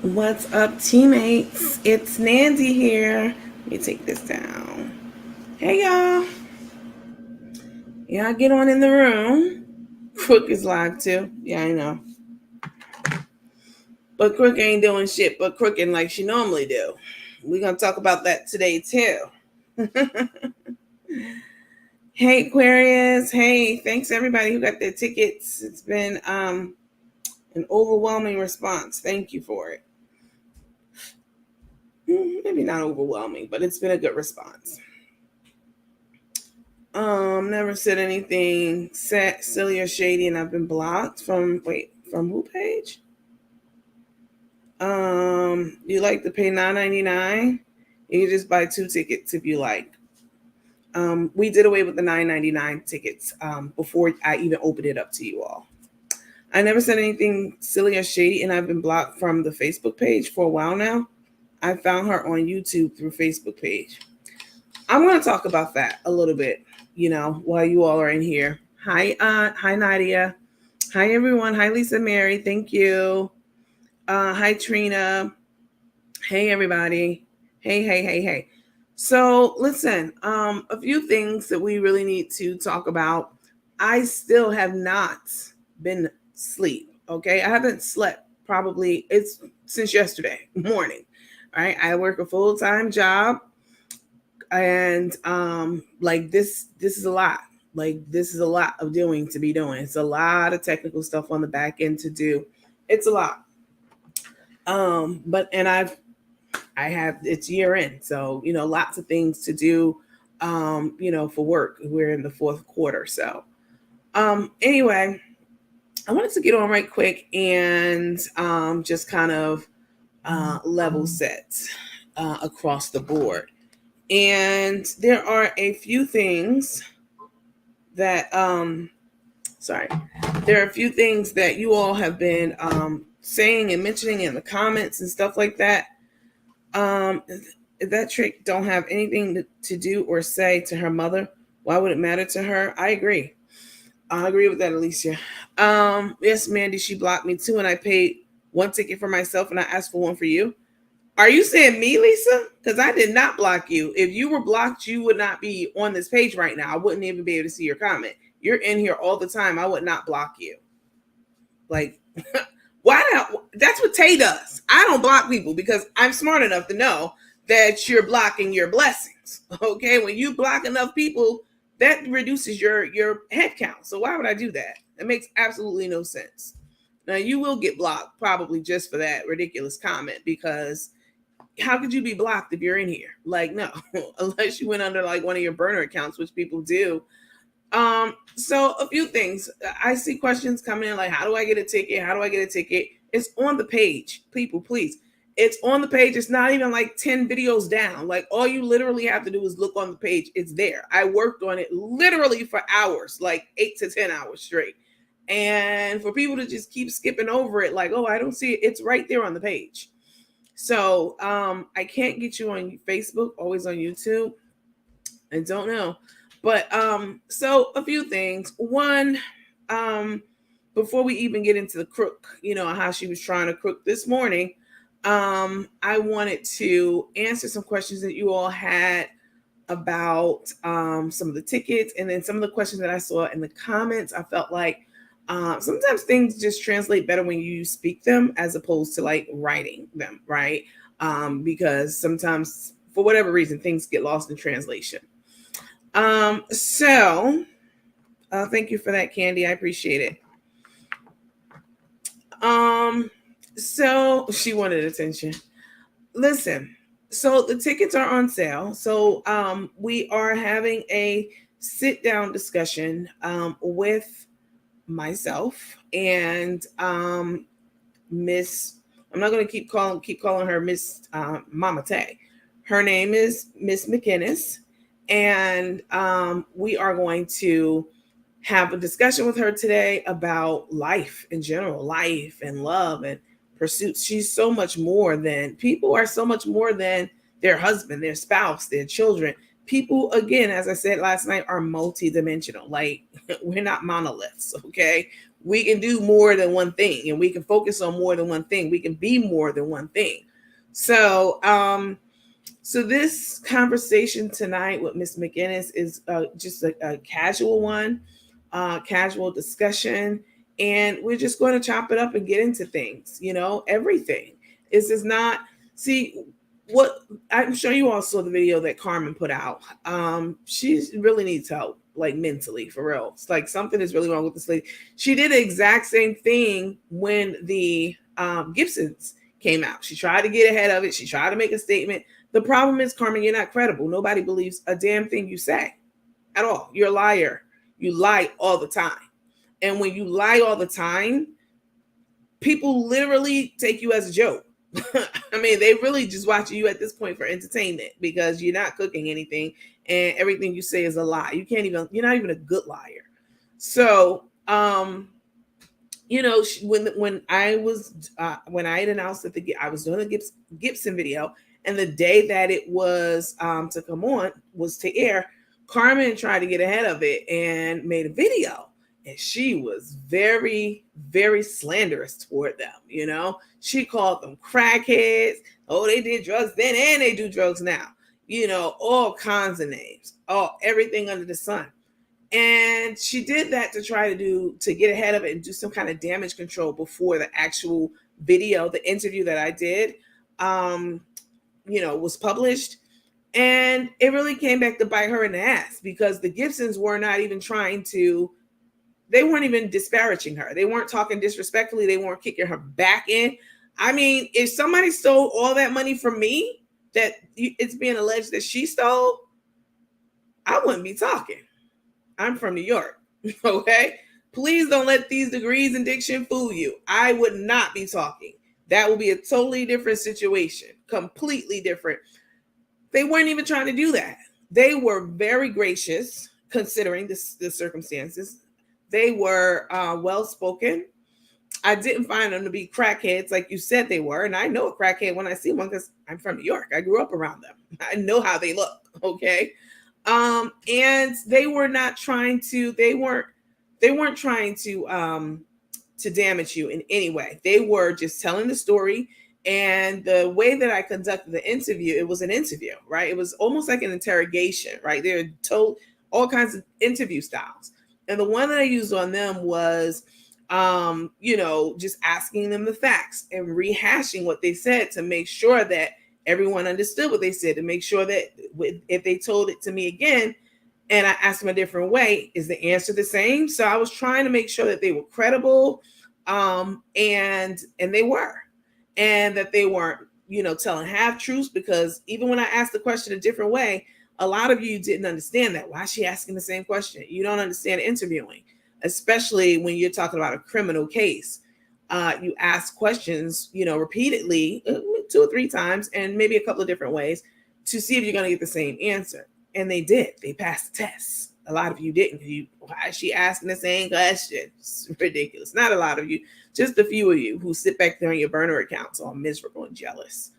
What's up, teammates? It's Nancy here. Let me take this down. Hey, y'all. Y'all get on in the room. Crook is live too. Yeah, I know. But Crook ain't doing shit but crooking like she normally do. We're going to talk about that today too. Hey, Aquarius. Hey, thanks everybody who got their tickets. It's been an overwhelming response. Thank you for it. Maybe not overwhelming, but it's been a good response. Never said anything silly or shady, and I've been blocked from who page? You like to pay $9.99? You can just buy 2 tickets if you like. We did away with the $9.99 tickets before I even opened it up to you all. I never said anything silly or shady, and I've been blocked from the Facebook page for a while now. I found her on YouTube through Facebook page. I'm going to talk about that a little bit, while you all are in here. Hi, hi, Nadia. Hi, everyone. Hi, Lisa Mary. Thank you. Hi, Trina. Hey, everybody. Hey, hey, hey, hey. So, listen, a few things that we really need to talk about. I still have not been asleep. Okay. I haven't slept probably it's since yesterday morning. All right. I work a full-time job, and like this is a lot. Like, this is a lot of doing to be doing. It's a lot of technical stuff on the back end to do. It's a lot. But and I have, it's year end, so lots of things to do, for work. We're in the fourth quarter. So anyway, I wanted to get on right quick and just kind of level set across the board. And there are a few things that sorry, there are a few things that you all have been saying and mentioning in the comments and stuff like that. If that trick don't have anything to do or say to her mother, why would it matter to her? I agree. I agree with that, Alicia. Yes, Mandy, she blocked me too, and I paid 1 ticket for myself, and I asked for 1 for you. Are you saying me, Lisa? Because I did not block you. If you were blocked, you would not be on this page right now. I wouldn't even be able to see your comment. You're in here all the time. I would not block you. Like, why not? That's what Tay does. I don't block people because I'm smart enough to know that you're blocking your blessings. Okay, when you block enough people, that reduces your head count. So why would I do that? It makes absolutely no sense. Now you will get blocked probably just for that ridiculous comment, because how could you be blocked if you're in here? Like, no, unless you went under like one of your burner accounts, which people do. So a few things. I see questions coming in like, how do I get a ticket? How do I get a ticket? It's on the page. People, please. It's on the page. It's not even like 10 videos down. Like, all you literally have to do is look on the page. It's there. I worked on it literally for hours, like 8 to 10 hours straight. And for people to just keep skipping over it, like, oh, I don't see it. It's right there on the page. So I can't get you on Facebook, always on YouTube. I don't know. But so a few things. One, um, before we even get into the crook, how she was trying to crook this morning, I wanted to answer some questions that you all had about some of the tickets, and then some of the questions that I saw in the comments. I felt like sometimes things just translate better when you speak them as opposed to like writing them, right? Because sometimes, for whatever reason, things get lost in translation. So thank you for that, Candy. I appreciate it. So she wanted attention. Listen, so the tickets are on sale. So we are having a sit down discussion with myself and Miss. I'm not going to keep calling her Miss Mama Tay. Her name is Miss McInnes, and we are going to have a discussion with her today about life in general, life and love and pursuits. She's so much more than people are so much more than their husband, their spouse, their children. People, again, as I said last night, are multidimensional. Like, we're not monoliths, okay? We can do more than one thing, and we can focus on more than one thing. We can be more than one thing. So, so this conversation tonight with Miss McInnes is just a casual one, casual discussion, and we're just going to chop it up and get into things. You know, everything. This is not. See, what I'm sure you all saw the video that Carmen put out. She really needs help, like mentally, for real. It's like something is really wrong with this lady. She did the exact same thing when the Gibsons came out. She tried to get ahead of it. She tried to make a statement. The problem is, Carmen, you're not credible. Nobody believes a damn thing you say at all. You're a liar. You lie all the time. And when you lie all the time, people literally take you as a joke. I mean, they really just watching you at this point for entertainment because you're not cooking anything and everything you say is a lie. You're not even a good liar. So, you know, when I had announced that I was doing a Gibson video, and the day that it was to come on was to air, Carmen tried to get ahead of it and made a video. And she was very, very slanderous toward them. You know, she called them crackheads. Oh, they did drugs then and they do drugs now. You know, all kinds of names. Oh, everything under the sun. And she did that to try to get ahead of it and do some kind of damage control before the actual video, the interview that I did, you know, was published. And it really came back to bite her in the ass because the Gibsons were not even they weren't even disparaging her. They weren't talking disrespectfully. They weren't kicking her back in. I mean, if somebody stole all that money from me, that it's being alleged that she stole, I wouldn't be talking. I'm from New York, okay? Please don't let these degrees in diction fool you. I would not be talking. That would be a totally different situation, completely different. They weren't even trying to do that. They were very gracious considering the circumstances. They were well-spoken. I didn't find them to be crackheads like you said they were. And I know a crackhead when I see one because I'm from New York. I grew up around them. I know how they look, okay? And they were not trying to, they weren't trying to damage you in any way. They were just telling the story. And the way that I conducted the interview, it was an interview, right? It was almost like an interrogation, right? They're told all kinds of interview styles. And the one that I used on them was, you know, just asking them the facts and rehashing what they said to make sure that everyone understood what they said, to make sure that if they told it to me again and I asked them a different way, is the answer the same? So I was trying to make sure that they were credible, and they were, and that they weren't, you know, telling half truths, because even when I asked the question a different way, a lot of you didn't understand that. Why is she asking the same question? You don't understand interviewing, especially when you're talking about a criminal case. You ask questions, you know, repeatedly, 2 or 3 times, and maybe a couple of different ways to see if you're going to get the same answer. And they did. They passed the test. A lot of you didn't. Why is she asking the same question? It's ridiculous. Not a lot of you, just a few of you who sit back there on your burner accounts all miserable and jealous.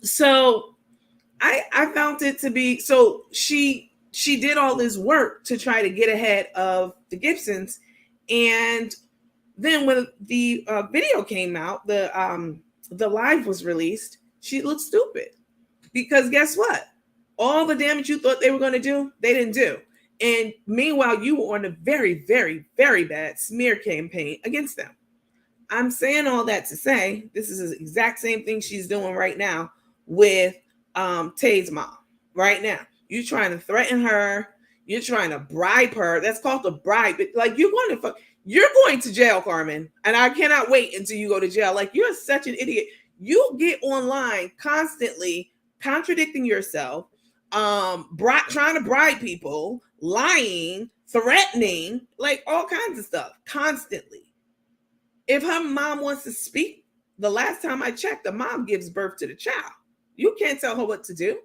So I found it to be, so she did all this work to try to get ahead of the Gibsons. And then when the video came out, the live was released, she looked stupid. Because guess what? All the damage you thought they were going to do, they didn't do. And meanwhile, you were on a very, very, very bad smear campaign against them. I'm saying all that to say this is the exact same thing she's doing right now with Tay's mom. Right now, you're trying to threaten her. You're trying to bribe her. That's called a bribe. Like, you're going to jail, Carmen. And I cannot wait until you go to jail. Like, you're such an idiot. You get online constantly contradicting yourself, trying to bribe people, lying, threatening, like all kinds of stuff constantly. If her mom wants to speak, the last time I checked, the mom gives birth to the child. You can't tell her what to do.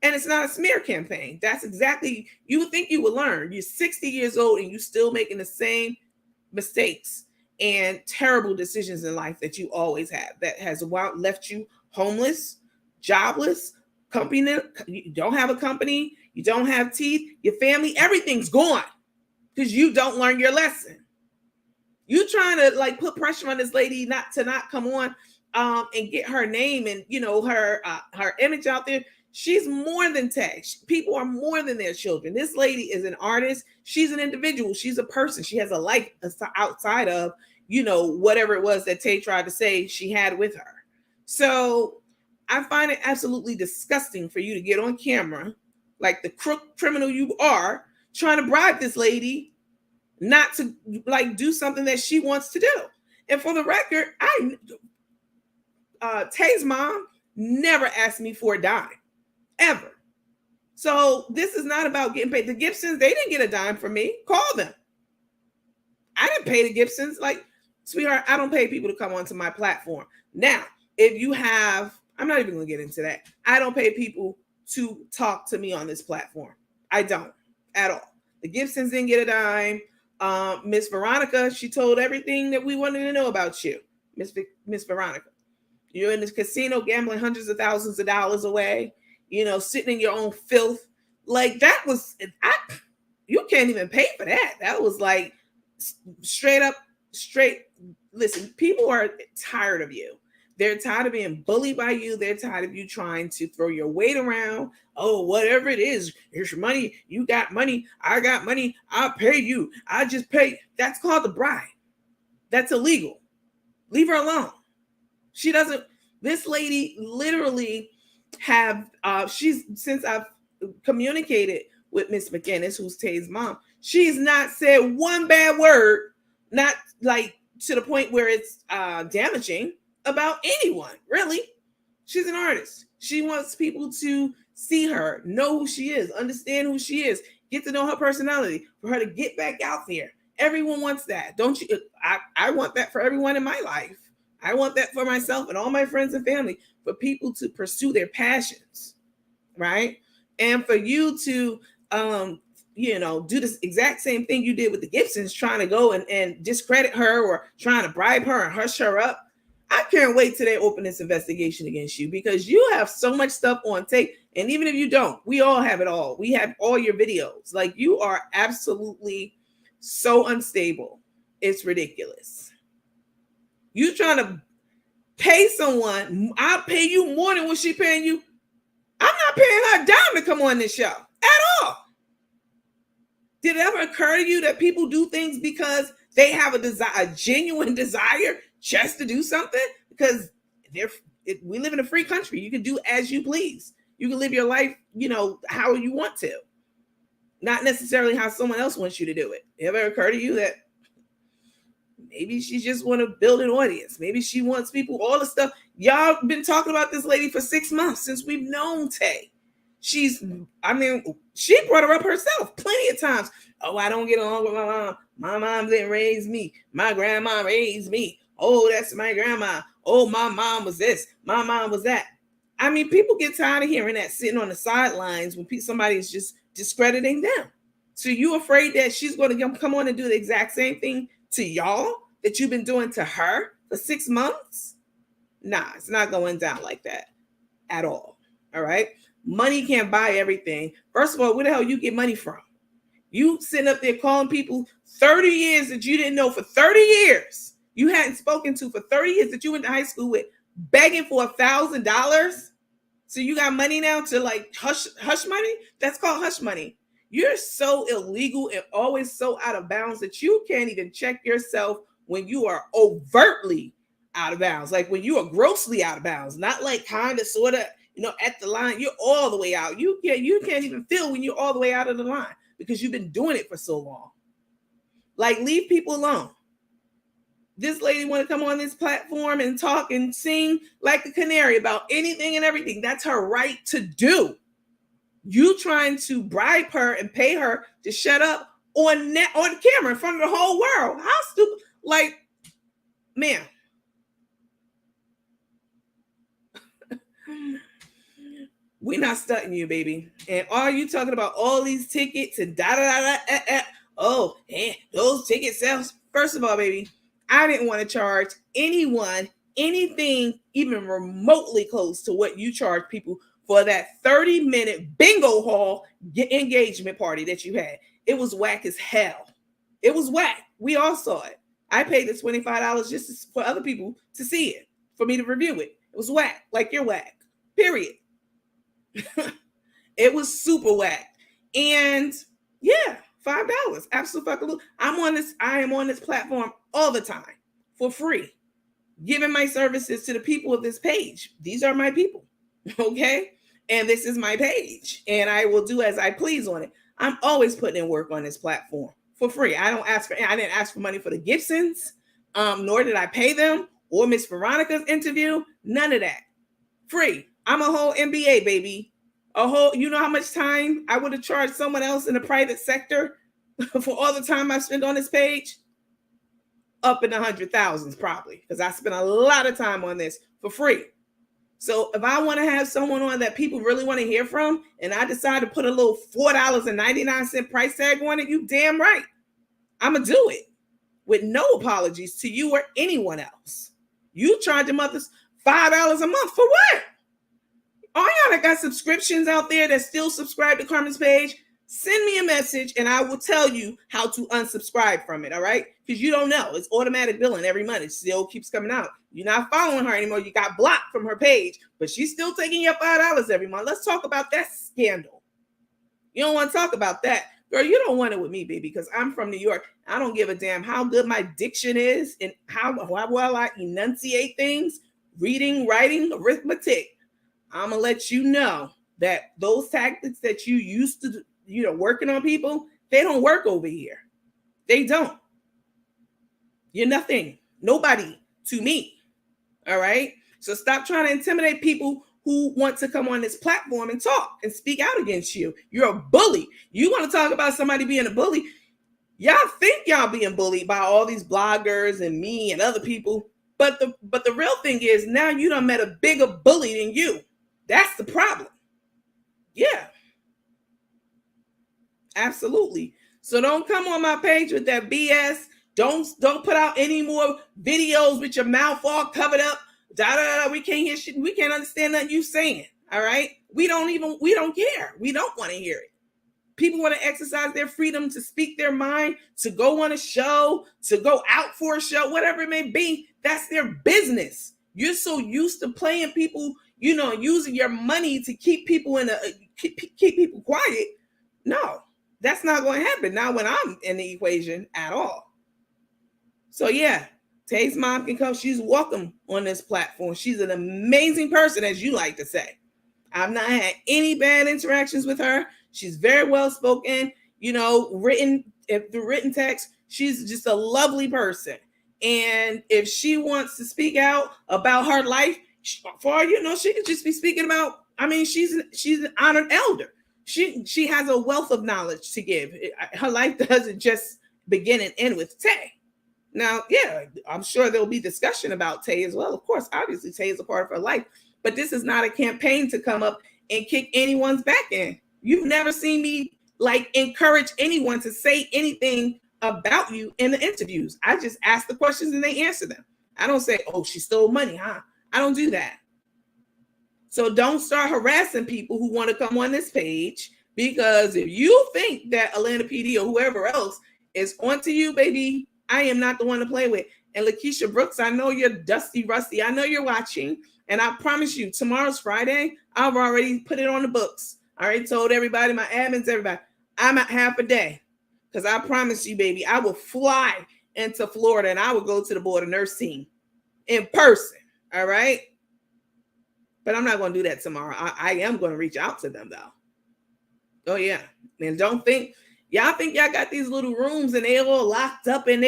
And it's not a smear campaign. That's exactly, you would think you would learn. You're 60 years old and you're still making the same mistakes and terrible decisions in life that you always have, that has left you homeless, jobless, company. You don't have a company. You don't have teeth. Your family, everything's gone. because you don't learn your lesson. You trying to like put pressure on this lady not come on and get her name and her image out there. She's more than tech. People are more than their children. This lady is an artist. She's an individual. She's a person. She has a life outside of whatever it was that Tay tried to say she had with her. So I find it absolutely disgusting for you to get on camera like the criminal you are, trying to bribe this lady not to like do something that she wants to do. And for the record, Tay's mom never asked me for a dime, ever. So this is not about getting paid. The Gibsons, they didn't get a dime from me. Call them. I didn't pay the Gibsons. Like, sweetheart, I don't pay people to come onto my platform. Now, if you have, I'm not even going to get into that. I don't pay people to talk to me on this platform. I don't at all. The Gibsons didn't get a dime. Miss Veronica, she told everything that we wanted to know about you. Miss Veronica, you're in this casino gambling hundreds of thousands of dollars away, sitting in your own filth. Like that was, you can't even pay for that. That was like straight. Listen, people are tired of you. They're tired of being bullied by you. They're tired of you trying to throw your weight around. Oh, whatever it is, here's your money. You got money. I got money. I'll pay you. I just pay. That's called a bribe. That's illegal. Leave her alone. She doesn't. This lady literally since I've communicated with Miss McInnes, who's Tay's mom, she's not said one bad word, not like to the point where it's damaging about anyone, really. She's an artist. She wants people to see her, know who she is, understand who she is, get to know her personality, for her to get back out there. Everyone wants that, don't you? I want that for everyone in my life. I want that for myself and all my friends and family, for people to pursue their passions, right? And for you to, do this exact same thing you did with the Gibsons, trying to go and discredit her or trying to bribe her and hush her up. I can't wait till they open this investigation against you, because you have so much stuff on tape. And even if you don't, we all have it all. We have all your videos. Like, you are absolutely so unstable. It's ridiculous. You trying to pay someone, I'll pay you more than what she paying you. I'm not paying her a dime to come on this show at all. Did it ever occur to you that people do things because they have a genuine desire just to do something? Because we live in a free country. You can do as you please. You can live your life, how you want to. Not necessarily how someone else wants you to do it. It ever occur to you that maybe she just want to build an audience? Maybe she wants people, all the stuff. Y'all been talking about this lady for 6 months since we've known Tay. She brought her up herself plenty of times. Oh, I don't get along with my mom. My mom didn't raise me. My grandma raised me. Oh, that's my grandma. Oh, my mom was this. My mom was that. I mean, people get tired of hearing that sitting on the sidelines when somebody is just discrediting them. So you afraid that she's going to come on and do the exact same thing to y'all that you've been doing to her for 6 months? Nah, it's not going down like that at all. All right. Money can't buy everything. First of all, where the hell you get money from? You sitting up there calling people 30 years that you didn't know for 30 years. You hadn't spoken to for 30 years that you went to high school with, begging for $1,000. So you got money now to like hush money? That's called hush money. You're so illegal and always so out of bounds that you can't even check yourself when you are overtly out of bounds. Like when you are grossly out of bounds, not like kind of, sort of, at the line. You're all the way out. You can't even feel when you're all the way out of the line because you've been doing it for so long. Like, leave people alone. This lady want to come on this platform and talk and sing like a canary about anything and everything. That's her right to do. You trying to bribe her and pay her to shut up on camera in front of the whole world. How stupid. Like, man. We're not stunting you, baby. And are you talking about all these tickets and oh, and those ticket sales? First of all, baby, I didn't want to charge anyone anything even remotely close to what you charge people for that 30-minute bingo hall engagement party that you had. It was whack as hell. It was whack. We all saw it. I paid the $25 just for other people to see it, for me to review it. It was whack, like you're whack. Period. It was super whack. And yeah, $5. Absolutely. I am on this platform all the time for free, giving my services to the people of this page. These are my people. Okay. And this is my page. And I will do as I please on it. I'm always putting in work on this platform for free. I didn't ask for money for the Gibsons, nor did I pay them or Miss Veronica's interview. None of that. Free. I'm a whole MBA, baby. You know how much time I would have charged someone else in the private sector for all the time I spent on this page? Up in the 100,000s, probably, because I spent a lot of time on this for free. So if I want to have someone on that people really want to hear from, and I decide to put a little $4.99 price tag on it, you damn right. I'm going to do it with no apologies to you or anyone else. You charge them others $5 a month for what? All y'all that got subscriptions out there that still subscribe to Carmen's page, send me a message and I will tell you how to unsubscribe from it, all right? Because you don't know. It's automatic billing every month. It still keeps coming out. You're not following her anymore. You got blocked from her page, but she's still taking your $5 every month. Let's talk about that scandal. You don't want to talk about that. Girl, you don't want it with me, baby, because I'm from New York. I don't give a damn how good my diction is and how well I enunciate things, reading, writing, arithmetic. I'm going to let you know that those tactics that you used to, working on people, they don't work over here. They don't. You're nothing. Nobody to me. All right? So stop trying to intimidate people who want to come on this platform and talk and speak out against you. You're a bully. You want to talk about somebody being a bully? Y'all think y'all being bullied by all these bloggers and me and other people. But the real thing is now you done met a bigger bully than you. That's the problem. Yeah. Absolutely. So don't come on my page with that BS. Don't put out any more videos with your mouth all covered up. We can't hear shit. We can't understand nothing you saying. All right. We don't care. We don't want to hear it. People want to exercise their freedom to speak their mind, to go on a show, to go out for a show, whatever it may be. That's their business. You're so used to playing people, using your money to keep people keep people quiet. No, that's not going to happen. Not when I'm in the equation at all. So yeah, Tay's mom can come. She's welcome on this platform. She's an amazing person, as you like to say. I've not had any bad interactions with her. She's very well spoken, through written text. She's just a lovely person. And if she wants to speak out about her life, for all you know, she could just be speaking about, she's an honored elder. She has a wealth of knowledge to give. Her life doesn't just begin and end with Tay. Now, yeah, I'm sure there'll be discussion about Tay as well. Of course, obviously, Tay is a part of her life. But this is not a campaign to come up and kick anyone's back in. You've never seen me encourage anyone to say anything about you in the interviews. I just ask the questions and they answer them. I don't say, oh, she stole money, huh? I don't do that. So don't start harassing people who want to come on this page, because if you think that Atlanta PD or whoever else is onto you, baby, I am not the one to play with. And Lakeisha Brooks, I know you're dusty, rusty. I know you're watching. And I promise you, tomorrow's Friday. I've already put it on the books. I already told everybody, my admins, everybody, I'm at half a day. Because I promise you, baby, I will fly into Florida and I will go to the Board of Nursing in person. All right? But I'm not going to do that tomorrow. I am going to reach out to them, though. Oh, yeah. And don't think, y'all think y'all got these little rooms and they all locked up and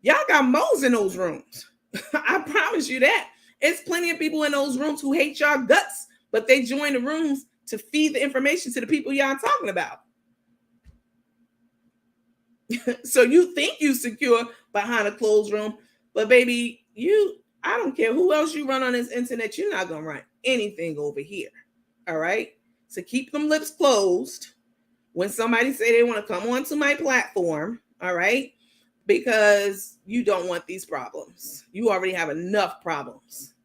y'all got moles in those rooms. I promise you that. It's plenty of people in those rooms who hate y'all guts, but they join the rooms to feed the information to the people y'all talking about. So you think you secure behind a closed room, but baby, I don't care who else you run on this internet, you're not going to run anything over here. All right? So keep them lips closed when somebody say they want to come onto my platform, all right? Because you don't want these problems. You already have enough problems.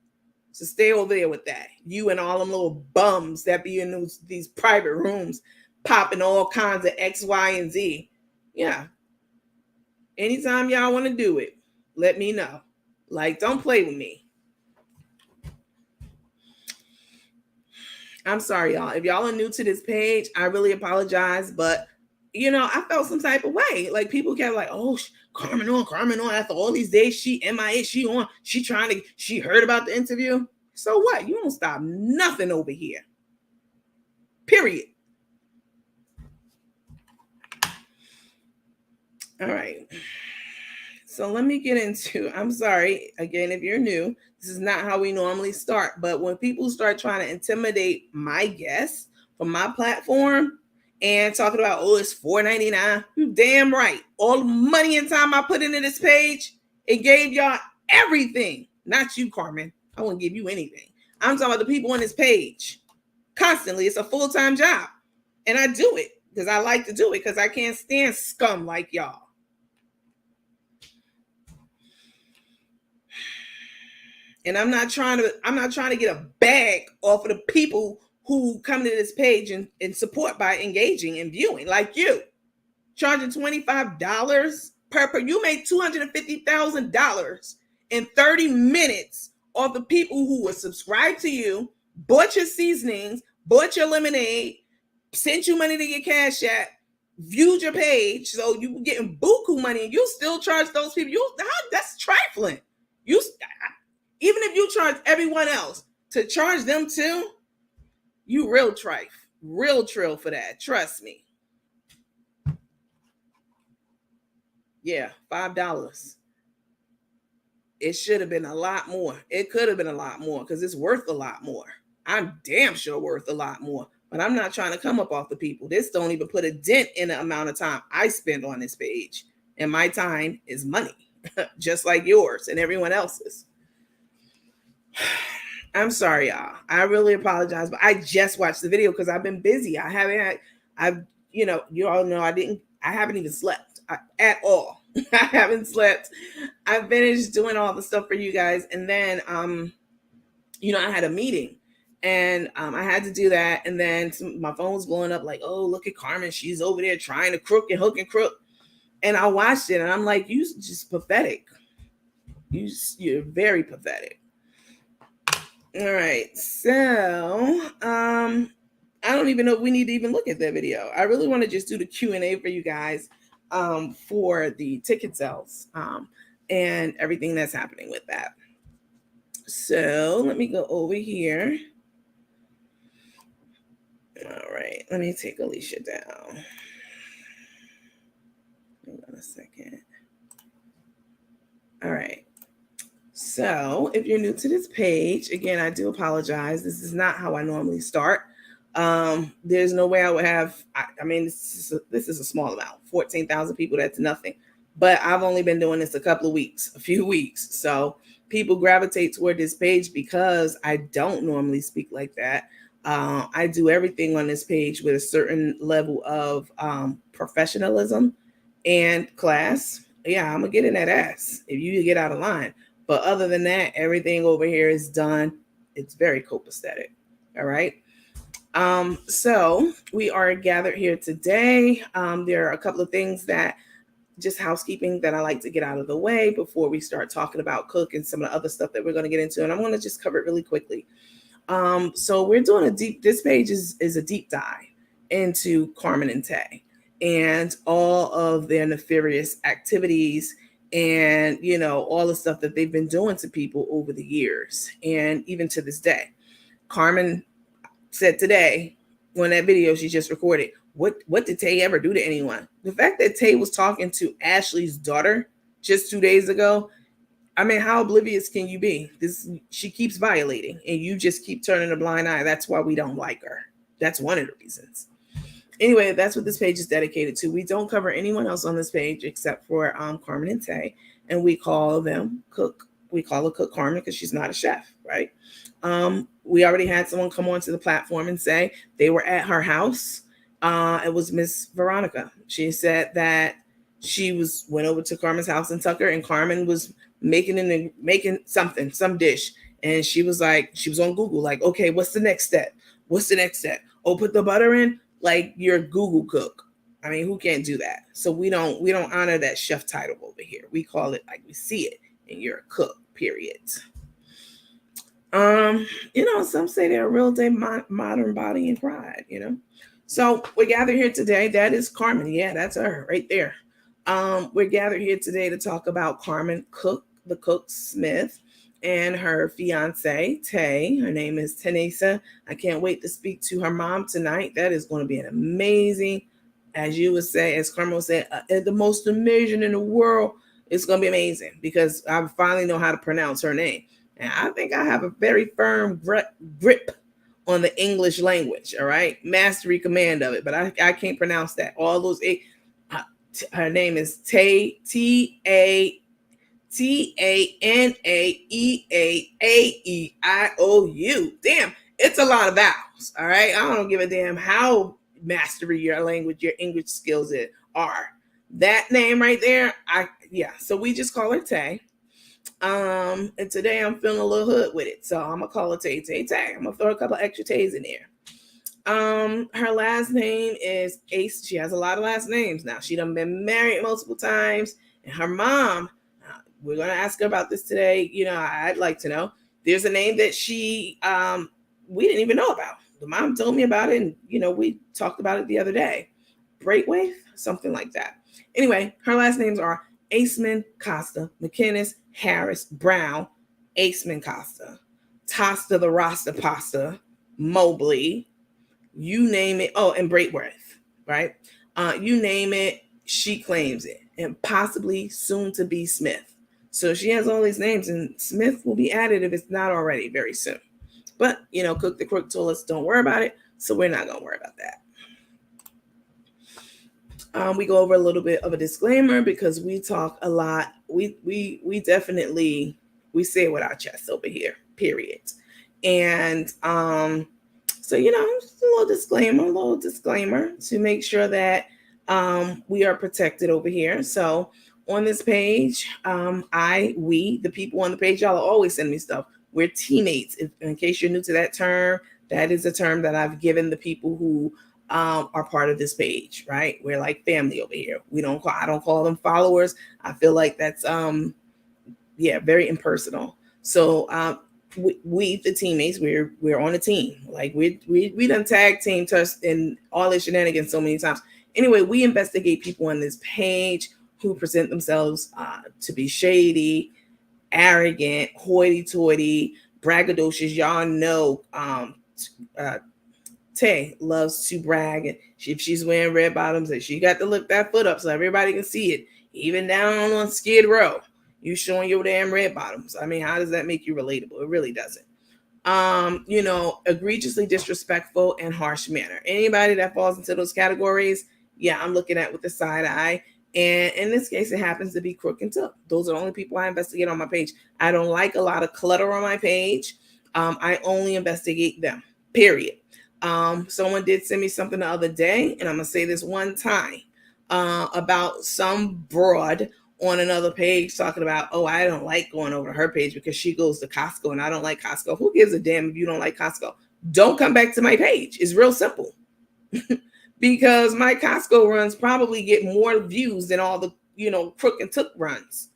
So stay over there with that. You and all them little bums that be in these private rooms popping all kinds of X, Y, and Z. Yeah. Anytime y'all want to do it, let me know. Like, don't play with me. I'm sorry, y'all. If y'all are new to this page, I really apologize. But, I felt some type of way. Like, people kept like, oh, Carmen on. After all these days, she MIA, she heard about the interview. So what? You don't stop nothing over here. Period. All right. So let me get into, I'm sorry, again, if you're new, this is not how we normally start. But when people start trying to intimidate my guests from my platform and talking about, oh, it's $4.99, you damn right. All the money and time I put into this page, it gave y'all everything. Not you, Carmen. I won't give you anything. I'm talking about the people on this page. Constantly. It's a full-time job. And I do it because I like to do it because I can't stand scum like y'all. And I'm not trying to get a bag off of the people who come to this page and support by engaging and viewing, like you. Charging $25 per you made $250,000 in 30 minutes off the people who were subscribed to you, bought your seasonings, bought your lemonade, sent you money to your Cash App, viewed your page, so you were getting buku money, and you still charge those people. That's trifling. Even if you charge everyone else to charge them too, you real trill for that. Trust me. Yeah, $5. It should have been a lot more. It could have been a lot more because it's worth a lot more. I'm damn sure worth a lot more. But I'm not trying to come up off the people. This don't even put a dent in the amount of time I spend on this page. And my time is money, just like yours and everyone else's. I'm sorry, y'all. I really apologize, but I just watched the video because I've been busy. I you all know I haven't even slept at all. I haven't slept. I finished doing all the stuff for you guys. And then, I had a meeting and I had to do that. And then my phone was blowing up like, oh, look at Carmen. She's over there trying to crook and hook and crook. And I watched it and I'm like, you just pathetic. You're very pathetic. All right. So, I don't even know if we need to even look at that video. I really want to just do the Q&A for you guys for the ticket sales and everything that's happening with that. So let me go over here. All right. Let me take Alicia down. Hold on a second. All right. So if you're new to this page, again, I do apologize. This is not how I normally start. There's no way I would have, this is a small amount, 14,000 people. That's nothing, but I've only been doing this a few weeks. So people gravitate toward this page because I don't normally speak like that. I do everything on this page with a certain level of professionalism and class. Yeah, I'm gonna get in that ass if you get out of line. But other than that, everything over here is done. It's very copacetic. All right. So we are gathered here today. There are a couple of things that just housekeeping that I like to get out of the way before we start talking about Cook and some of the other stuff that we're going to get into. And I'm going to just cover it really quickly. So we're doing this page is a deep dive into Carmen and Tay and all of their nefarious activities and, all the stuff that they've been doing to people over the years and even to this day. Carmen said today, when that video she just recorded, what did Tay ever do to anyone? The fact that Tay was talking to Ashley's daughter just 2 days ago, how oblivious can you be? She keeps violating and you just keep turning a blind eye. That's why we don't like her. That's one of the reasons. Anyway, that's what this page is dedicated to. We don't cover anyone else on this page except for Carmen and Tay, and we call them Cook. We call her Cook Carmen because she's not a chef, right? We already had someone come onto the platform and say they were at her house. It was Miss Veronica. She said that she went over to Carmen's house in Tucker, and Carmen was making some dish, and she was on Google, like, okay, what's the next step? Oh, put the butter in. Like, you're a Google cook. I mean, who can't do that? So we don't honor that chef title over here. We call it like we see it, and you're a cook. Period. Some say they're a real day modern body and pride. So we're gathered here today. That is Carmen. Yeah, that's her right there. We're gathered here today to talk about Carmen Cook, the Cook Smith, and her fiance, Tay. Her name is Tanesa. I can't wait to speak to her mom tonight. That is going to be an amazing, as you would say, as Carmen would say, the most amazing in the world. It's going to be amazing because I finally know how to pronounce her name. And I think I have a very firm grip on the English language, all right? Mastery command of it, but I can't pronounce that. All those, her name is Tanaeaeaiou. Damn, it's a lot of vowels, all right? I don't give a damn how mastery your language, your English skills are. That name right there, so we just call her Tay. And today I'm feeling a little hood with it, so I'm gonna call her Tay. I'm gonna throw a couple extra Tays in there. Her last name is Ace. She has a lot of last names now. She done been married multiple times, and her mom. We're gonna ask her about this today. I'd like to know. There's a name that she we didn't even know about. The mom told me about it, and we talked about it the other day. Braithwaite, something like that. Anyway, her last names are Aceman, Costa, McInnes, Harris, Brown, Aceman, Costa, Tosta the Rasta Pasta, Mobley, you name it. Oh, and Braithwaite, right? You name it, she claims it, and possibly soon to be Smith. So she has all these names, and Smith will be added if it's not already very soon. But, Cook the Crook told us don't worry about it, so we're not going to worry about that. We go over a little bit of a disclaimer because we talk a lot. We definitely, we say it with our chest over here, period. And so, just a little disclaimer to make sure that we are protected over here. So on this page, we, the people on the page, y'all always send me stuff. We're teammates. In case you're new to that term, that is a term that I've given the people who are part of this page, right? We're like family over here. I don't call them followers. I feel like that's very impersonal. So we the teammates, we're on a team. Like we done tag team us in all this shenanigans so many times. Anyway, we investigate people on this page who present themselves to be shady, arrogant, hoity-toity, braggadocious. Y'all know Tay loves to brag, and if she's wearing red bottoms, and she got to lift that foot up so everybody can see it, even down on Skid Row. You showing your damn red bottoms. I mean, how does that make you relatable? It really doesn't. Egregiously disrespectful and harsh manner. Anybody that falls into those categories, I'm looking at with the side eye. And in this case, it happens to be Crook and Took. Those are the only people I investigate on my page. I don't like a lot of clutter on my page. I only investigate them, period. Someone did send me something the other day, and I'm gonna say this one time about some broad on another page talking about, oh, I don't like going over to her page because she goes to Costco and I don't like Costco. Who gives a damn if you don't like Costco? Don't come back to my page. It's real simple. Because my Costco runs probably get more views than all the, Crook and Took runs,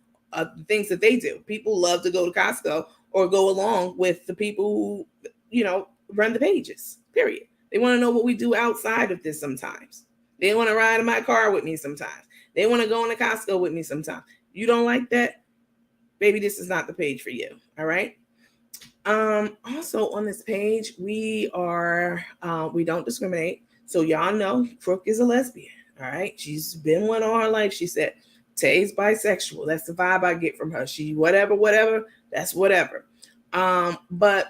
things that they do. People love to go to Costco or go along with the people who, run the pages, period. They want to know what we do outside of this sometimes. They want to ride in my car with me sometimes. They want to go into Costco with me sometimes. You don't like that? Baby, this is not the page for you, all right? Also on this page, we don't discriminate. So y'all know Crook is a lesbian, all right? She's been one all her life. She said, Tay's bisexual. That's the vibe I get from her. She whatever, that's whatever. But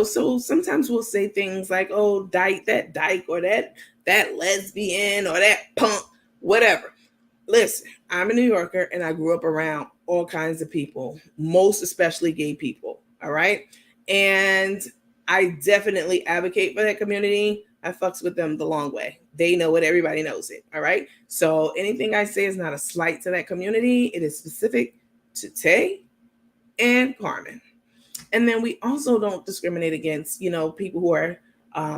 so sometimes we'll say things like, oh, that dyke, or that lesbian, or that punk, whatever. Listen, I'm a New Yorker and I grew up around all kinds of people, most especially gay people. All right. And I definitely advocate for that community. I fucks with them the long way. They know it. Everybody knows it. All right. So anything I say is not a slight to that community. It is specific to Tay and Carmen. And then we also don't discriminate against, people who are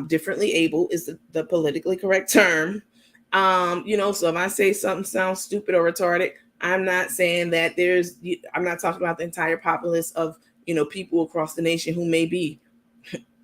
differently able is the politically correct term. So if I say something sounds stupid or retarded, I'm not saying that I'm not talking about the entire populace of, people across the nation who may be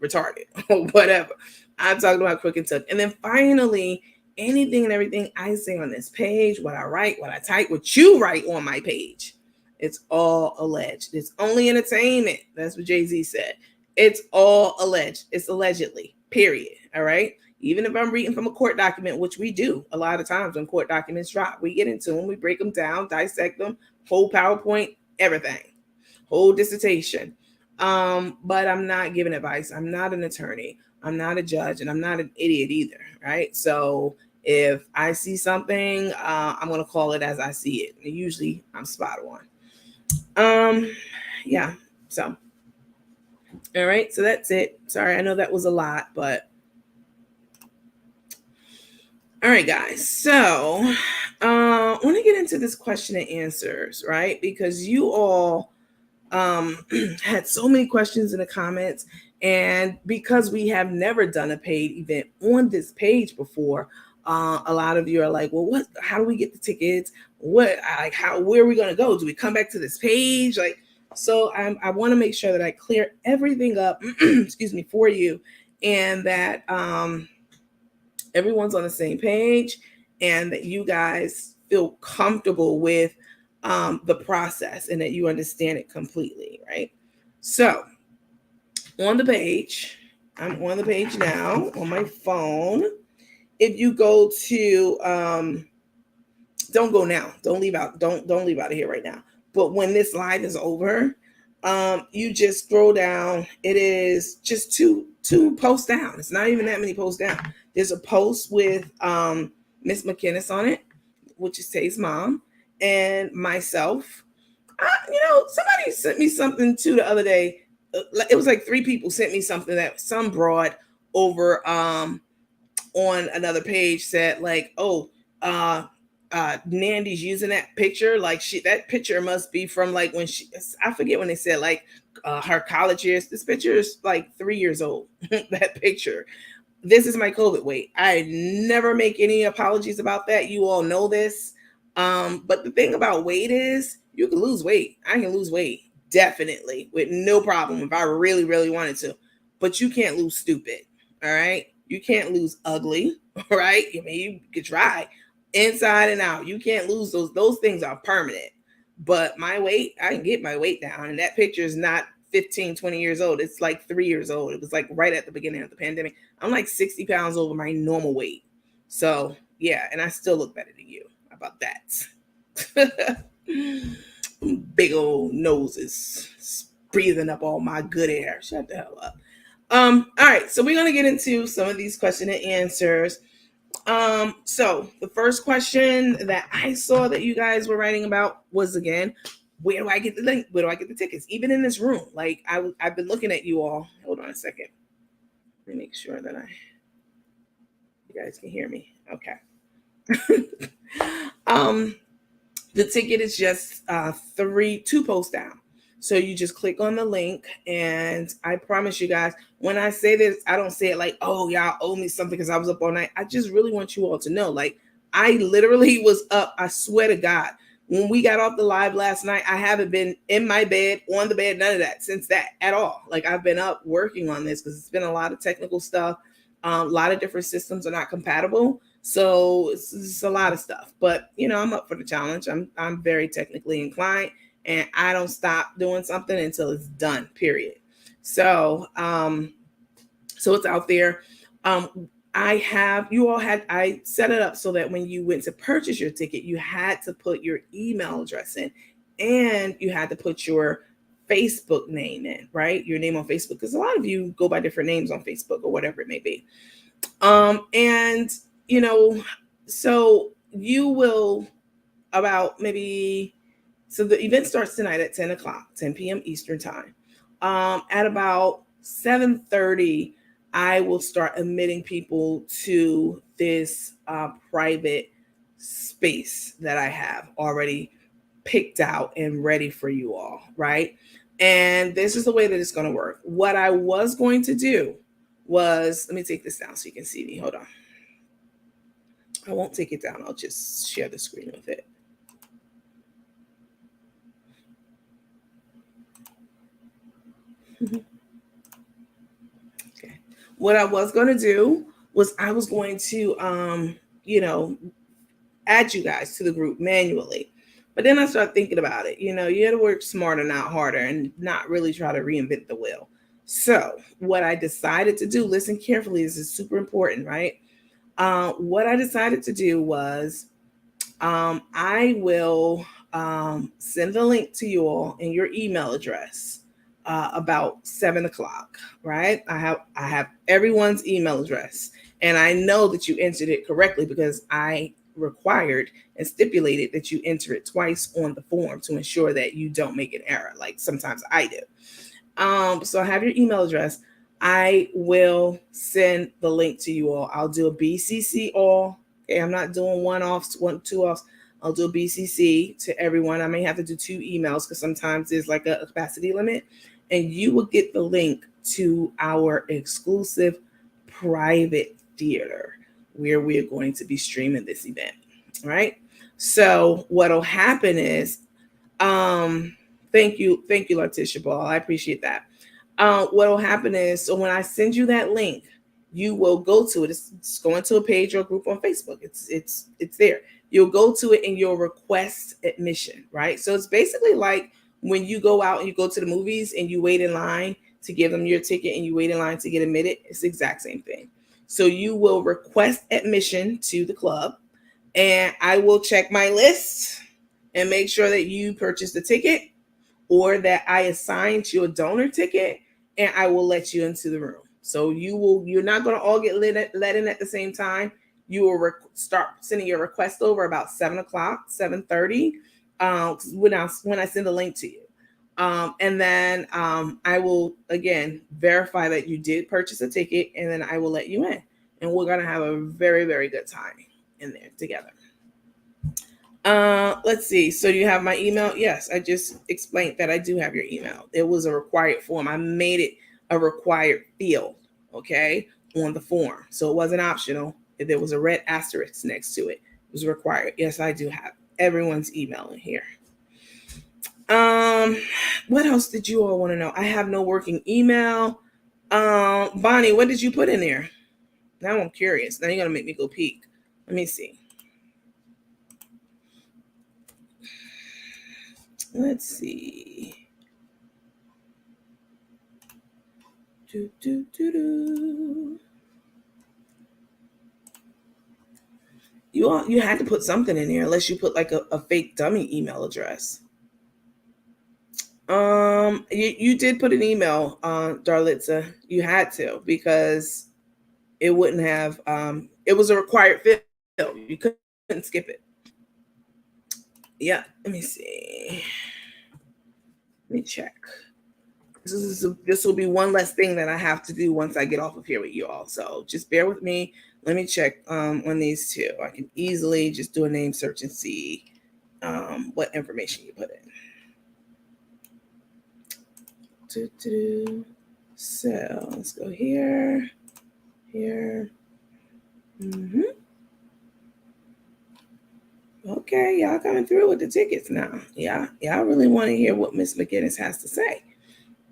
retarded or whatever. I'm talking about quick and tough. And then finally, anything and everything I say on this page, what I write, what I type, what you write on my page, it's all alleged. It's only entertainment. That's what Jay-Z said. It's all alleged. It's allegedly, period. All right. Even if I'm reading from a court document, which we do a lot of times when court documents drop, we get into them, we break them down, dissect them, whole PowerPoint, everything, whole dissertation. But I'm not giving advice. I'm not an attorney. I'm not a judge, and I'm not an idiot either. Right. So if I see something, I'm going to call it as I see it. And usually I'm spot on. Yeah. So, all right. So that's it. Sorry. I know that was a lot, but all right, guys. So I want to get into this question and answers, right? Because you all had so many questions in the comments. And because we have never done a paid event on this page before, a lot of you are like, well, how do we get the tickets? Where are we going to go? Do we come back to this page? So I want to make sure that I clear everything up, excuse me, for you, and that everyone's on the same page and that you guys feel comfortable with the process and that you understand it completely, right? So on the page, I'm on the page now on my phone. If you go to, don't go now, don't leave out of here right now. But when this live is over, you just scroll down. It is just two posts down. It's not even that many posts down. There's a post with Miss McKinnis on it, which is Tay's mom, and myself. Somebody sent me something too the other day. It was like 3 people sent me something that some broad over on another page said like, oh, Nandy's using that picture. Like that picture must be from like when I forget when they said like her college years. This picture is like 3 years old. That picture. This is my COVID weight. I never make any apologies about that. You all know this. But the thing about weight is you can lose weight. I can lose weight definitely with no problem if I really, really wanted to. But you can't lose stupid. All right. You can't lose ugly. All right. I mean, you could try inside and out. You can't lose those. Those things are permanent. But my weight, I can get my weight down. And that picture is not 15, 20 years old. It's like 3 years old. It was like right at the beginning of the pandemic. I'm like 60 pounds over my normal weight. So yeah, and I still look better than you. How about that? Big old noses breathing up all my good air. Shut the hell up. All right, so we're gonna get into some of these question and answers. So the first question that I saw that you guys were writing about was again, where do I get the link? Where do I get the tickets? Even in this room, like I've been looking at you all. Hold on a second. Let me make sure that you guys can hear me. Okay. The ticket is just 2 posts down. So you just click on the link, and I promise you guys, when I say this, I don't say it like, oh, y'all owe me something because I was up all night. I just really want you all to know, like, I literally was up. I swear to God, when we got off the live last night, I haven't been in my bed, on the bed, none of that since that at all. Like, I've been up working on this because it's been a lot of technical stuff. A lot of different systems are not compatible. So it's a lot of stuff. But, I'm up for the challenge. I'm very technically inclined. And I don't stop doing something until it's done, period. So it's out there. I set it up so that when you went to purchase your ticket, you had to put your email address in, and you had to put your Facebook name in, right? Your name on Facebook, because a lot of you go by different names on Facebook or whatever it may be. So you will about maybe. So the event starts tonight at 10 o'clock, 10 p.m. Eastern time. At about 7:30, I will start admitting people to this private space that I have already picked out and ready for you all, right? And this is the way that it's going to work. What I was going to do was, let me take this down so you can see me. Hold on. I won't take it down. I'll just share the screen with it. Okay. What I was going to do was I was going to, add you guys to the group manually. But then I started thinking about it. You got to work smarter, not harder, and not really try to reinvent the wheel. So, what I decided to do, listen carefully, this is super important, right? What I decided to do was I will send the link to you all in your email address about 7 o'clock, right? I have everyone's email address, and I know that you entered it correctly because I required and stipulated that you enter it twice on the form to ensure that you don't make an error, like sometimes I do. So I have your email address. I will send the link to you all. I'll do a BCC all. Okay, I'm not doing one-offs, two offs. I'll do a BCC to everyone. I may have to do 2 emails because sometimes there's like a capacity limit. And you will get the link to our exclusive private theater where we are going to be streaming this event. All right. So what'll happen is, thank you, Letitia Ball. I appreciate that. What will happen is, so when I send you that link, you will go to it. It's going to a page or a group on Facebook. It's there. You'll go to it and you'll request admission, right? So it's basically like when you go out and you go to the movies and you wait in line to give them your ticket and you wait in line to get admitted. It's the exact same thing. So you will request admission to the club, and I will check my list and make sure that you purchase the ticket or that I assigned you a donor ticket, and I will let you into the room. So you're not going to all get let in at the same time. You will start sending your request over about 7 o'clock, 7:30, when I send the link to you. And then I will again verify that you did purchase a ticket, and then I will let you in. And we're going to have a very, very good time in there together. Let's see. So you have my email? Yes, I just explained that I do have your email. It was a required form. I made it a required field, okay, on the form. So it wasn't optional. There was a red asterisk next to it. It was required. Yes, I do have everyone's email in here. What else did you all want to know? I have no working email. Bonnie, what did you put in there? Now I'm curious. Now you're gonna make me go peek. Let me see. Let's see. You had to put something in there unless you put like a fake dummy email address. You did put an email, Darlitza. You had to because it wouldn't have. It was a required field. You couldn't skip it. Yeah. Let me see. Let me check. This will be one less thing that I have to do once I get off of here with you all. So just bear with me. Let me check on these two. I can easily just do a name search and see what information you put in. So let's go here. Okay, y'all coming through with the tickets now. Yeah, y'all really want to hear what Miss McGinnis has to say.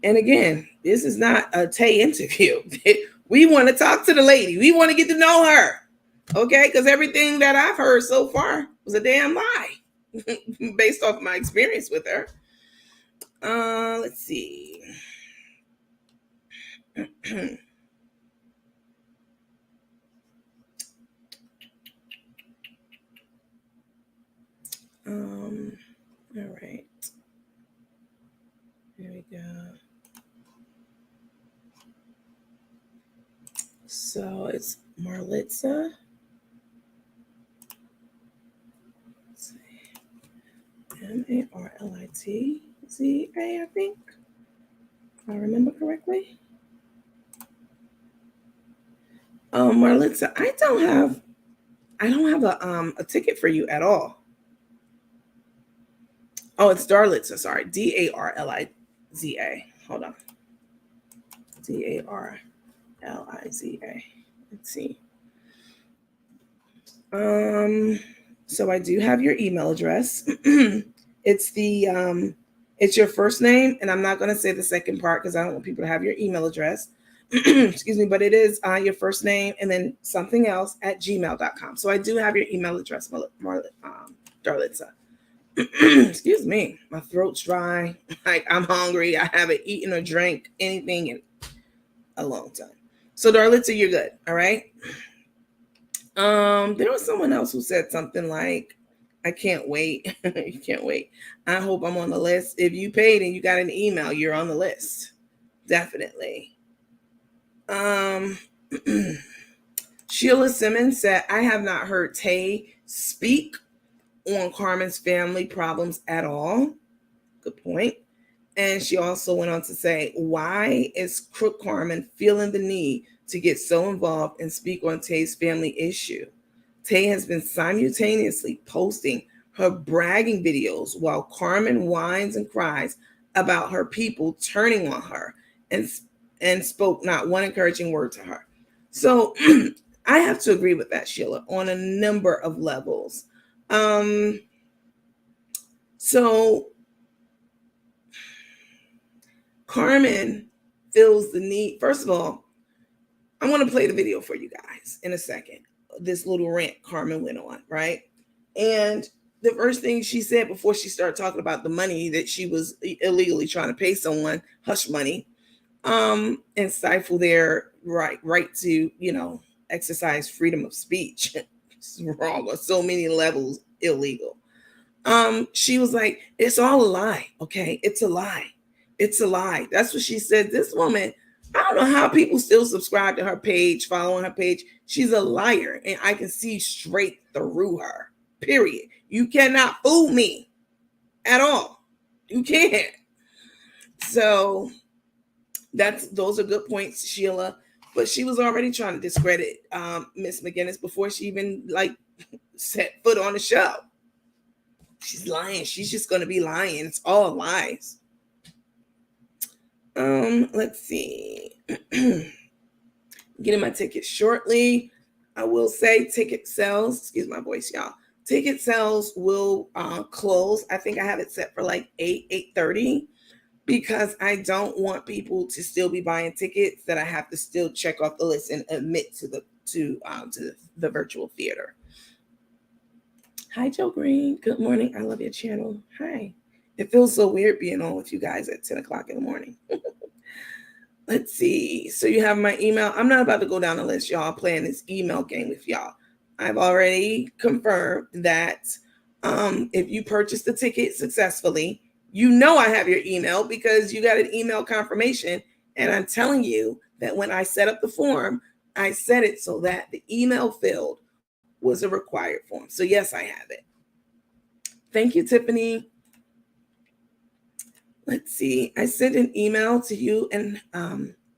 And again, this is not a Tay interview. We want to talk to the lady. We want to get to know her. Okay, because everything that I've heard so far was a damn lie based off my experience with her. Let's see. All right. There we go. So it's Marlitza. Let's see. Marlitza, I think. If I remember correctly. Marlitza, I don't have a ticket for you at all. Oh, it's Darlitza. Sorry, Darliza. Hold on, Darliza. Let's see. So I do have your email address. It's it's your first name, and I'm not going to say the second part because I don't want people to have your email address. Excuse me, but it is your first name and then something else at gmail.com. So I do have your email address, Darlitza. Excuse me, my throat's dry. Like I'm hungry. I haven't eaten or drank anything in a long time. So Darlitza, you're good. All right. There was someone else who said something like, I can't wait. You can't wait. I hope I'm on the list. If you paid and you got an email, you're on the list. Definitely. Sheila Simmons said, I have not heard Tay speak on Carmen's family problems at all. Good point. And she also went on to say, why is Crook Carmen feeling the need to get so involved and speak on Tay's family issue? Tay has been simultaneously posting her bragging videos while Carmen whines and cries about her people turning on her and spoke not one encouraging word to her. So I have to agree with that, Sheila, on a number of levels. So Carmen feels the need. First of all, I want to play the video for you guys in a second. This little rant Carmen went on, right? And the first thing she said before she started talking about the money that she was illegally trying to pay someone, hush money, and stifle their right to, exercise freedom of speech. It's wrong on so many levels, illegal. She was like, it's all a lie. Okay, it's a lie. It's a lie. That's what she said. This woman, I don't know how people still subscribe to her page, following her page. She's a liar, and I can see straight through her. Period. You cannot fool me at all. You can't. So those are good points, Sheila. But she was already trying to discredit Miss McGinnis before she even set foot on the show. She's lying. She's just going to be lying. It's all lies. Let's see. Getting my tickets shortly. I will say ticket sales, excuse my voice, y'all. Ticket sales will close. I think I have it set for like 8:30 because I don't want people to still be buying tickets that I have to still check off the list and admit to the virtual theater. Hi, Joe Green. Good morning. I love your channel. Hi. It feels so weird being on with you guys at 10 o'clock in the morning. Let's see. So you have my email. I'm not about to go down the list, y'all, playing this email game with y'all. I've already confirmed that if you purchase the ticket successfully, I have your email because you got an email confirmation. And I'm telling you that when I set up the form, I set it so that the email field was a required form. So yes, I have it. Thank you, Tiffany. Let's see. I sent an email to you and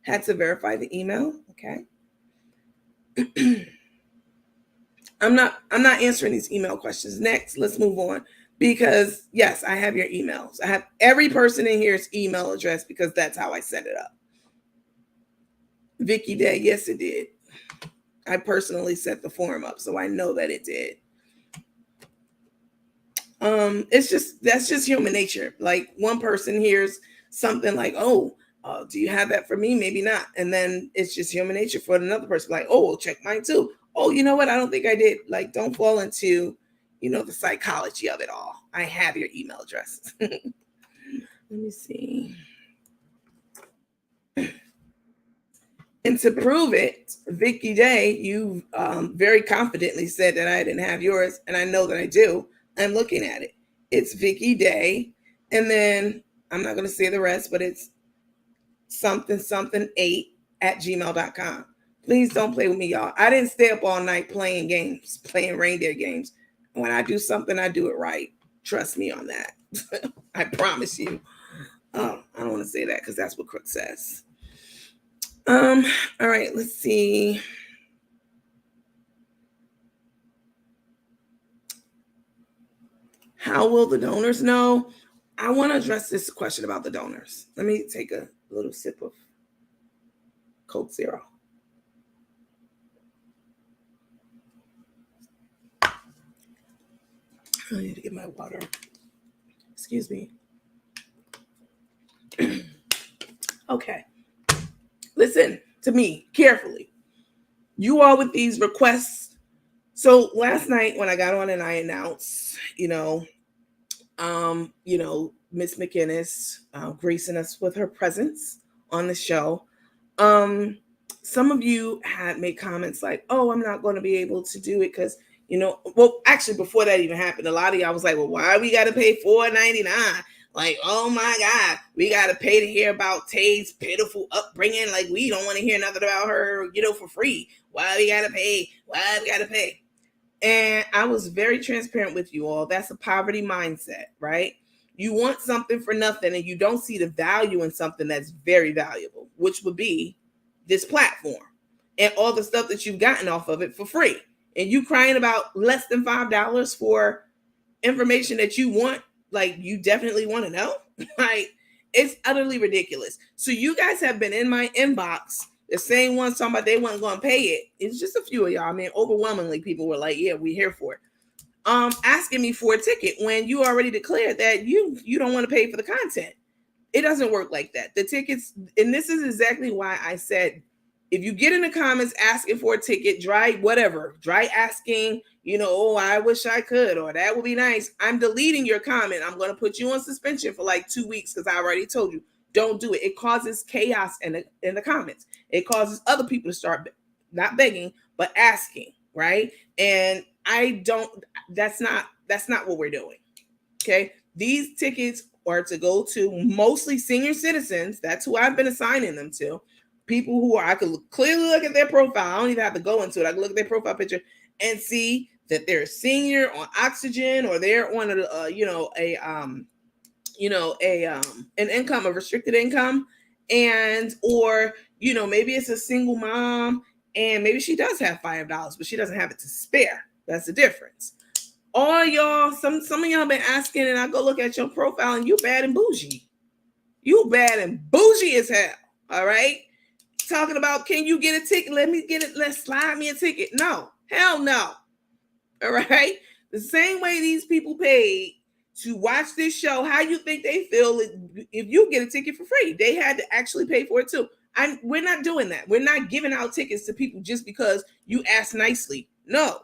had to verify the email. Okay. I'm not answering these email questions. Next, let's move on. Because yes, I have your emails. I have every person in here's email address because that's how I set it up. Vicky Day, yes, it did. I personally set the form up, so I know that it did. That's just human nature. Like one person hears something like, "Oh, do you have that for me?" Maybe not, and then it's just human nature for another person. Like, "Oh, we'll check mine too." Oh, you know what? I don't think I did. Like, don't fall into, the psychology of it all. I have your email address. Let me see. And to prove it, Vicky Day, you very confidently said that I didn't have yours, and I know that I do. I'm looking at it. It's Vicky Day, and then I'm not going to say the rest, but it's something 8 at gmail.com. Please don't play with me, y'all. I didn't stay up all night playing games, playing reindeer games. When I do something, I do it right. Trust me on that. I promise you. Oh, I don't want to say that because that's what Crook says. All right, let's see. How will the donors know? I want to address this question about the donors. Let me take a little sip of Coke Zero. I need to get my water. Excuse me. Okay. Listen to me carefully. You all with these requests. So last night when I got on and I announced, Miss McInnes gracing us with her presence on the show. Some of you had made comments like, "Oh, I'm not going to be able to do it because." Well, actually, before that even happened, a lot of y'all was like, well, why we got to pay $4.99? Like, oh my God, we got to pay to hear about Tay's pitiful upbringing. Like, we don't want to hear nothing about her, for free. Why we got to pay? Why we got to pay? And I was very transparent with you all. That's a poverty mindset, right? You want something for nothing and you don't see the value in something that's very valuable, which would be this platform and all the stuff that you've gotten off of it for free. And you crying about less than $5 for information that you want, like you definitely want to know. Like, it's utterly ridiculous. So you guys have been in my inbox, the same ones talking about they weren't going to pay it. It's just a few of y'all. I mean, overwhelmingly people were like, yeah, we're here for it. Asking me for a ticket when you already declared that you don't want to pay for the content. It doesn't work like that. The tickets, and this is exactly why I said, if you get in the comments asking for a ticket, dry asking, oh, I wish I could, or that would be nice, I'm deleting your comment. I'm going to put you on suspension for like 2 weeks because I already told you, don't do it. It causes chaos in the comments. It causes other people to start not begging, but asking, right? And that's not what we're doing. Okay. These tickets are to go to mostly senior citizens. That's who I've been assigning them to. People who I could clearly look at their profile. I don't even have to go into it. I can look at their profile picture and see that they're a senior on oxygen, or they're on an income, a restricted income, or maybe it's a single mom and maybe she does have $5, but she doesn't have it to spare. That's the difference. All y'all, some of y'all been asking, and I go look at your profile and you bad and bougie. You bad and bougie as hell. All right. Talking about, can you get a ticket? Let's slide me a ticket. No, hell no. All right. The same way these people paid to watch this show, how you think they feel if you get a ticket for free? They had to actually pay for it too. We're not doing that. We're not giving out tickets to people just because you ask nicely. No,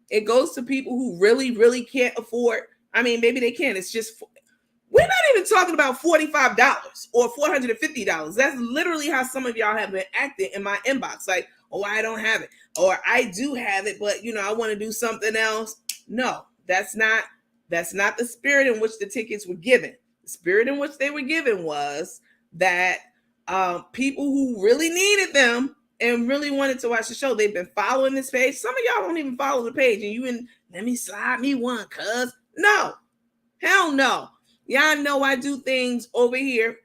it goes to people who really, really can't afford. I mean, maybe they can. It's just, we're not even talking about $45 or $450. That's literally how some of y'all have been acting in my inbox. Like, oh, I don't have it. Or I do have it, but I want to do something else. No, that's not the spirit in which the tickets were given. The spirit in which they were given was that people who really needed them and really wanted to watch the show, they've been following this page. Some of y'all don't even follow the page, and let me slide me one, cuz. No, hell no. Y'all know I do things over here.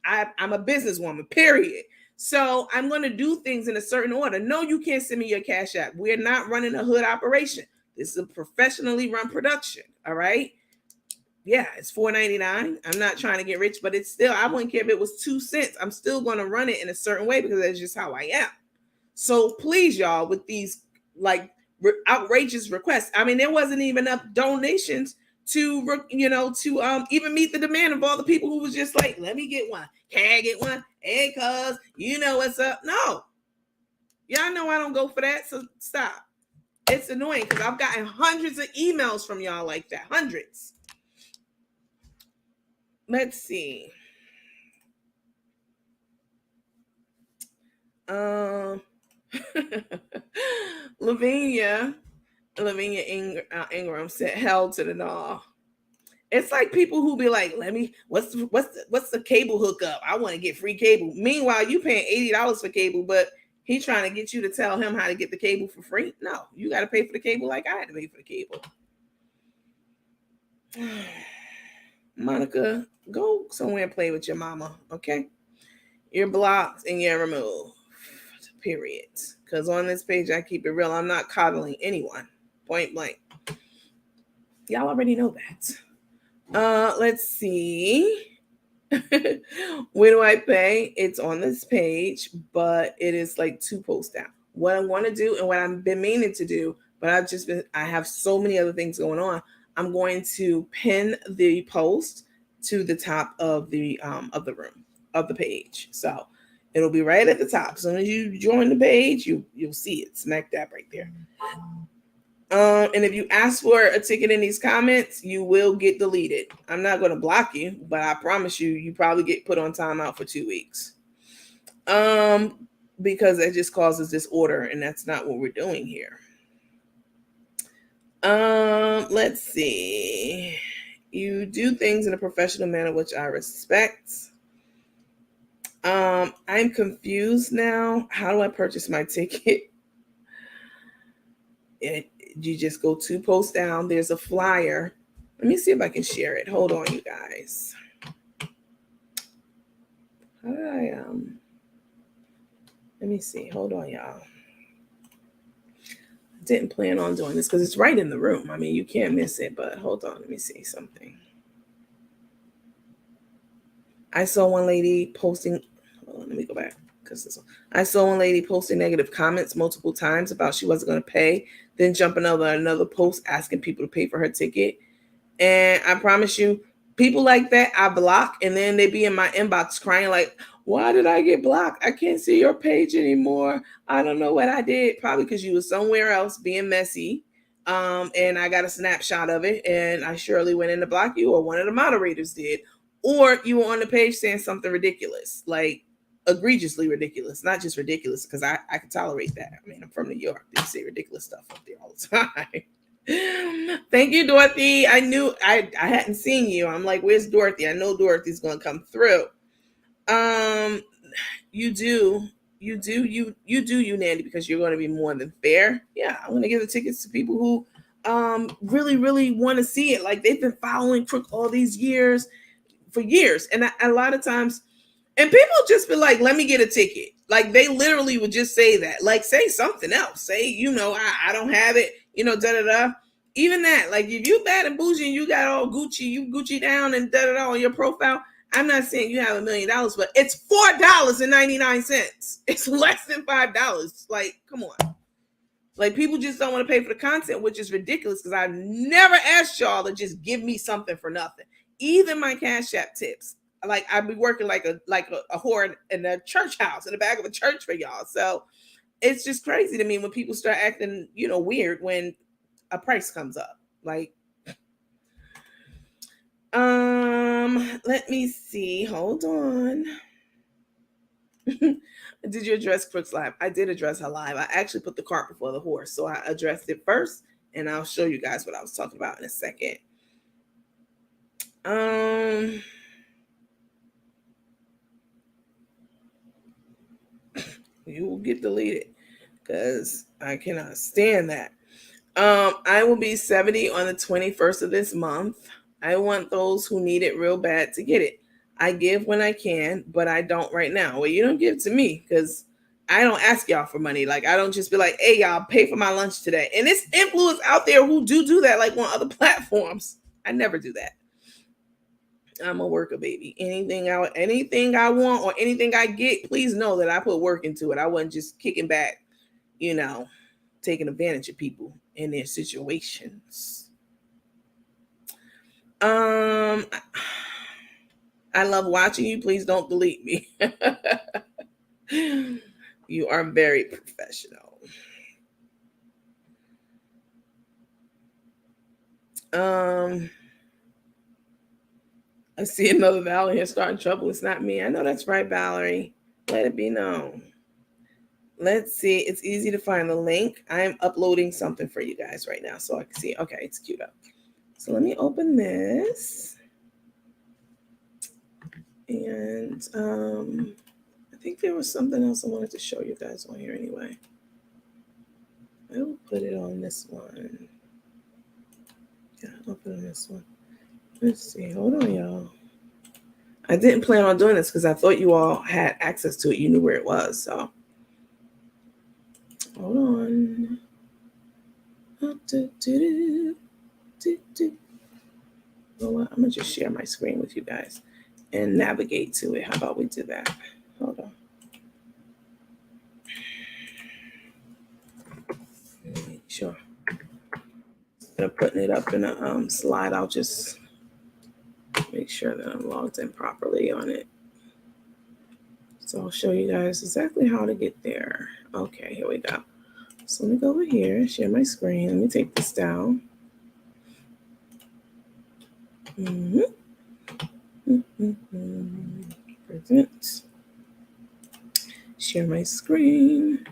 I'm a businesswoman, period. So I'm going to do things in a certain order. No, you can't send me your Cash App. We're not running a hood operation. This is a professionally run production. All right. Yeah, it's $4.99. I'm not trying to get rich, but it's still, I wouldn't care if it was 2 cents. I'm still going to run it in a certain way because that's just how I am. So please, y'all, with these like outrageous requests, I mean, there wasn't even enough donations to even meet the demand of all the people who was just like, let me get one. Can I get one? Hey, cuz, you know what's up? No. Y'all know I don't go for that, so stop. It's annoying because I've gotten hundreds of emails from y'all like that. Hundreds. Let's see. Lavinia Ingram said, hell to the no. It's like people who be like, what's the cable hookup? I want to get free cable. Meanwhile, you paying $80 for cable, but he's trying to get you to tell him how to get the cable for free. No, you got to pay for the cable like I had to pay for the cable. Monica, go somewhere and play with your mama, okay? You're blocked and you're removed. Period. Because on this page, I keep it real. I'm not coddling anyone. Point blank. Y'all already know that. Let's see. Where do I pay? It's on this page, but it is like 2 posts down. What I want to do and what I've been meaning to do, but I have so many other things going on. I'm going to pin the post to the top of the room, of the page. So it'll be right at the top. As soon as you join the page, you'll see it. Smack that right there. And if you ask for a ticket in these comments, you will get deleted. I'm not going to block you, but I promise you probably get put on timeout for 2 weeks. Because it just causes disorder, and that's not what we're doing here. Let's see. You do things in a professional manner, which I respect. I'm confused now. How do I purchase my ticket? You just go 2 posts down. There's a flyer. Let me see if I can share it. Hold on, you guys. How did I let me see. Hold on, y'all. I didn't plan on doing this because it's right in the room. I mean, you can't miss it, but hold on. Let me see something. I saw one lady posting. Let me go back. I saw one lady posting negative comments multiple times about she wasn't going to pay, then jump another post asking people to pay for her ticket. And I promise you, people like that I block, and then they be in my inbox crying like, why did I get blocked? I can't see your page anymore. I don't know what I did. Probably because you were somewhere else being messy. And I got a snapshot of it, and I surely went in to block you, or one of the moderators did. Or you were on the page saying something ridiculous, like egregiously ridiculous, not just ridiculous, because I can tolerate that. I mean, I'm from New York. They say ridiculous stuff up there all the time. Thank you, Dorothy. I knew I hadn't seen you. I'm like, where's Dorothy? I know Dorothy's going to come through. You do, Nandy, because you're going to be more than fair. Yeah, I'm going to give the tickets to people who really, really want to see it. Like, they've been following Crook all these years, for years. And a lot of times, and people just be like, let me get a ticket. Like, they literally would just say that. Like, say something else. Say, I don't have it, da-da-da. Even that, like, if you bad and bougie and you got all Gucci, you Gucci down and da-da-da on your profile, I'm not saying you have $1 million, but it's $4.99. It's less than $5. Like, come on. Like, people just don't want to pay for the content, which is ridiculous, because I've never asked y'all to just give me something for nothing. Even my Cash App tips. Like, I'd be working like a whore in a church house, in the back of a church for y'all. So it's just crazy to me when people start acting, weird when a price comes up. Like, let me see. Hold on. Did you address Crook's live? I did address her live. I actually put the cart before the horse. So I addressed it first, and I'll show you guys what I was talking about in a second. You will get deleted because I cannot stand that. I will be 70 on the 21st of this month. I want those who need it real bad to get it. I give when I can, but I don't right now. Well, you don't give to me because I don't ask y'all for money. Like, I don't just be like, hey, y'all, pay for my lunch today. And it's influencers out there who do that, like on other platforms. I never do that. I'm a worker, baby. Anything I want or anything I get, please know that I put work into it. I wasn't just kicking back, taking advantage of people in their situations. I love watching you. Please don't delete me. You are very professional. I see another Valerie here starting trouble. It's not me. I know that's right, Valerie. Let it be known. Let's see. It's easy to find the link. I'm uploading something for you guys right now so I can see. Okay, it's queued up. So let me open this. And I think there was something else I wanted to show you guys on here anyway. I will put it on this one. Yeah, I'll put it on this one. Let's see. Hold on, y'all. I didn't plan on doing this because I thought you all had access to it. You knew where it was. So hold on. You know what? I'm going to just share my screen with you guys and navigate to it. How about we do that? Hold on. Sure. of putting it up in a slide, I'll just make sure that I'm logged in properly on it. So I'll show you guys exactly how to get there. Okay, here we go. So let me go over here, share my screen. Let me take this down. Present. Share my screen.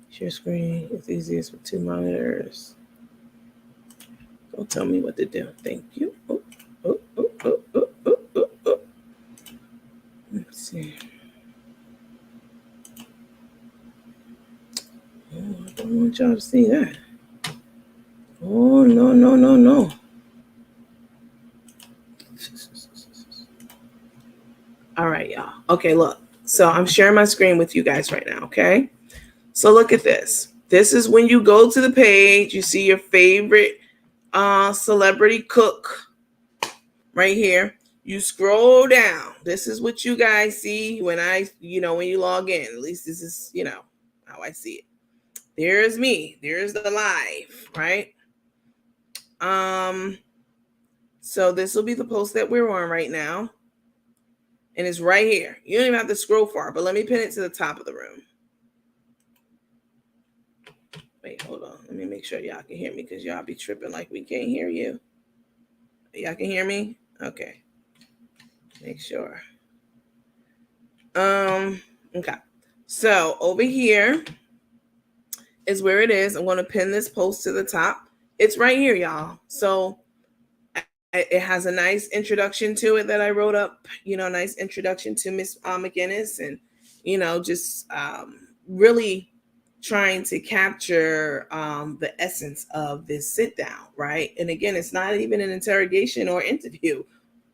Share screen is easiest with 2 monitors. Don't tell me what to do. Thank you. Oh. Let's see. Oh, I don't want y'all to see that. Oh, no. All right, y'all. Okay, look. So I'm sharing my screen with you guys right now, okay? So look at this. This is when you go to the page, you see your favorite celebrity cook right here. You scroll down. This is what you guys see when when you log in. At least this is, how I see it. There's me. There's the live, right? So this will be the post that we're on right now. And it's right here. You don't even have to scroll far, but let me pin it to the top of the room. Wait, hold on. Let me make sure y'all can hear me because y'all be tripping like we can't hear you. Y'all can hear me? Okay. Make sure. Okay. So over here is where it is. I'm going to pin this post to the top. It's right here, y'all. So it has a nice introduction to it that I wrote up, nice introduction to Miss McGinnis, and, just really trying to capture the essence of this sit down, right? And again, it's not even an interrogation or interview.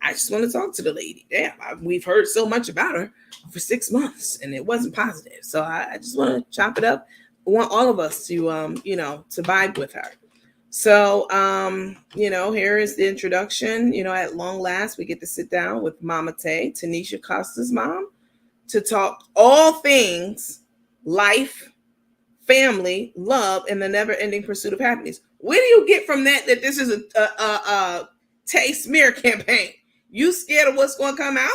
I just want to talk to the lady. Damn, we've heard so much about her for 6 months and it wasn't positive. So I just want to chop it up. I want all of us to, to vibe with her. So, here is the introduction. At long last, we get to sit down with Mama Tay, Tanisha Costa's mom, to talk all things life, family, love, and the never-ending pursuit of happiness. Where do you get from that this is a Tay smear campaign? You scared of what's going to come out?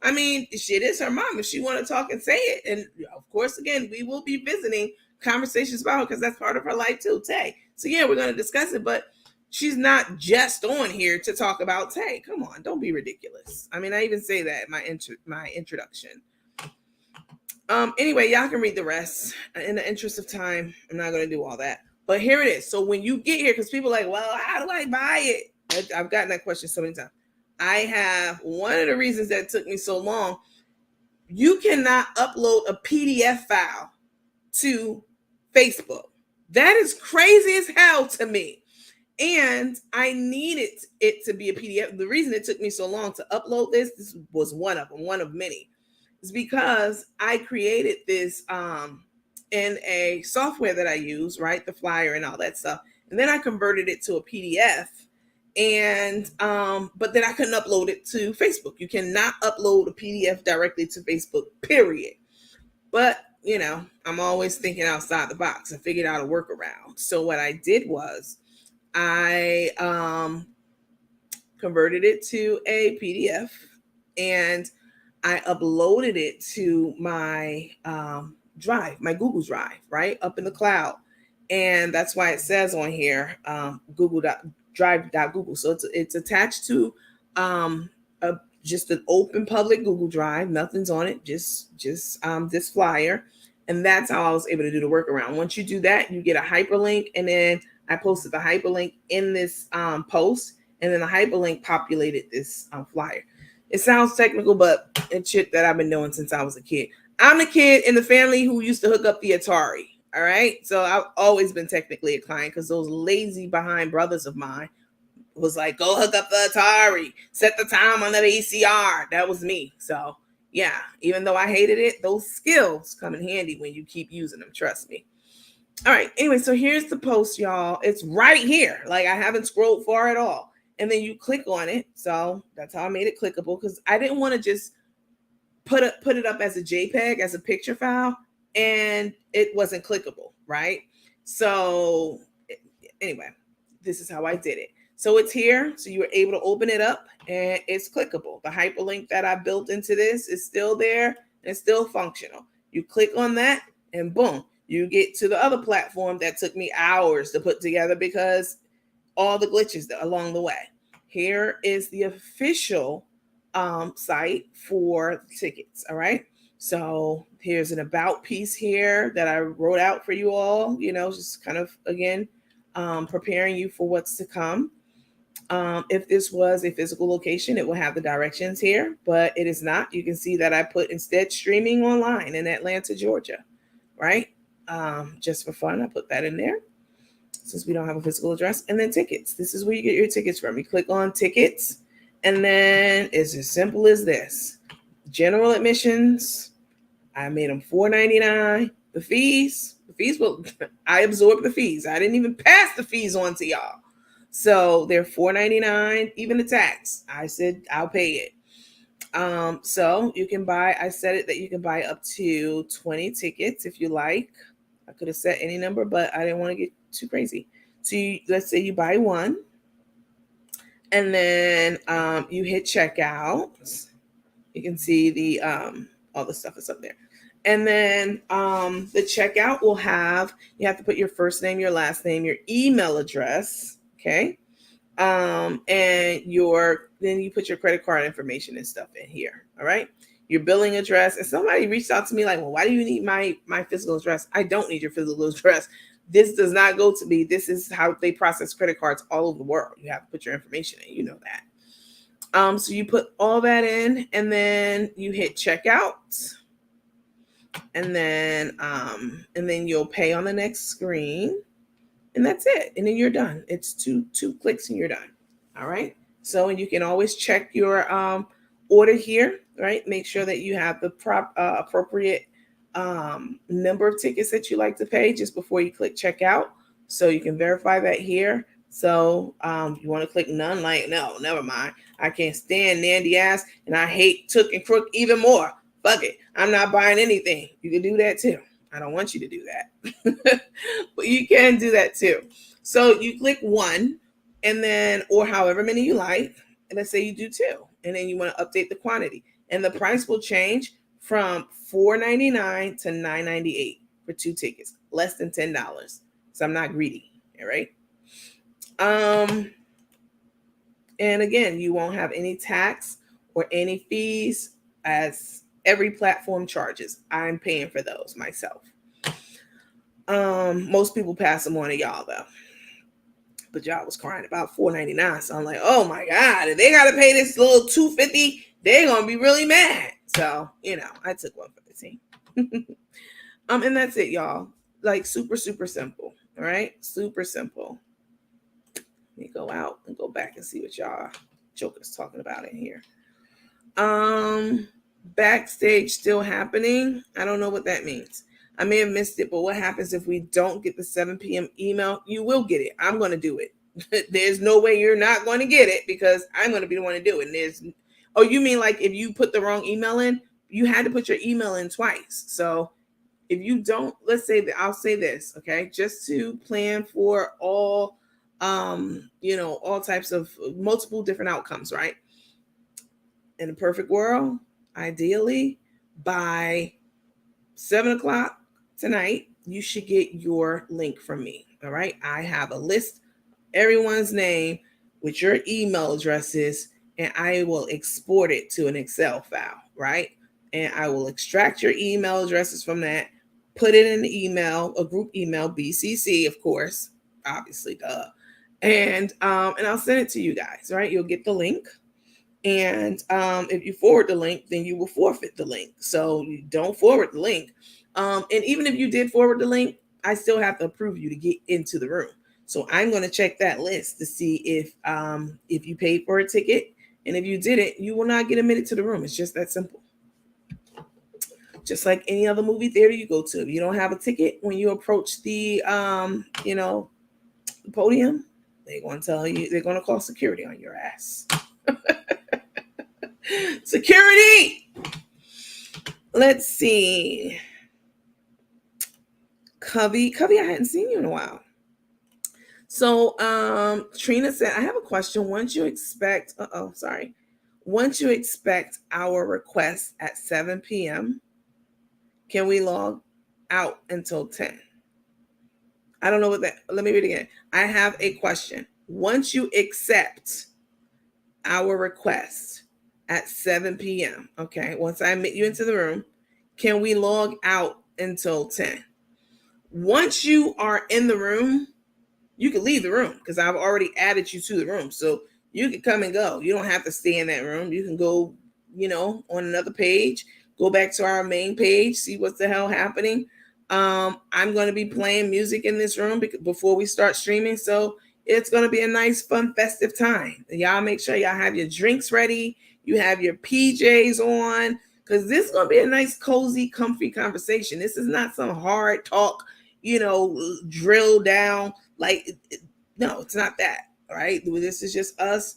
I mean, shit, is her mom. If she want to talk and say it, and of course, again, we will be visiting conversations about her because that's part of her life too, Tay. So yeah, we're going to discuss it, but she's not just on here to talk about Tay. Come on, don't be ridiculous. I mean, I even say that in my introduction. Anyway, y'all can read the rest. In the interest of time, I'm not going to do all that. But here it is. So when you get here, because people are like, well, how do I buy it? I've gotten that question so many times. I have one of the reasons that took me so long. You cannot upload a PDF file to Facebook. That is crazy as hell to me. And I needed it to be a PDF. The reason it took me so long to upload this was one of them, one of many. Is because I created this in a software that I use, right? The flyer and all that stuff. And then I converted it to a PDF. And but then I couldn't upload it to Facebook. You cannot upload a PDF directly to Facebook, period. But I'm always thinking outside the box. I figured out a workaround. So what I did was I converted it to a PDF and I uploaded it to my Drive, my Google Drive, right up in the cloud. And that's why it says on here, Google. So it's attached to just an open public Google Drive. Nothing's on it, just this flyer. And that's how I was able to do the workaround. Once you do that, you get a hyperlink. And then I posted the hyperlink in this post. And then the hyperlink populated this flyer. It sounds technical, but it's shit that I've been doing since I was a kid. I'm the kid in the family who used to hook up the Atari. All right. So I've always been technically inclined because those lazy behind brothers of mine was like, go hook up the Atari, set the time on the VCR. That was me. So yeah, even though I hated it, those skills come in handy when you keep using them. Trust me. All right. Anyway, so here's the post, y'all. It's right here. Like I haven't scrolled far at all. And then you click on it. So that's how I made it clickable because I didn't want to just put it up as a JPEG, as a picture file, and it wasn't clickable, right? So anyway, this is how I did it. So it's here. So you were able to open it up and it's clickable. The hyperlink that I built into this is still there and it's still functional. You click on that and boom, you get to the other platform that took me hours to put together because all the glitches along the way. Here is the official site for tickets. All right. So here's an about piece here that I wrote out for you all, just kind of, again, preparing you for what's to come. If this was a physical location, it will have the directions here, but it is not. You can see that I put instead streaming online in Atlanta, Georgia, right? Just for fun, I put that in there since we don't have a physical address. And then tickets. This is where you get your tickets from. You click on tickets, and then it's as simple as this. General admissions, I made them $4.99. The fees, I absorbed the fees. I didn't even pass the fees on to y'all. So they're $4.99, even the tax. I said I'll pay it. So you can buy, I said it that you can buy up to 20 tickets if you like. I could have set any number, but I didn't want to get too crazy. So let's say you buy one, and then you hit checkout. You can see the all the stuff is up there. And then the checkout will have, you have to put your first name, your last name, your email address, okay? And then you put your credit card information and stuff in here, all right? Your billing address. And somebody reached out to me like, well, why do you need my physical address? I don't need your physical address. This does not go to me. This is how they process credit cards all over the world. You have to put your information in, you know that. So you put all that in, and then you hit checkout. And then you'll pay on the next screen, and that's it. And then you're done. It's two clicks and you're done. All right. So, and you can always check your order here, right? Make sure that you have the appropriate number of tickets that you like to pay just before you click checkout. So you can verify that here. So you want to click none, like, no, never mind. I can't stand Nandy ass, and I hate Took and Crook even more. Fuck it. I'm not buying anything. You can do that too. I don't want you to do that. But you can do that too. So you click one, and then, or however many you like. And let's say you do two. And then you want to update the quantity. And the price will change from $4.99 to $9.98 for 2 tickets. Less than $10. So I'm not greedy. All right. And again, you won't have any tax or any fees, as every platform charges. I'm paying for those myself. Most people pass them on to y'all though. But y'all was crying about $4.99. So I'm like, oh my God, if they gotta pay this little $2.50, they're gonna be really mad. So, I took one for the team. And that's it, y'all. Like super, super simple. All right. Super simple. Let me go out and go back and see what y'all jokers talking about in here. Backstage still happening. I don't know what that means. I may have missed it, but what happens if we don't get the 7 p.m. email? You will get it. I'm going to do it. There's no way you're not going to get it because I'm going to be the one to do it. And you mean like if you put the wrong email in, you had to put your email in twice. So if you don't, let's say that, I'll say this, okay, just to plan for all, all types of multiple different outcomes, right? In a perfect world, ideally by 7:00 tonight, you should get your link from me. All right. I have a list, everyone's name with your email addresses, and I will export it to an Excel file. Right. And I will extract your email addresses from that, put it in the email, a group email, BCC, of course, obviously, duh. And I'll send it to you guys. Right. You'll get the link. And if you forward the link, then you will forfeit the link. So you don't forward the link. And even if you did forward the link, I still have to approve you to get into the room. So I'm going to check that list to see if you paid for a ticket. And if you didn't, you will not get admitted to the room. It's just that simple. Just like any other movie theater you go to. If you don't have a ticket when you approach the podium, they're going to tell you, they're going to call security on your ass. Security. Let's see. Covey, I hadn't seen you in a while. So Trina said, I have a question. Once you expect our request at 7 p.m., can we log out until 10? I don't know what that, let me read it again. I have a question. Once you accept our request at 7 p.m., okay, once I admit you into the room, can we log out until 10? Once you are in the room, you can leave the room because I've already added you to the room. So you can come and go. You don't have to stay in that room. You can go, on another page, go back to our main page, see what's the hell happening. I'm going to be playing music in this room before we start streaming. So it's going to be a nice, fun, festive time. Y'all make sure y'all have your drinks ready. You have your PJs on because this is going to be a nice, cozy, comfy conversation. This is not some hard talk, drill down. No, it's not that. All right. This is just us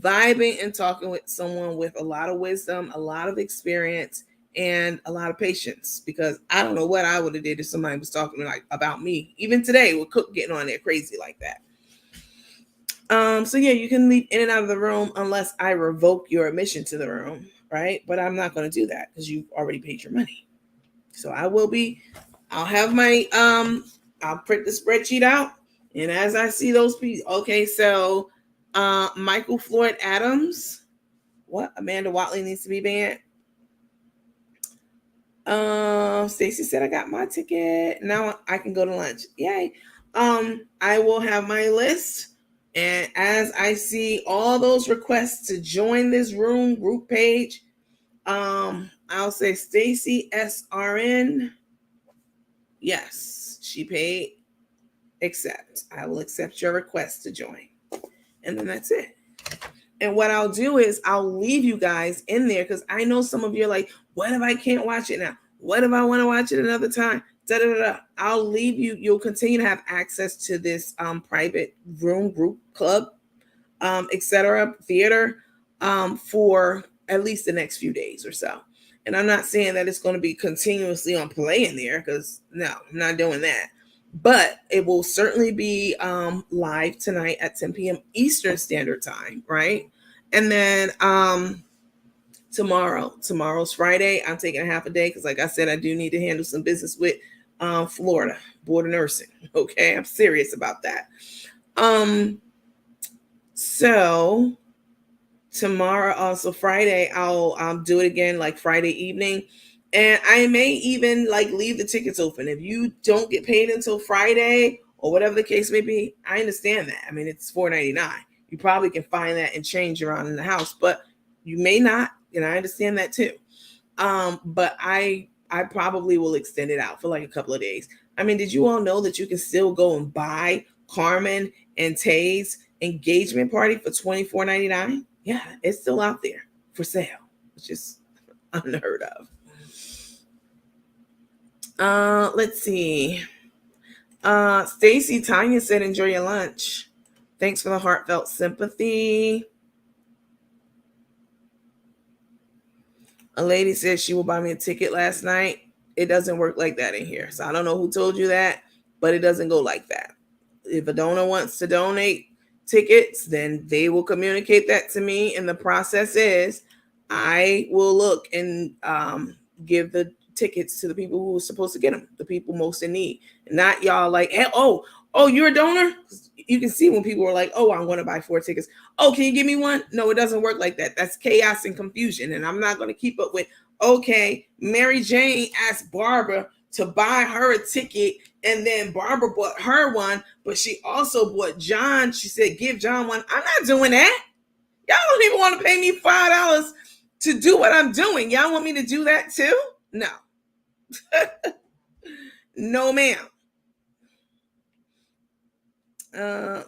vibing and talking with someone with a lot of wisdom, a lot of experience, and a lot of patience, because I don't know what I would have did if somebody was talking about me. Even today with Cook getting on there crazy like that. So yeah, you can leave in and out of the room unless I revoke your admission to the room, right? But I'm not going to do that because you've already paid your money. So I'll have my I'll print the spreadsheet out, and as I see those people, okay, so Michael Floyd Adams, what? Amanda Watley needs to be banned. Stacy said I got my ticket. Now I can go to lunch. Yay. I will have my list. And as I see all those requests to join this room group page, I'll say Stacy SRN. Yes, she paid. Accept. I will accept your request to join. And then that's it. And what I'll do is I'll leave you guys in there because I know some of you are like, what if I can't watch it now? What if I want to watch it another time? Da, da, da, da. I'll leave you. You'll continue to have access to this private room, group, club, etc., theater for at least the next few days or so. And I'm not saying that it's going to be continuously on play in there because no, I'm not doing that. But it will certainly be live tonight at 10 p.m. Eastern Standard Time, right? And then tomorrow's Friday. I'm taking a half a day because, like I said, I do need to handle some business with Florida Board of Nursing. Okay, I'm serious about that. So tomorrow, also Friday, I'll do it again, like Friday evening. And I may even leave the tickets open. If you don't get paid until Friday or whatever the case may be, I understand that. I mean, it's $4.99. You probably can find that and change around in the house, but you may not, and I understand that too. But I probably will extend it out for like a couple of days. I mean, did you all know that you can still go and buy Carmen and Tay's engagement party for $24.99? Yeah, it's still out there for sale. It's just unheard of. Let's see. Stacy Tanya said, enjoy your lunch. Thanks for the heartfelt sympathy. A lady said she will buy me a ticket last night. It doesn't work like that in here. So I don't know who told you that, but it doesn't go like that. If a donor wants to donate tickets, then they will communicate that to me. And the process is I will look and give the tickets to the people who are supposed to get them, the people most in need. Not y'all like, hey, oh, you're a donor? You can see when people are like, oh, I'm going to buy 4 tickets. Oh, can you give me one? No, it doesn't work like that. That's chaos and confusion. And I'm not going to keep up with, okay, Mary Jane asked Barbara to buy her a ticket, and then Barbara bought her one, but she also bought John. She said, give John one. I'm not doing that. Y'all don't even want to pay me $5 to do what I'm doing. Y'all want me to do that too? No. No, ma'am.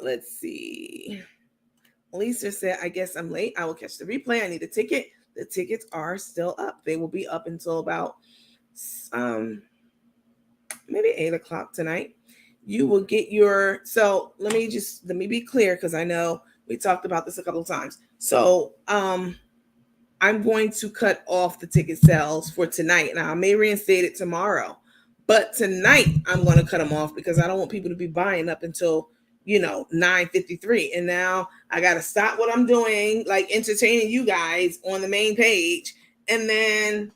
Let's see. Lisa said, I guess I'm late. I will catch the replay. I need a ticket. The tickets are still up. They will be up until about maybe 8 o'clock tonight. You will get your, so let me be clear, because I know we talked about this a couple of times. So I'm going to cut off the ticket sales for tonight. Now I may reinstate it tomorrow, but tonight I'm going to cut them off because I don't want people to be buying up until 9:53, and now I got to stop what I'm doing, like entertaining you guys on the main page, and then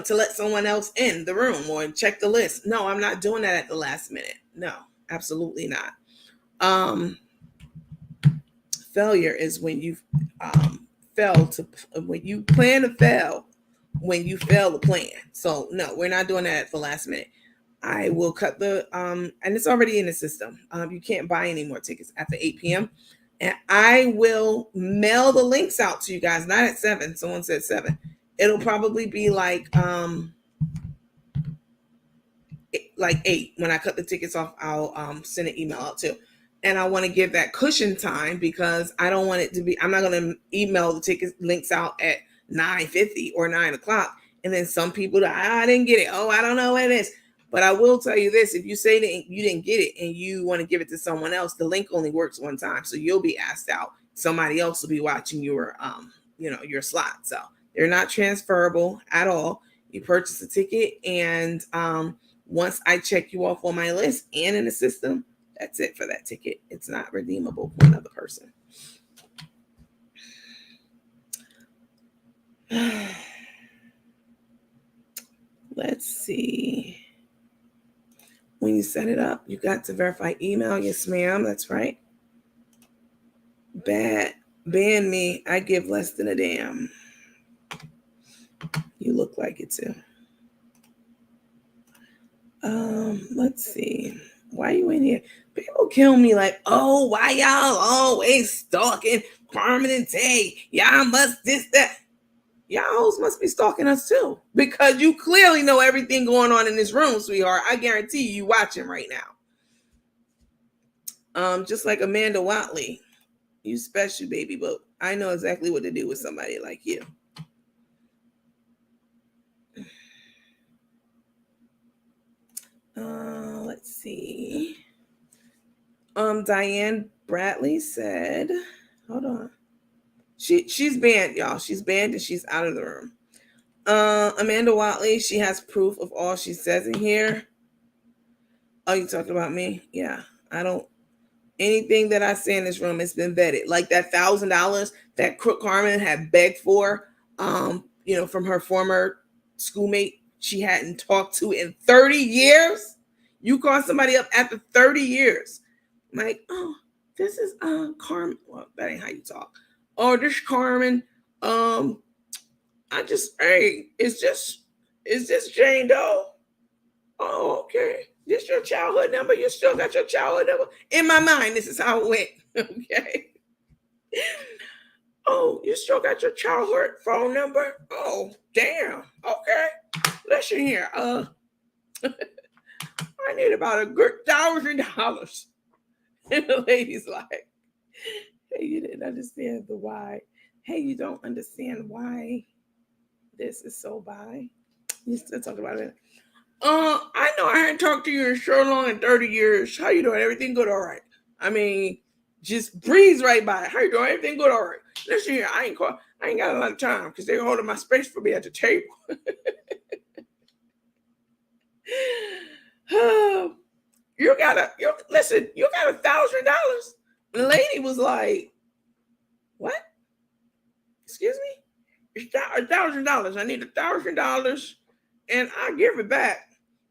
to let someone else in the room or check the list. No, I'm not doing that at the last minute. No, absolutely not. Failure is when you when you plan to fail, when you fail the plan. So no, we're not doing that at the last minute. I will cut and it's already in the system. You can't buy any more tickets after 8 p.m. And I will mail the links out to you guys, not at 7. Someone said 7. It'll probably be like 8. When I cut the tickets off, I'll send an email out too. And I want to give that cushion time because I don't want it to be, I'm not going to email the ticket links out at 9:50 or 9 o'clock. And then some people, I didn't get it. Oh, I don't know what it is. But I will tell you this, if you say that you didn't get it and you want to give it to someone else, the link only works one time. So you'll be asked out. Somebody else will be watching your slot. So they're not transferable at all. You purchase a ticket, and once I check you off on my list and in the system, that's it for that ticket. It's not redeemable for another person. Let's see. When you set it up, you got to verify email. Yes, ma'am. That's right. Ban me. I give less than a damn. You look like it too. Let's see. Why are you in here? People kill me like, oh, why y'all always stalking Carmen and Tay? Y'all must this, that. Y'all must be stalking us too. Because you clearly know everything going on in this room, sweetheart. I guarantee you watching right now. Just like Amanda Watley. You special, baby, but I know exactly what to do with somebody like you. Let's see. Diane Bradley said, hold on. She's banned, y'all. She's banned and she's out of the room. Amanda Watley, she has proof of all she says in here. Oh, you talking about me? Yeah. Anything that I say in this room has been vetted. Like that $1,000 that Crook Carmen had begged for, from her former schoolmate she hadn't talked to in 30 years. You call somebody up after 30 years. I'm like, oh, this is Carmen. Well, that ain't how you talk. Oh, this Carmen. It's just Jane Doe. Oh, okay. This your childhood number? You still got your childhood number? In my mind, this is how it went. Okay. Oh, you still got your childhood phone number? Oh, damn. Okay. Listen here. I need about a good $1,000. And the lady's like, hey, you didn't understand the why. Hey, you don't understand why this is so by. You still talk about it. I know I hadn't talked to you in so long, in 30 years. How you doing? Everything good? All right. I mean, just breeze right by. How you doing? Everything good? All right. Listen here, I ain't got a lot of time because they're holding my space for me at the table. You got $1,000. The lady was like, what? Excuse me? It's $1,000. I need $1,000 and I'll give it back.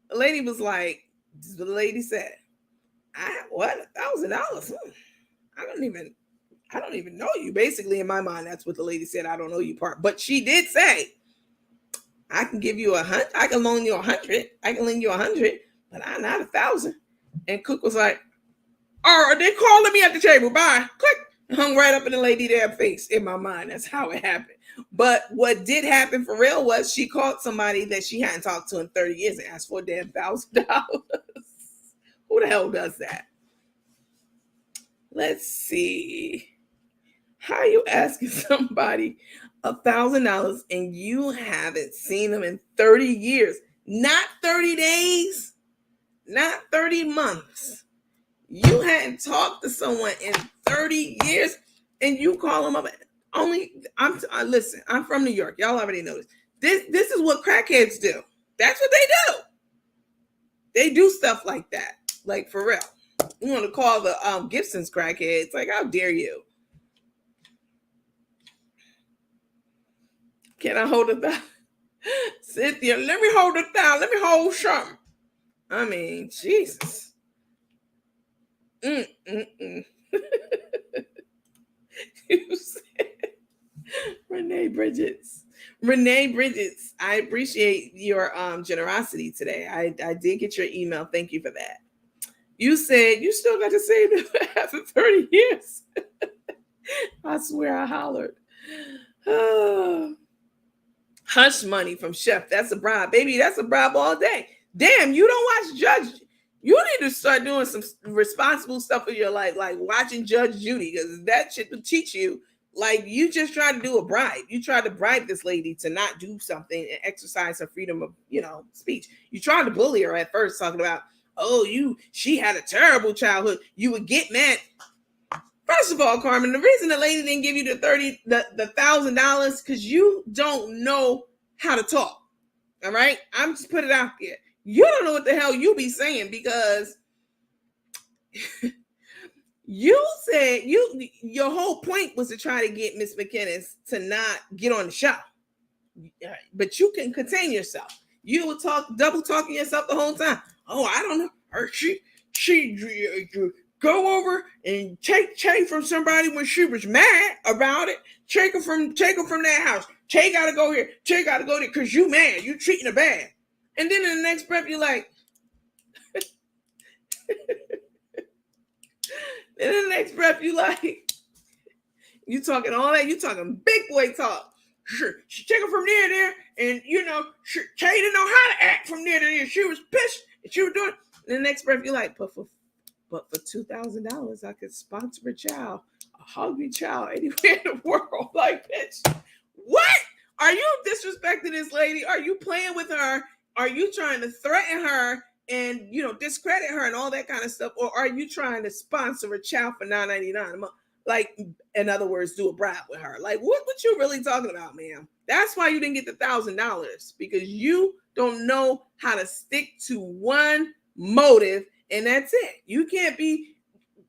The lady was like, this is what the lady said. What? $1,000? I don't even know you. Basically, in my mind, that's what the lady said. I don't know you part. But she did say, I can give you 100. I can loan you 100. I can lend you 100, but I'm not 1,000. And Cook was like, oh, they calling me at the table. Bye. Click. Hung right up in the lady damn face. In my mind, that's how it happened. But what did happen for real was she called somebody that she hadn't talked to in 30 years and asked for a damn $1,000. Who the hell does that? Let's see. How are you asking somebody $1,000 and you haven't seen them in 30 years? Not 30 days, not 30 months. You hadn't talked to someone in 30 years and you call them up. Listen, I'm from New York. Y'all already know this. This is what crackheads do. That's what they do. They do stuff like that. Like, for real. You want to call the Gibsons crackheads? Like, how dare you? Can I hold it down? Cynthia, let me hold it down. Let me hold something. I mean, Jesus. You said Renee Bridges. Renee Bridges, I appreciate your generosity today. I did get your email. Thank you for that. You said you still got to save it after 30 years. I swear I hollered. Hush money from Chef. That's a bribe. Baby, that's a bribe all day. Damn, you don't watch Judge. You need to start doing some responsible stuff in your life, like watching Judge Judy, because that shit will teach you. Like, you just tried to do a bribe. You tried to bribe this lady to not do something and exercise her freedom of, speech. You tried to bully her at first, talking about, she had a terrible childhood. You would get mad. First of all, Carmen, the reason the lady didn't give you the $1,000 because you don't know how to talk. All right, I'm just put it out there. You don't know what the hell you be saying, because you said your whole point was to try to get Miss McInnes to not get on the show, but you can contain yourself. You will double talking yourself the whole time. Oh, I don't know. Or she go over and take from somebody when she was mad about it. Take her from that house. Che gotta go here. Che gotta go there because you mad. You treating her bad. And then in the next breath, you're like, you talking all that. You talking big boy talk. Sure, she took her from there, and Che didn't know how to act from there to there. She was pissed, and she was doing. And the next breath, you're like, but for $2,000, I could sponsor a child, a hungry child anywhere in the world. Like, bitch, what? Are you disrespecting this lady? Are you playing with her? Are you trying to threaten her and, discredit her and all that kind of stuff? Or are you trying to sponsor a child for $9.99 a month? Like, in other words, do a bribe with her. Like, what you really talking about, ma'am? That's why you didn't get the $1,000, because you don't know how to stick to one motive, and that's it. You can't be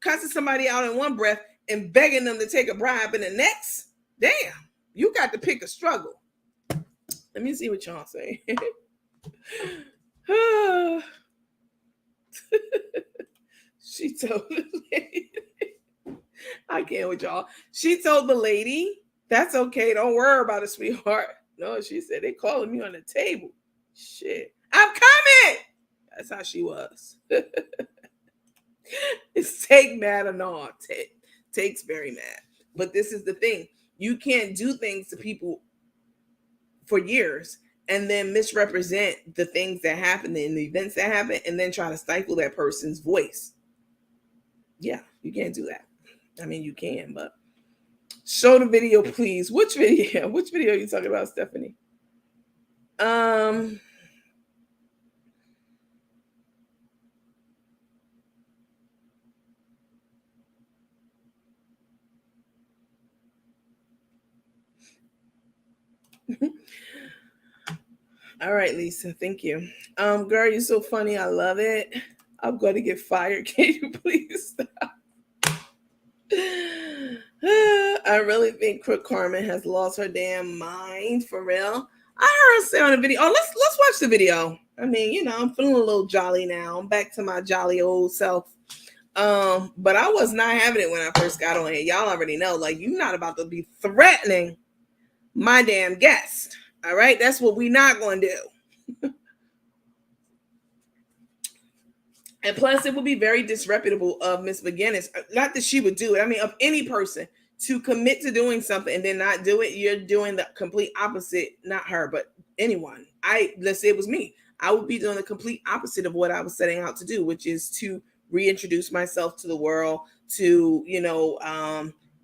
cussing somebody out in one breath and begging them to take a bribe in the next. Damn, you got to pick a struggle. Let me see what y'all say. She told the lady, I can't with y'all. She told the lady, that's okay. Don't worry about it, sweetheart. No, she said, they calling me on the table. Shit, I'm coming. That's how she was. It's Take mad or not. Take's very mad. But this is the thing. You can't do things to people for years and then misrepresent the things that happen and the events that happen and then try to stifle that person's voice. Yeah, you can't do that. I mean, you can, but show the video, please. Which video? Which video are you talking about, Stephanie? All right, Lisa. Thank you. Girl, you're so funny. I love it. I'm going to get fired. Can you please stop? I really think Crook Carmen has lost her damn mind, for real. I heard her say on the video. Oh, let's watch the video. I mean, I'm feeling a little jolly now. I'm back to my jolly old self. But I was not having it when I first got on here. Y'all already know. Like, you're not about to be threatening my damn guest. All right, that's what we're not going to do. And plus, it would be very disreputable of Miss McInnes. Not that she would do it. I mean, of any person to commit to doing something and then not do it. You're doing the complete opposite. Not her, but anyone. Let's say it was me. I would be doing the complete opposite of what I was setting out to do, which is to reintroduce myself to the world, to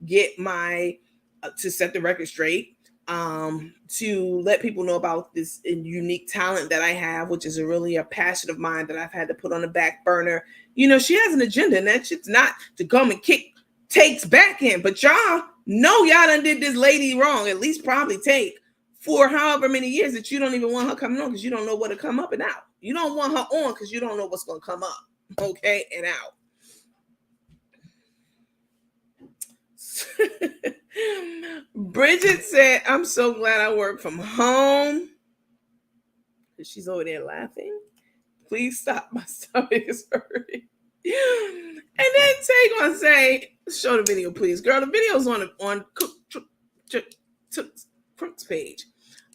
get to set the record straight. To let people know about this unique talent that I have, which is really a passion of mine that I've had to put on the back burner. She has an agenda, and that shit's not to come and kick Take's back in. But y'all know y'all done did this lady wrong, at least probably Take, for however many years that you don't even want her coming on because you don't know what to come up and out. You don't want her on because you don't know what's going to come up. Okay, and out. Bridget said, I'm so glad I work from home. She's over there laughing. Please stop. My stomach is hurting. And then Tay gonna say, show the video, please. Girl, the video's on Crook's page.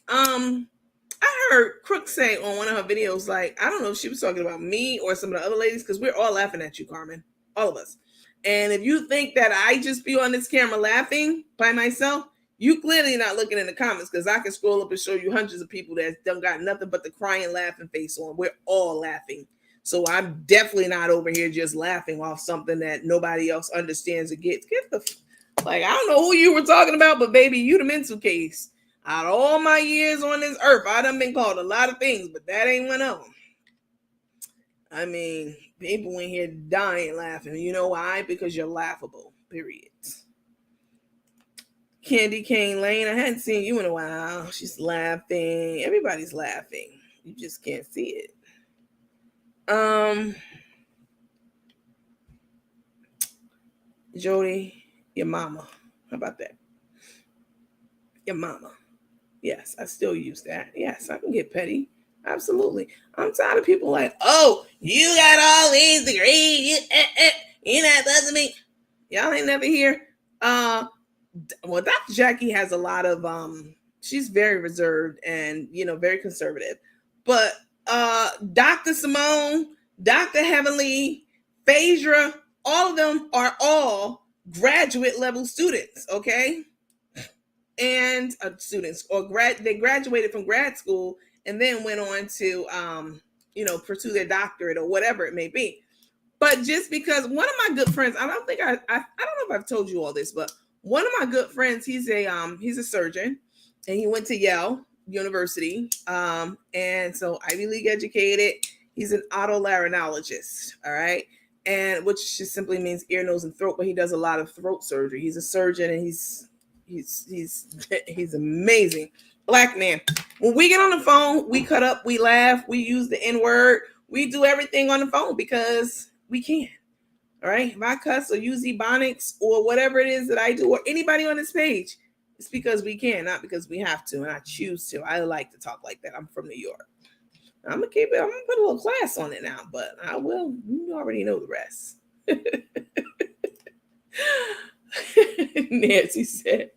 I heard Crook say on one of her videos, like, I don't know if she was talking about me or some of the other ladies, because we're all laughing at you, Carmen. All of us. And if you think that I just be on this camera laughing by myself, you clearly not looking in the comments, because I can scroll up and show you hundreds of people that don't got nothing but the crying, laughing face on. We're all laughing. So I'm definitely not over here just laughing off something that nobody else understands or gets. Get the like, I don't know who you were talking about, but baby, you the mental case. Out of all my years on this earth, I done been called a lot of things, but that ain't one of them. I mean, people in here dying laughing. You know why? Because you're laughable, period. Candy Cane Lane, I hadn't seen you in a while. She's laughing. Everybody's laughing. You just can't see it. Jody, your mama. How about that? Your mama. Yes, I still use that. Yes, I can get petty. Absolutely. I'm tired of people like, oh, you got all these degrees. You're not buzzing me. Y'all ain't never hear. Well, Dr. Jackie has a lot of she's very reserved and very conservative. But Dr. Simone, Dr. Heavenly, Phaedra, all of them are all graduate level students, okay? And students they graduated from grad school and then went on to pursue their doctorate or whatever it may be. But just because one of my good friends, I don't know if I've told you all this, but one of my good friends, he's a surgeon, and he went to Yale University, and so Ivy League educated. He's an otolaryngologist, all right, and which just simply means ear, nose, and throat. But he does a lot of throat surgery. He's a surgeon, and he's amazing. Black man. When we get on the phone, we cut up, we laugh, we use the N-word, we do everything on the phone because we can. All right. If I cuss or use Ebonics or whatever it is that I do, or anybody on this page, it's because we can, not because we have to, and I choose to. I like to talk like that. I'm from New York. I'm gonna keep it. I'm gonna put a little class on it now, but I will. You already know the rest. Nancy said,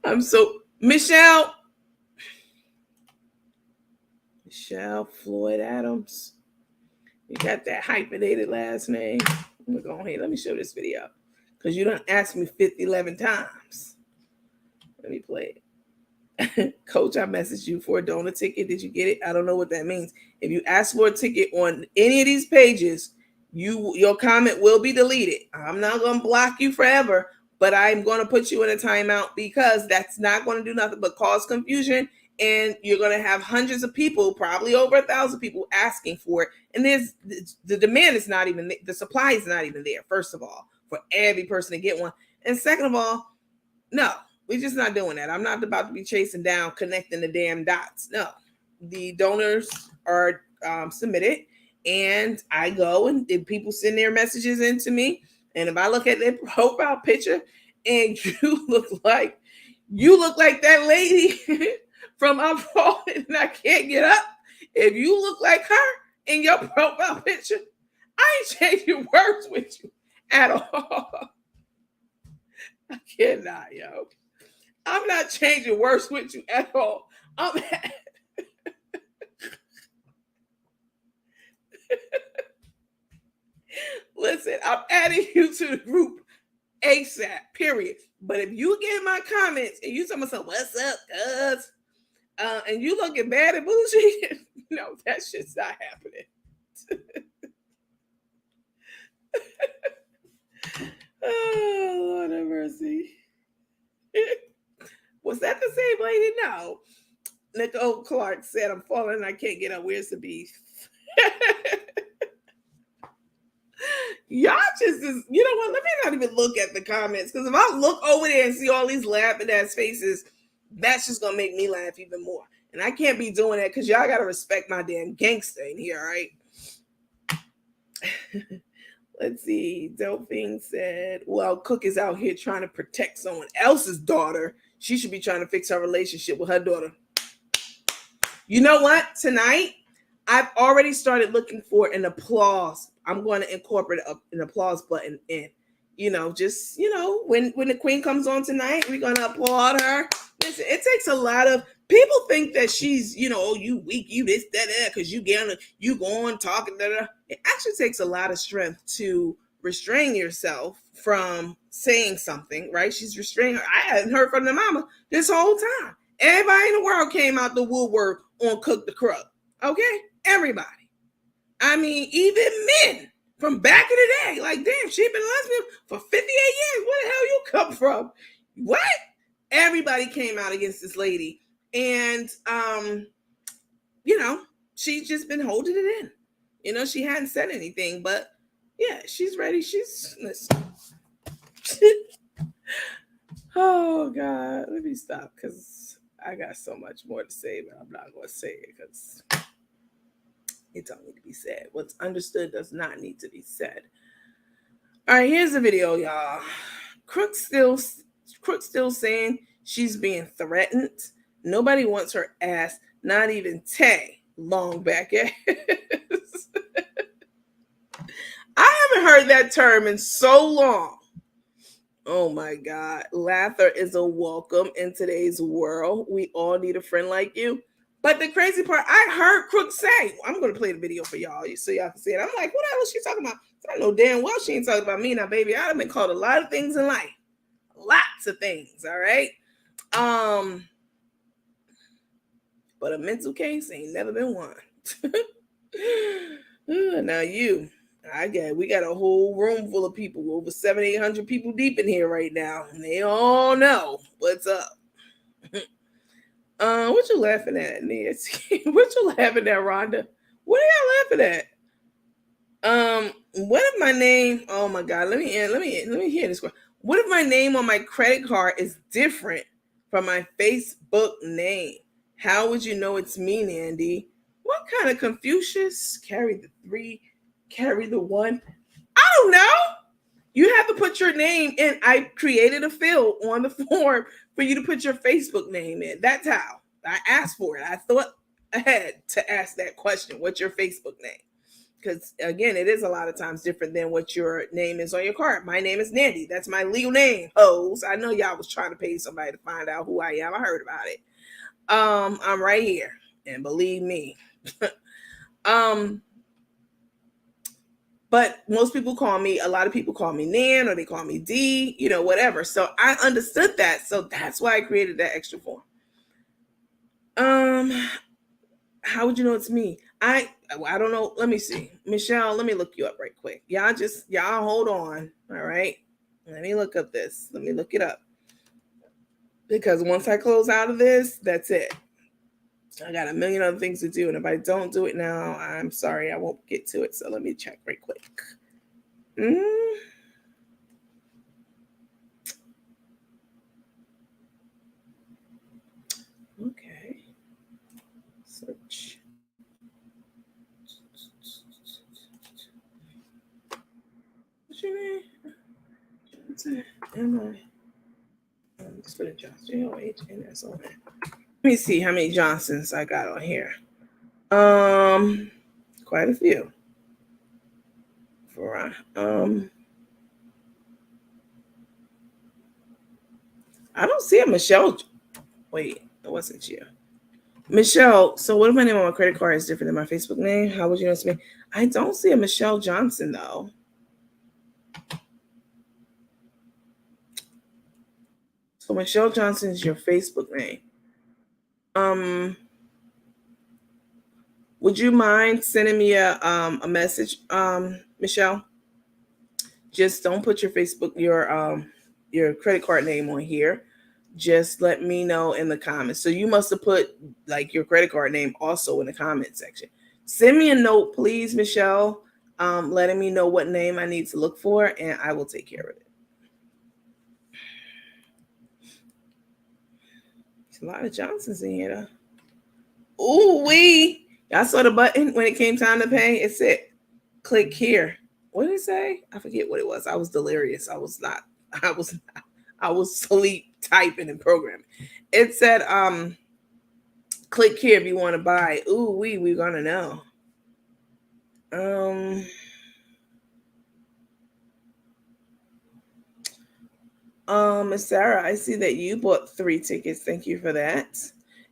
I'm so Michelle Floyd Adams. You got that hyphenated last name. I'm gonna go ahead. Let me show this video because you don't ask me 11 times. Let me play it. Coach, I messaged you for a donor ticket. Did you get it? I don't know what that means. If you ask for a ticket on any of these pages, your comment will be deleted. I'm not gonna block you forever, but I'm gonna put you in a timeout because that's not gonna do nothing but cause confusion. And you're going to have hundreds of people, probably over 1,000 people asking for it. And the demand is not even, the supply is not even there, first of all, for every person to get one. And second of all, no, we're just not doing that. I'm not about to be chasing down, connecting the damn dots. No, the donors are submitted and I go and people send their messages into me. And if I look at their profile picture and you look like that lady from up and I can't get up. If you look like her in your profile picture, I ain't changing words with you at all. I cannot, yo. I'm not changing words with you at all. Listen, I'm adding you to the group ASAP, period. But if you get in my comments and you tell me, what's up, cuz? And you looking bad and bougie, no, that shit's not happening. Oh, Lord have mercy. Was that the same lady? No. Nicole Clark said, I'm falling and I can't get up. Where's the beef? Y'all just is, you know what? Let me not even look at the comments because if I look over there and see all these laughing ass faces, that's just gonna make me laugh even more. And I can't be doing that because y'all gotta respect my damn gangster in here, all right? Let's see. Delphine said, well, Cook is out here trying to protect someone else's daughter. She should be trying to fix her relationship with her daughter. You know what? Tonight, I've already started looking for an applause. I'm going to incorporate an applause button in. Just, when the queen comes on tonight, we're going to applaud her. Listen, it takes a lot of people think that she's, oh, you weak, you this, that, because you go on talking, It actually takes a lot of strength to restrain yourself from saying something, right? She's restraining her. I hadn't heard from the mama this whole time. Everybody in the world came out the woodwork on Cook the Crook. Okay? Everybody. I mean, even men from back in the day. Like, damn, she been lesbian for 58 years. Where the hell you come from? What? Everybody came out against this lady. And, she's just been holding it in. She hadn't said anything, but yeah, she's ready. Listen. Oh, God. Let me stop because I got so much more to say, but I'm not going to say it because it don't need to be said. What's understood does not need to be said. All right, here's the video, y'all. Crook still saying she's being threatened. Nobody wants her ass, not even Tay long back ass. I haven't heard that term in so long. Oh my God. Laughter is a welcome in today's world. We all need a friend like you. But the crazy part, I heard Crook say, I'm going to play the video for y'all so y'all can see it. I'm like, what the hell is she talking about? I know damn well she ain't talking about me now, baby. I've been called a lot of things in life. Lots of things, all right? But a mental case ain't never been one. Now we got a whole room full of people, over 700-800 people deep in here right now. And they all know what's up. What you laughing at, Nancy? What you laughing at, Rhonda? What are y'all laughing at? What if my name? Oh my God, let me hear this one. What if my name on my credit card is different from my Facebook name? How would you know it's me, Nandy? What kind of Confucius? Carry the 3, carry the 1. I don't know. You have to put your name in. I created a field on the form for you to put your Facebook name in. That's how I asked for it. I thought ahead to ask that question. What's your Facebook name? Because again, it is a lot of times different than what your name is on your card. My name is Nandy. That's my legal name. Hoes. I know y'all was trying to pay somebody to find out who I am. I heard about it. I'm right here. And believe me. But most people a lot of people call me Nan, or they call me D, whatever. So I understood that. So that's why I created that extra form. How would you know it's me? I don't know. Let me see. Michelle, let me look you up right quick. Y'all hold on. All right. Let me look up this. Let me look it up. Because once I close out of this, that's it. I got a million other things to do. And if I don't do it now, I'm sorry, I won't get to it. So let me check right quick. Okay. Search. What's your name? Emma. Just put a Johnson. Johnson. Let me see how many Johnsons I got on here. Quite a few. I don't see a Michelle. Wait, it wasn't you. Michelle, so what if my name on my credit card is different than my Facebook name? How would you know it's me? I don't see a Michelle Johnson, though. So Michelle Johnson is your Facebook name. Would you mind sending me a message, Michelle? Just don't put your Facebook, your credit card name on here. Just let me know in the comments. So you must have put like your credit card name also in the comment section. Send me a note, please, Michelle, letting me know what name I need to look for, and I will take care of it. There's a lot of Johnsons in here, though. Ooh, y'all saw the button when it came time to pay. It said Click here. What did it say? I forget what it was. I was delirious. I was asleep typing and programming. It said, click here if you want to buy. Ooh, we're gonna know. Miss Sarah, I see that you bought 3 tickets. Thank you for that.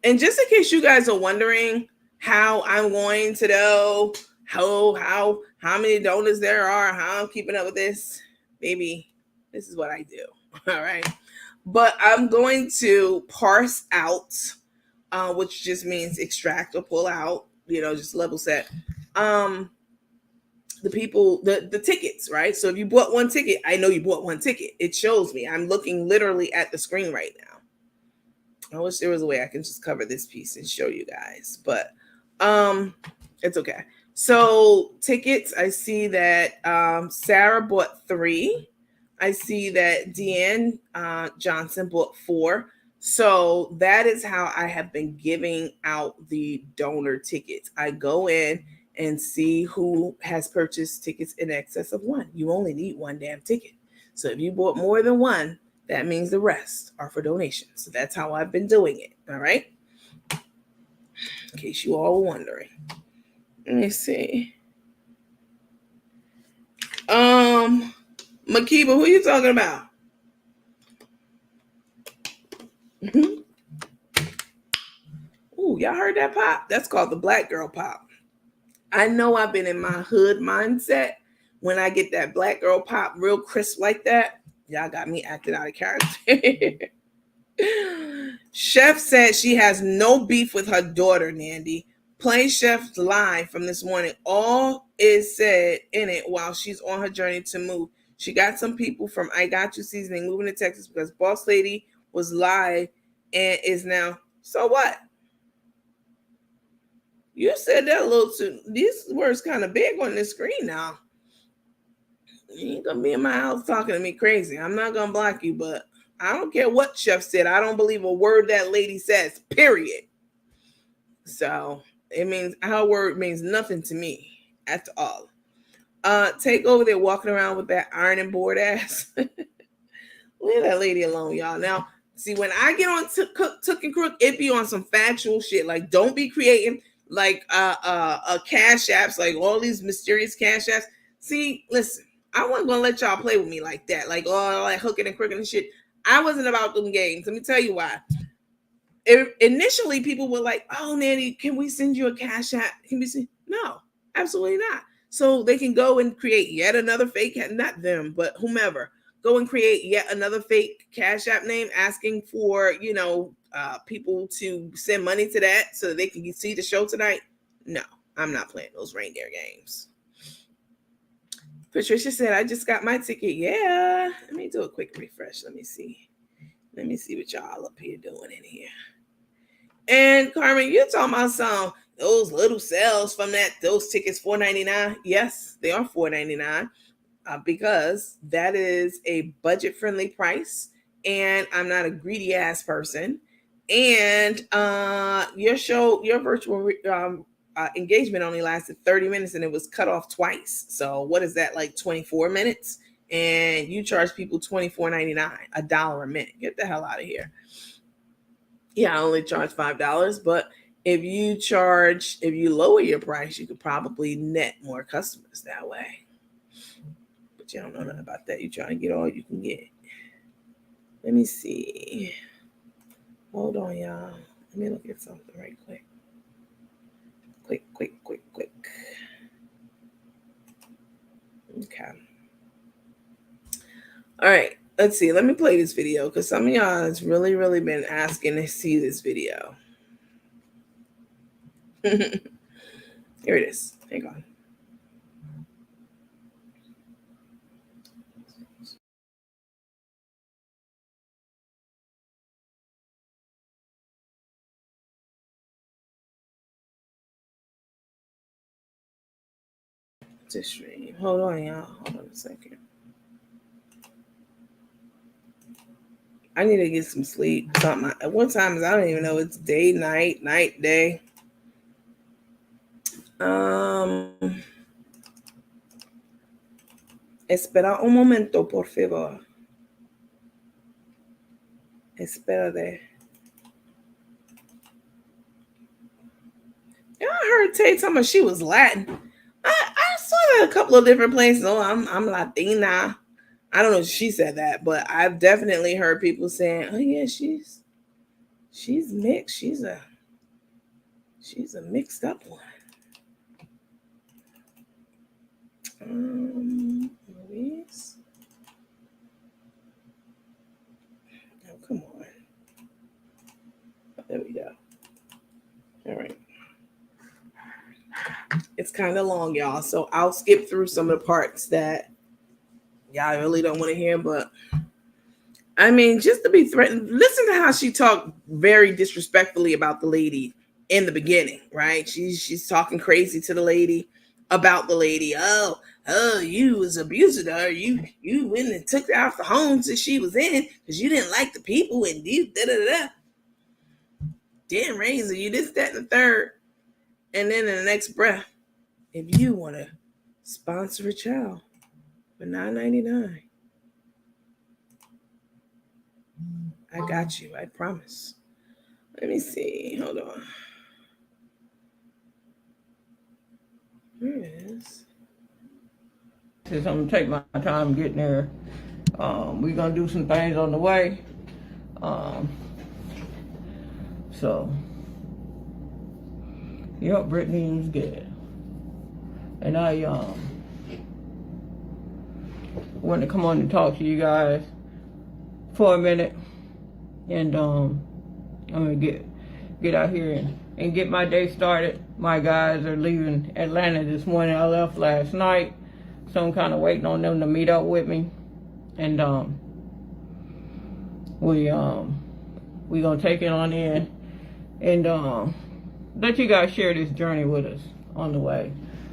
And just in case you guys are wondering how I'm going to know how many donors there are, how I'm keeping up with this, maybe this is what I do. All right. But I'm going to parse out, which just means extract or pull out, just level set. The people, the tickets, right? So if you bought 1 ticket, I know you bought 1 ticket. It shows me. I'm looking literally at the screen right now. I wish there was a way I can just cover this piece and show you guys, but it's okay. So tickets, I see that Sarah bought 3. I see that Deanne Johnson bought 4. So that is how I have been giving out the donor tickets. I go in and see who has purchased tickets in excess of 1. You only need 1 damn ticket. So if you bought more than 1, that means the rest are for donations. So that's how I've been doing it. All right. In case you all were wondering. Let me see. Makiba, who are you talking about? Ooh, y'all heard that pop? That's called the Black Girl Pop. I know I've been in my hood mindset. When I get that Black Girl Pop real crisp like that, y'all got me acting out of character. Chef said she has no beef with her daughter, Nandy. Play Chef's live from this morning. All is said in it while she's on her journey to move. She got some people from I Got You Seasoning moving to Texas because Boss Lady was live and is now. So what? You said that a little too. These words kind of big on the screen now. You ain't gonna be in my house talking to me crazy. I'm not gonna block you, but I don't care what Chef said. I don't believe a word that lady says, period. So it means our word means nothing to me at all. Take over there walking around with that ironing board ass. Leave that lady alone, y'all. Now, see, when I get on Took and Crook, it be on some factual shit. Like, don't be creating like cash apps, like all these mysterious cash apps. See, listen, I wasn't gonna let y'all play with me like that, like all like hooking and crooking and shit. I wasn't about them games. Let me tell you why. Initially, people were like, "Oh, Nanny, can we send you a cash app? Can we send?" No, absolutely not. So they can go and create yet another fake, not them, but whomever, go and create yet another fake cash app name asking for, people to send money to that so that they can see the show tonight. No, I'm not playing those reindeer games. Patricia said, I just got my ticket. Yeah. Let me do a quick refresh. Let me see what y'all up here doing in here. And Carmen, you're talking about some those little sales from those tickets $4.99. Yes, they are $4.99 because that is a budget-friendly price, and I'm not a greedy ass person. And your virtual engagement only lasted 30 minutes, and it was cut off twice. So what is that, like 24 minutes? And you charge people $24.99, $1 a minute. Get the hell out of here. Yeah, I only charge $5, but if you lower your price, you could probably net more customers that way. But you don't know nothing about that. You're trying to get all you can get. Let me see. Hold on, y'all. Let me look at something right quick. Quick. Okay. All right. Let's see. Let me play this video because some of y'all has really, really been asking to see this video. Here it is. Hang on. To stream. Hold on, y'all. Hold on a second. I need to get some sleep. Something. At one time, I don't even know it's day, night, day. Espera un momento, por favor. Espérate. Yeah, I heard Tay talking about she was Latin. I saw that a couple of different places. Oh, I'm Latina. I don't know if she said that, but I've definitely heard people saying, "Oh yeah, she's mixed. She's a mixed up one." Movies. Oh, come on. There we go. All right. It's kind of long, y'all, so I'll skip through some of the parts that y'all really don't want to hear, but I mean, just to be threatened, listen to how she talked very disrespectfully about the lady in the beginning, right? She's talking crazy to the lady about the lady. Oh, you was abusing her. You went and took her out the homes that she was in because you didn't like the people and you didn't raise her. You this, that, and the third. And then in the next breath, if you want to sponsor a child for $9.99, I got you. I promise. Let me see. Hold on. Here it is. Since I'm gonna take my time getting there, we're gonna do some things on the way. So, yep, Brittany was good. And I want to come on and talk to you guys for a minute. And I'm gonna get out here and get my day started. My guys are leaving Atlanta this morning. I left last night, so I'm kind of waiting on them to meet up with me. And we gonna take it on in and let you guys share this journey with us on the way.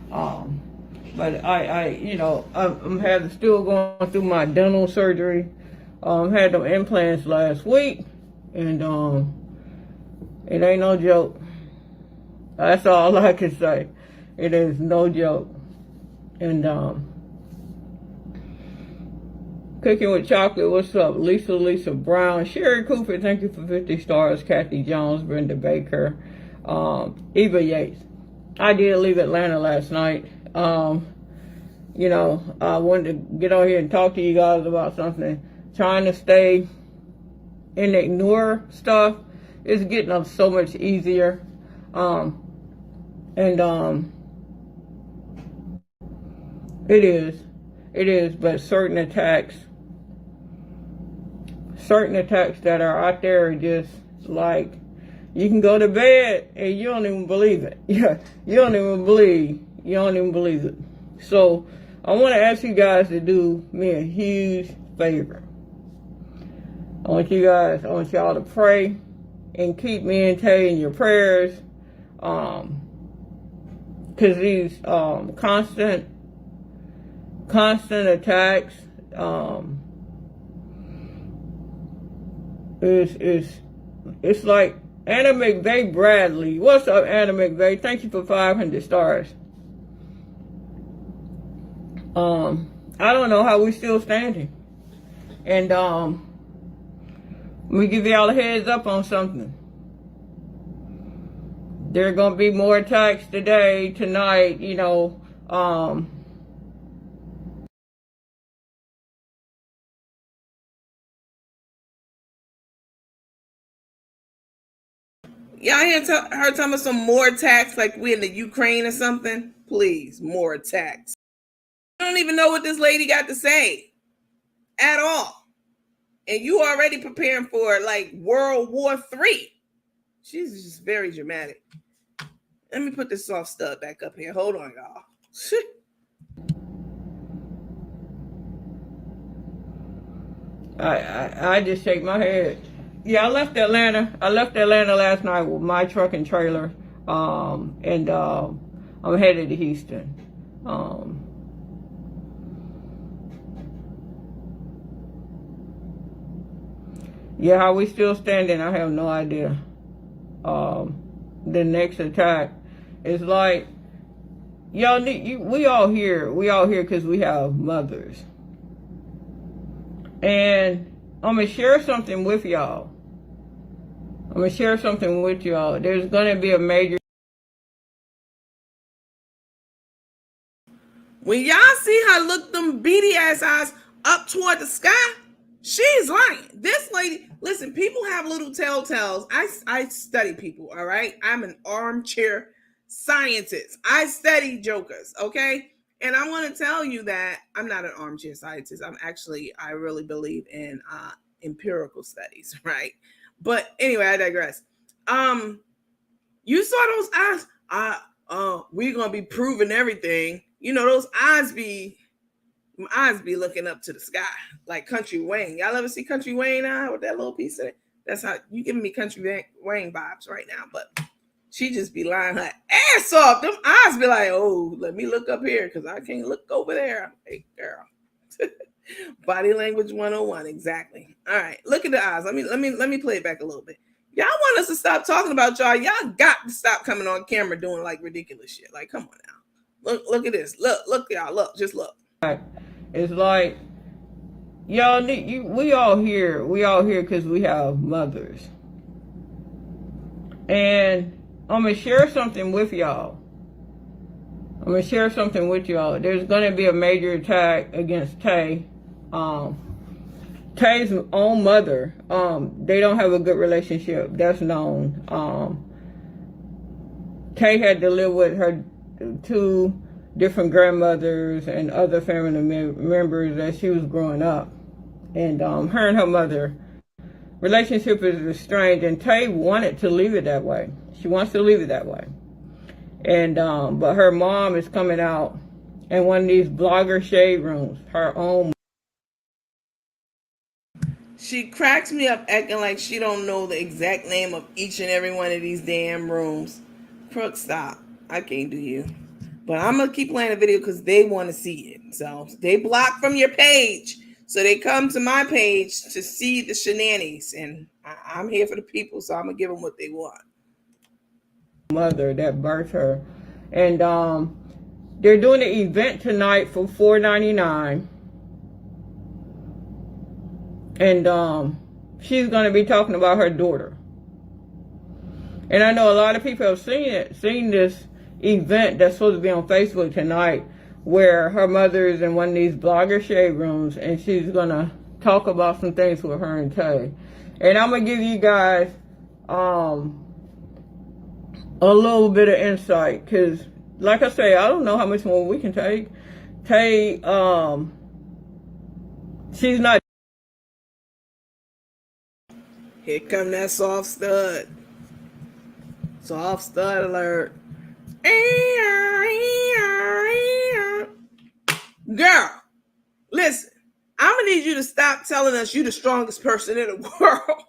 But I'm still going through my dental surgery. Had them implants last week, and it ain't no joke. That's all I can say. It is no joke. And Cooking with Chocolate, what's up? Lisa Brown, Sherry Cooper, thank you for 50 stars. Kathy Jones, Brenda Baker, Eva Yates. I did leave Atlanta last night. I wanted to get on here and talk to you guys about something. Trying to stay and ignore stuff is getting up so much easier. It is, but certain attacks that are out there are just like, you can go to bed and you don't even believe it. Yeah, you don't even believe it. So I want to ask you guys to do me a huge favor. I want y'all to pray and keep me and Tay in your prayers. Because these constant attacks it's like Anna McVeigh Bradley. What's up, Anna McVeigh? Thank you for 500 stars. I don't know how we still standing. And let me give y'all a heads up on something. There are gonna be more attacks today, tonight, Y'all hear her talking about some more attacks like we in the Ukraine or something? Please, more attacks. I don't even know what this lady got to say at all. And you already preparing for like World War III. She's just very dramatic. Let me put this soft stud back up here. Hold on, y'all. I just shake my head. Yeah, I left Atlanta last night with my truck and trailer. And I'm headed to Houston. Yeah, how we still standing, I have no idea. The next attack is like, y'all need we all here because we have mothers. And I'm gonna share something with y'all. There's gonna be a major. When y'all see her look them beady ass eyes up toward the sky, she's lying. This lady, listen, people have little telltales. I study people, all right? I'm an armchair scientist. I study jokers, okay? And I want to tell you that I'm not an armchair scientist. I really believe in empirical studies, right? But anyway, I digress. You saw those eyes. We're gonna be proving everything. You know, those eyes be looking up to the sky like Country Wayne. Y'all ever see Country Wayne eye with that little piece of it? That's how you giving me Country Wayne vibes right now. But she just be lying her ass off. Them eyes be like, oh, let me look up here because I can't look over there. Hey, girl. Body language 101, exactly. All right, look at the eyes. Let me play it back a little bit. Y'all want us to stop talking about y'all. Y'all got to stop coming on camera doing like ridiculous shit. Like, come on now. Look at this. Look, y'all. Look, just look. It's like y'all need we all here because we have mothers. And I'm gonna share something with y'all. There's gonna be a major attack against Tay. Tay's own mother. They don't have a good relationship. That's known. Tay had to live with her two different grandmothers and other family members as she was growing up. And her and her mother relationship is estranged, and Tay wanted to leave it that way. She wants to leave it that way. And but her mom is coming out in one of these blogger shade rooms, her own. She cracks me up acting like she don't know the exact name of each and every one of these damn rooms. Crook, stop. I can't do you. But I'm going to keep playing the video because they want to see it. So they block from your page. So they come to my page to see the shenanigans. And I'm here for the people, so I'm going to give them what they want. Mother that birthed her. And they're doing an event tonight for $4.99. And she's going to be talking about her daughter. And I know a lot of people have seen this event that's supposed to be on Facebook tonight, where her mother is in one of these blogger shade rooms, and she's going to talk about some things with her and Tay. And I'm going to give you guys a little bit of insight, because like I say, I don't know how much more we can take. Tay, she's not. Here come that soft stud. Soft stud alert. Girl, listen. I'm going to need you to stop telling us you're the strongest person in the world.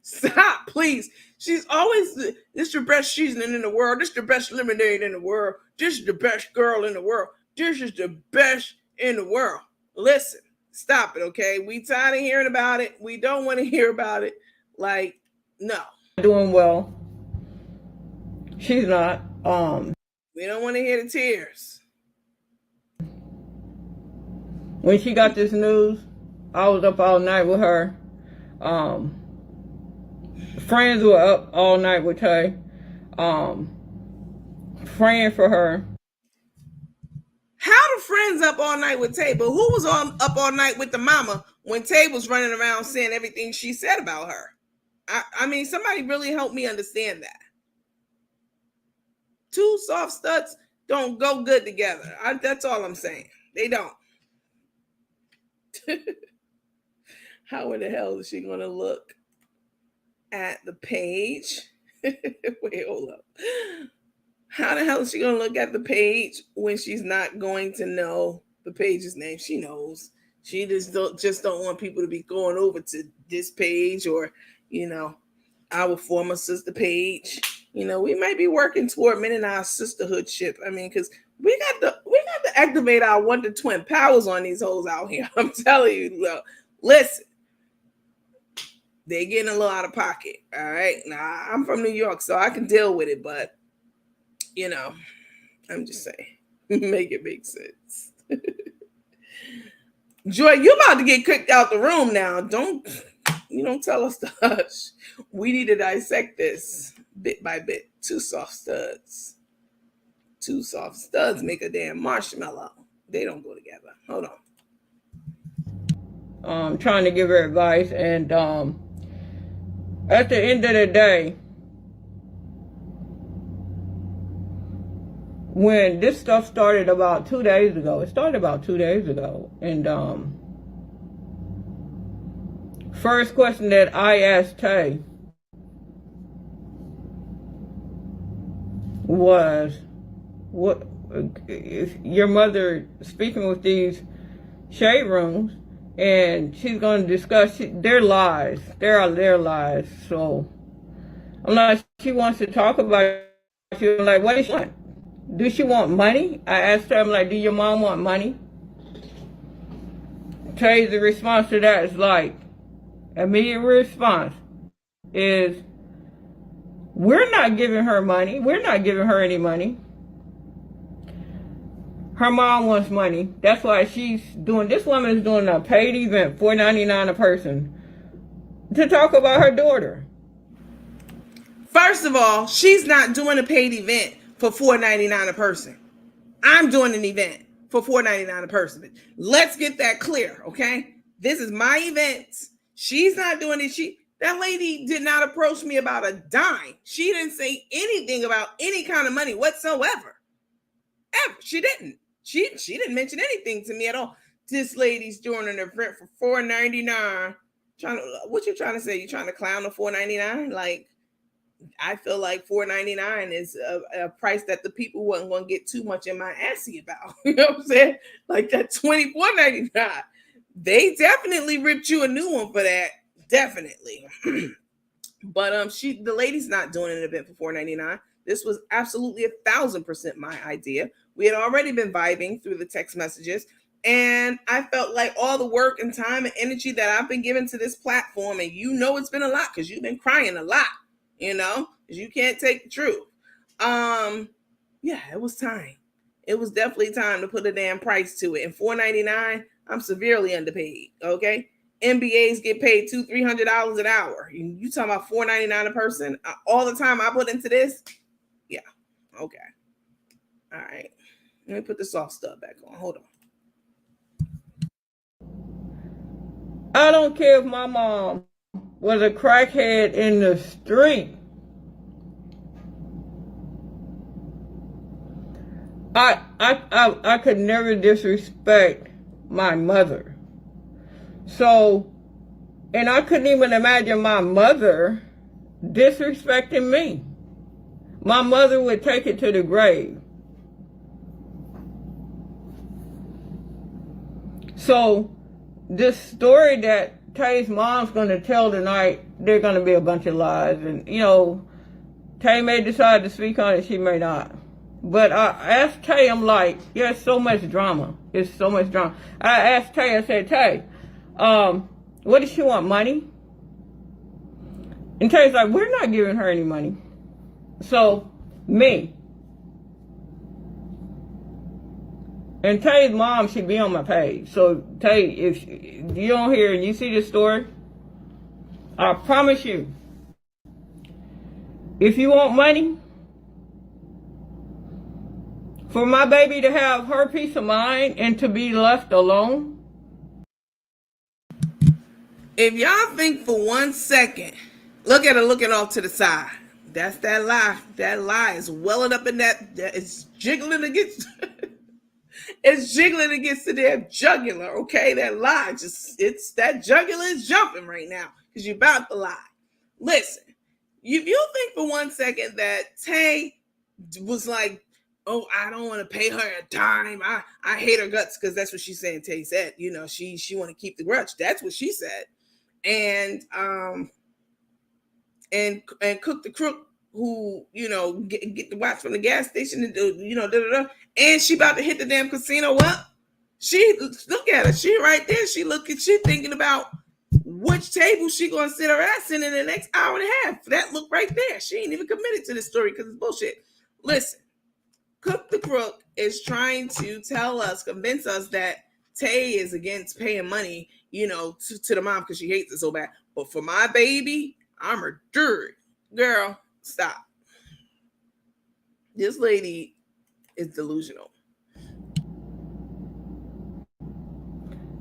Stop, please. She's always, this is the best seasoning in the world. This is the best lemonade in the world. This is the best girl in the world. This is the best in the world. Listen, stop it, okay? We tired of hearing about it. We don't want to hear about it. Like, no. Doing well. She's not. We don't want to hear the tears. When she got this news, I was up all night with her. Friends were up all night with Tay, praying for her. How the friends up all night with Tay? But who was up all night with the mama when Tay was running around saying everything she said about her? I mean, somebody really help me understand that. Two soft studs don't go good together. That's all I'm saying. They don't. How in the hell is she going to look at the page? Wait, hold up. How the hell is she going to look at the page when she's not going to know the page's name? She knows. She just don't want people to be going over to this page or, you know, our former sister page. You know, we might be working toward mending our sisterhood ship. I mean, because we got to activate our Wonder Twin powers on these hoes out here. I'm telling you, listen. They're getting a little out of pocket. All right. Now, I'm from New York, so I can deal with it, but you know, I'm just saying. Make it make sense. Joy, you about to get kicked out the room now. Don't tell us to hush. We need to dissect this bit by bit. Two soft studs make a damn marshmallow. They don't go together. Hold on. Trying to give her advice, and at the end of the day, when this stuff started about 2 days ago, and first question that I asked Tay was, what if your mother speaking with these shade rooms, and she's going to discuss their lies. There are their lies. So I'm like, she wants to talk about it. She's like, what does she want? Do she want money? I asked her, I'm like, do your mom want money? Tay's response to that is like, immediate response is, we're not giving her money. We're not giving her any money. Her mom wants money. That's why she's doing, this woman is doing a paid event, $4.99 a person, to talk about her daughter. First of all, she's not doing a paid event for $4.99 a person. I'm doing an event for $4.99 a person. Let's get that clear, okay? This is my event. She's not doing it. That lady did not approach me about a dime. She didn't say anything about any kind of money whatsoever. Ever. She didn't. She didn't mention anything to me at all. This lady's doing an event for $4.99. What you trying to say? You trying to clown the $4.99? Like, I feel like $4.99 is a price that the people wasn't going to get too much in my assy about. You know what I'm saying? Like that $24.99. They definitely ripped you a new one for that. Definitely. But the lady's not doing an event for $4.99. This was absolutely 1,000% my idea. We had already been vibing through the text messages, and I felt like all the work and time and energy that I've been giving to this platform, and it's been a lot because you've been crying a lot, because you can't take the truth. Yeah, it was time. It was definitely time to put a damn price to it. And $4.99, I'm severely underpaid. Okay, MBAs get paid $200-$300 an hour. You talking about $4.99 a person? All the time I put into this? Yeah. Okay. All right. Let me put the soft stuff back on. Hold on. I don't care if my mom was a crackhead in the street. I could never disrespect my mother. So, and I couldn't even imagine my mother disrespecting me. My mother would take it to the grave. So, this story that Tay's mom's going to tell tonight, they're going to be a bunch of lies. And, Tay may decide to speak on it, she may not. But I asked Tay, I'm like, it's so much drama. It's so much drama. I asked Tay, I said, Tay, what does she want, money? And Tay's like, we're not giving her any money. So, me. And Tay's mom should be on my page. So, Tay, if you don't hear and you see this story, I promise you, if you want money, for my baby to have her peace of mind and to be left alone. If y'all think for 1 second, look at her looking off to the side. That's that lie. That lie is welling up in that it's jiggling against it's jiggling against the damn jugular, okay? That lie it's that jugular is jumping right now because you're about to lie. Listen, if you think for 1 second that Tay was like, oh, I don't want to pay her a dime. I hate her guts, because that's what she's saying. Tay said, she want to keep the grudge. That's what she said. And Cook the Crook, who get the watch from the gas station and and she about to hit the damn casino up. She look at her. She right there. She thinking about which table she gonna sit her ass in the next hour and a half. That look right there. She ain't even committed to this story because it's bullshit. Listen. Cook the Crook is trying to convince us that Tay is against paying money, to the mom because she hates it so bad. But for my baby, I'm a dirt. Girl, stop. This lady is delusional.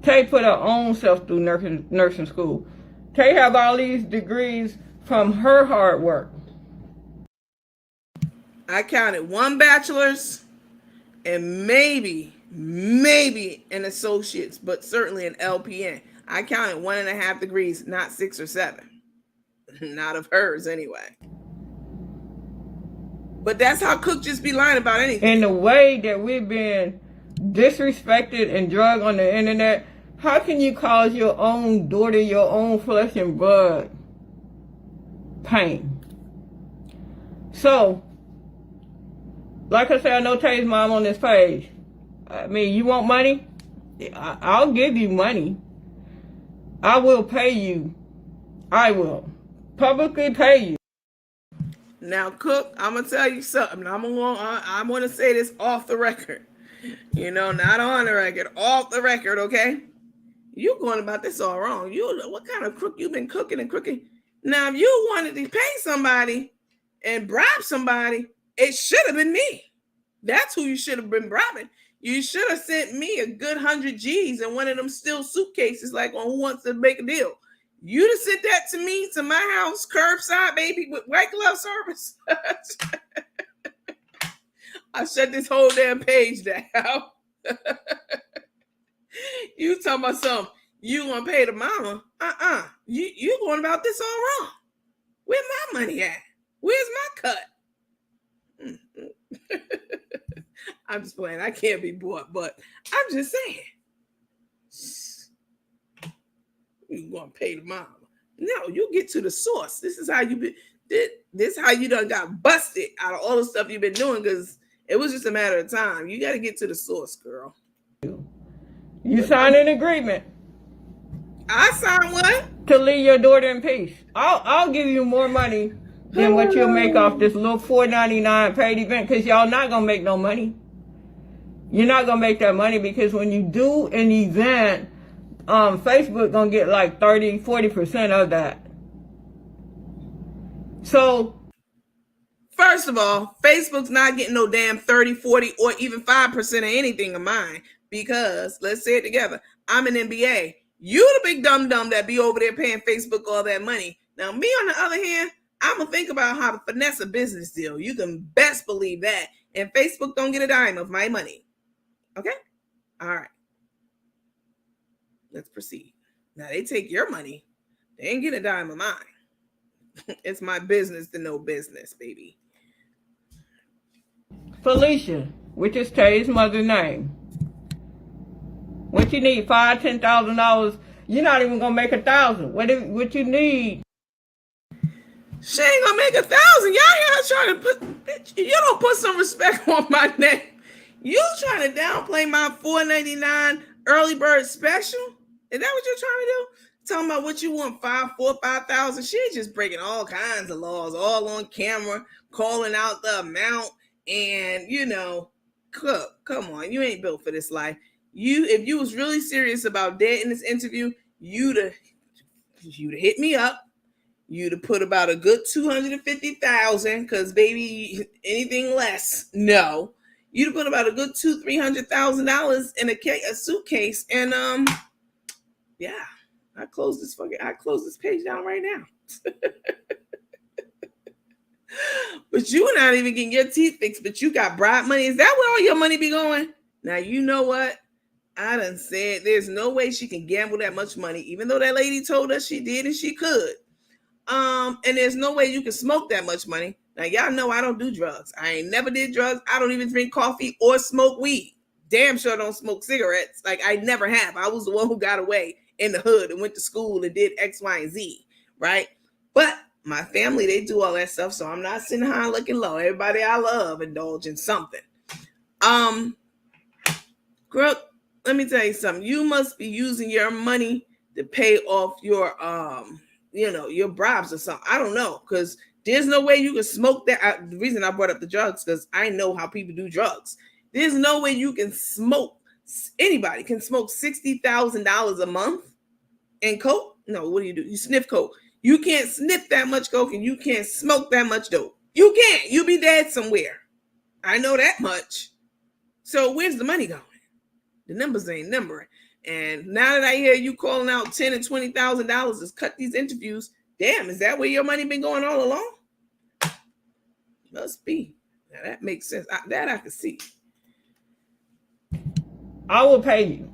Tay put her own self through nursing school. Tay have all these degrees from her hard work. I counted 1 bachelor's and maybe an associate's, but certainly an LPN. I counted 1.5 degrees, not 6 or 7. Not of hers anyway. But that's how Cook just be lying about anything. And the way that we've been disrespected and drugged on the internet, how can you cause your own daughter, your own flesh and blood, pain? So, like I said, I know Tay's mom on this page. I mean, you want money? I'll give you money. I will pay you. I will publicly pay you. Now, Cook, I'm gonna tell you something. I'm gonna say this off the record. Not on the record, off the record, okay? You going about this all wrong. What kind of crook you been cooking and crooking? Now, if you wanted to pay somebody and bribe somebody, it should have been me. That's who you should have been bribing. You should have sent me a good 100 G's in one of them steel suitcases, like on Who Wants to Make a Deal. You'd have sent that to me, to my house, curbside, baby, with white glove service. I shut this whole damn page down. You talking about something, you gonna pay the mama? You going about this all wrong. Where my money at? Where's my cut? I'm just playing. I can't be bought, but I'm just saying. You gonna pay the mama? No, you get to the source. This is how you done got busted out of all the stuff you've been doing, because it was just a matter of time. You got to get to the source, girl. You signed an agreement. I signed what? To leave your daughter in peace. I'll give you more money than what you'll make off this little $4.99 paid event, because y'all not gonna make no money. You're not gonna make that money, because when you do an event, Facebook gonna get like 30-40% of that. So, first of all, Facebook's not getting no damn 30, 40, or even 5% of anything of mine, because, let's say it together, I'm an MBA. You the big dumb that be over there paying Facebook all that money. Now, me on the other hand, I'm gonna think about how to finesse a business deal. You can best believe that. And Facebook don't get a dime of my money. Okay? All right. Let's proceed. Now, they take your money. They ain't get a dime of mine. It's my business to know business, baby. Felicia, which is Tay's mother's name. What you need, $5,000-$10,000? You're not even gonna make 1,000. What you need? She ain't gonna make 1,000. Y'all here trying to put, you don't put some respect on my name. You trying to downplay my $4.99 early bird special? Is that what you're trying to do? Talking about what you want, 5,000. She's just breaking all kinds of laws, all on camera, calling out the amount, and come on, you ain't built for this life. If you was really serious about that in this interview, you'd have hit me up. You'd have put about a good 250,000, because baby, anything less, no. You'd have put about a good $200,000-$300,000 in a suitcase, and yeah, I close this page down right now. But you not even getting your teeth fixed, but you got bribe money. Is that where all your money be going? Now, you know what? I done said there's no way she can gamble that much money, even though that lady told us she did and she could. And there's no way you can smoke that much money. Now, y'all know I don't do drugs. I ain't never did drugs. I don't even drink coffee or smoke weed. Damn sure don't smoke cigarettes. Like, I never have. I was the one who got away in the hood and went to school and did X, Y, and Z, right? But my family, they do all that stuff, so I'm not sitting high looking low. Everybody I love indulge in something. Girl, let me tell you something. You must be using your money to pay off your your bribes or something. I don't know, because There's no way you can smoke that. The reason I brought up the drugs, because I know how people do drugs. There's no way you can smoke. Anybody can smoke $60,000 a month in coke. No, what do? You sniff coke. You can't sniff that much coke, and you can't smoke that much dope. You can't. You'll be dead somewhere. I know that much. So where's the money going? The numbers ain't numbering. And now that I hear you calling out $10,000 and $20,000 to cut these interviews, damn, is that where your money been going all along? Must be. Now that makes sense. That I can see. I will pay you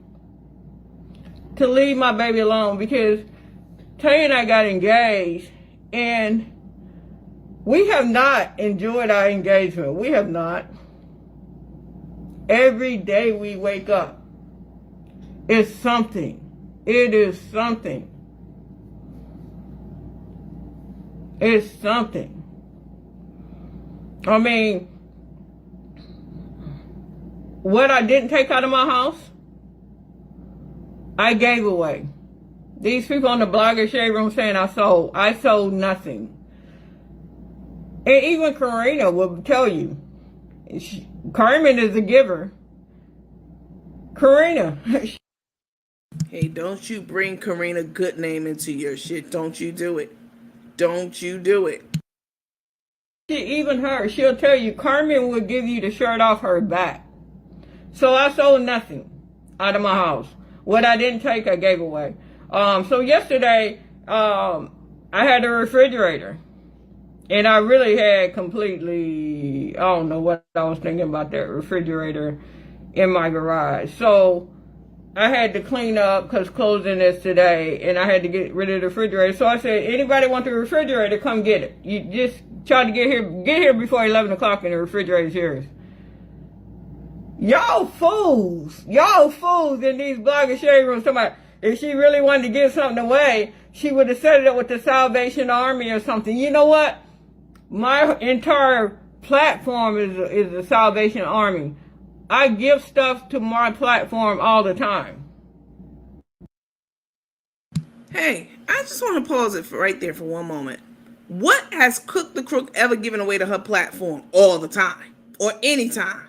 to leave my baby alone, because Tay and I got engaged, and we have not enjoyed our engagement. We have not. Every day we wake up, it's something. It is something. It's something. I mean, what I didn't take out of my house, I gave away. These people on the Blogger Shade Room saying I sold nothing. And even Karina will tell you, Carmen is a giver. Karina. Hey, don't you bring Karina good name into your shit. Don't you do it. Don't you do it. Even her, she'll tell you, Carmen will give you the shirt off her back. So I sold nothing out of my house. What I didn't take, I gave away. So yesterday, I had a refrigerator. And I really had completely, I don't know what I was thinking about that refrigerator in my garage. So I had to clean up because closing is today, and I had to get rid of the refrigerator. So I said, anybody want the refrigerator, come get it. You just try to get here before 11 o'clock and the refrigerator's here. Y'all fools in these Blogger Shade Rooms. Somebody, if she really wanted to give something away, she would have set it up with the Salvation Army or something. You know what? My entire platform is the Salvation Army. I give stuff to my platform all the time. Hey, I just want to pause it right there for one moment. What has Cook the Crook ever given away to her platform all the time? Or any time?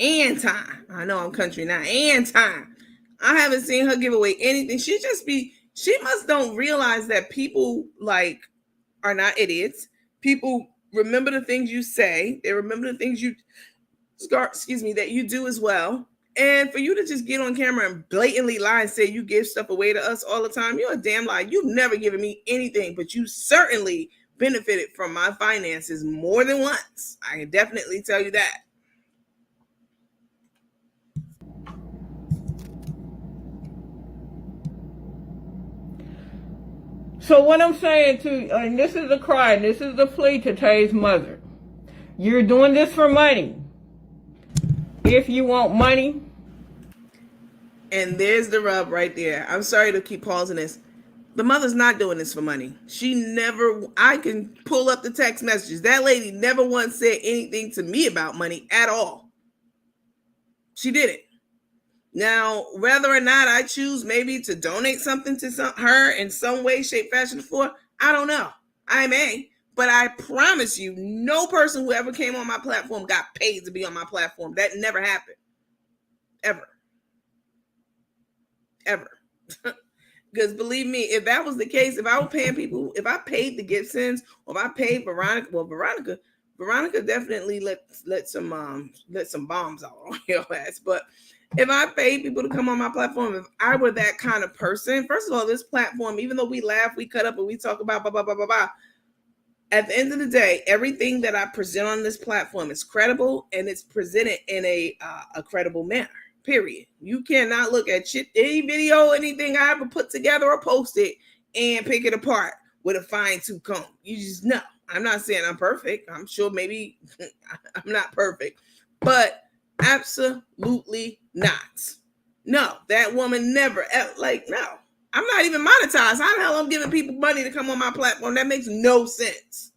And time. I know I'm country now. And time. I haven't seen her give away anything. She must don't realize that people are not idiots. People remember the things you say. They remember the things that you do as well. And for you to just get on camera and blatantly lie and say you give stuff away to us all the time, you're a damn lie. You've never given me anything, but you certainly benefited from my finances more than once. I can definitely tell you that. So what I'm saying and this is a cry, and this is a plea to Tay's mother. You're doing this for money. If you want money. And there's the rub right there. I'm sorry to keep pausing this. The mother's not doing this for money. I can pull up the text messages. That lady never once said anything to me about money at all. She didn't. Now, whether or not I choose maybe to donate something to her in some way, shape, fashion, or form, I don't know. I may. But I promise you, no person who ever came on my platform got paid to be on my platform. That never happened. Ever. Ever. Because believe me, if that was the case, if I was paying people, if I paid the Gibsons, or if I paid Veronica definitely let some bombs out on your ass. But if I paid people to come on my platform, if I were that kind of person, first of all, this platform, even though we laugh, we cut up, and we talk about blah, blah, blah, blah, blah, at the end of the day, everything that I present on this platform is credible, and it's presented in a credible manner, period. You cannot look at any video, anything I ever put together or posted and pick it apart with a fine-tooth comb. You just know. I'm not saying I'm perfect. I'm sure maybe I'm not perfect, but absolutely not. No, that woman never, no. I'm not even monetized. How the hell I'm giving people money to come on my platform? That makes no sense.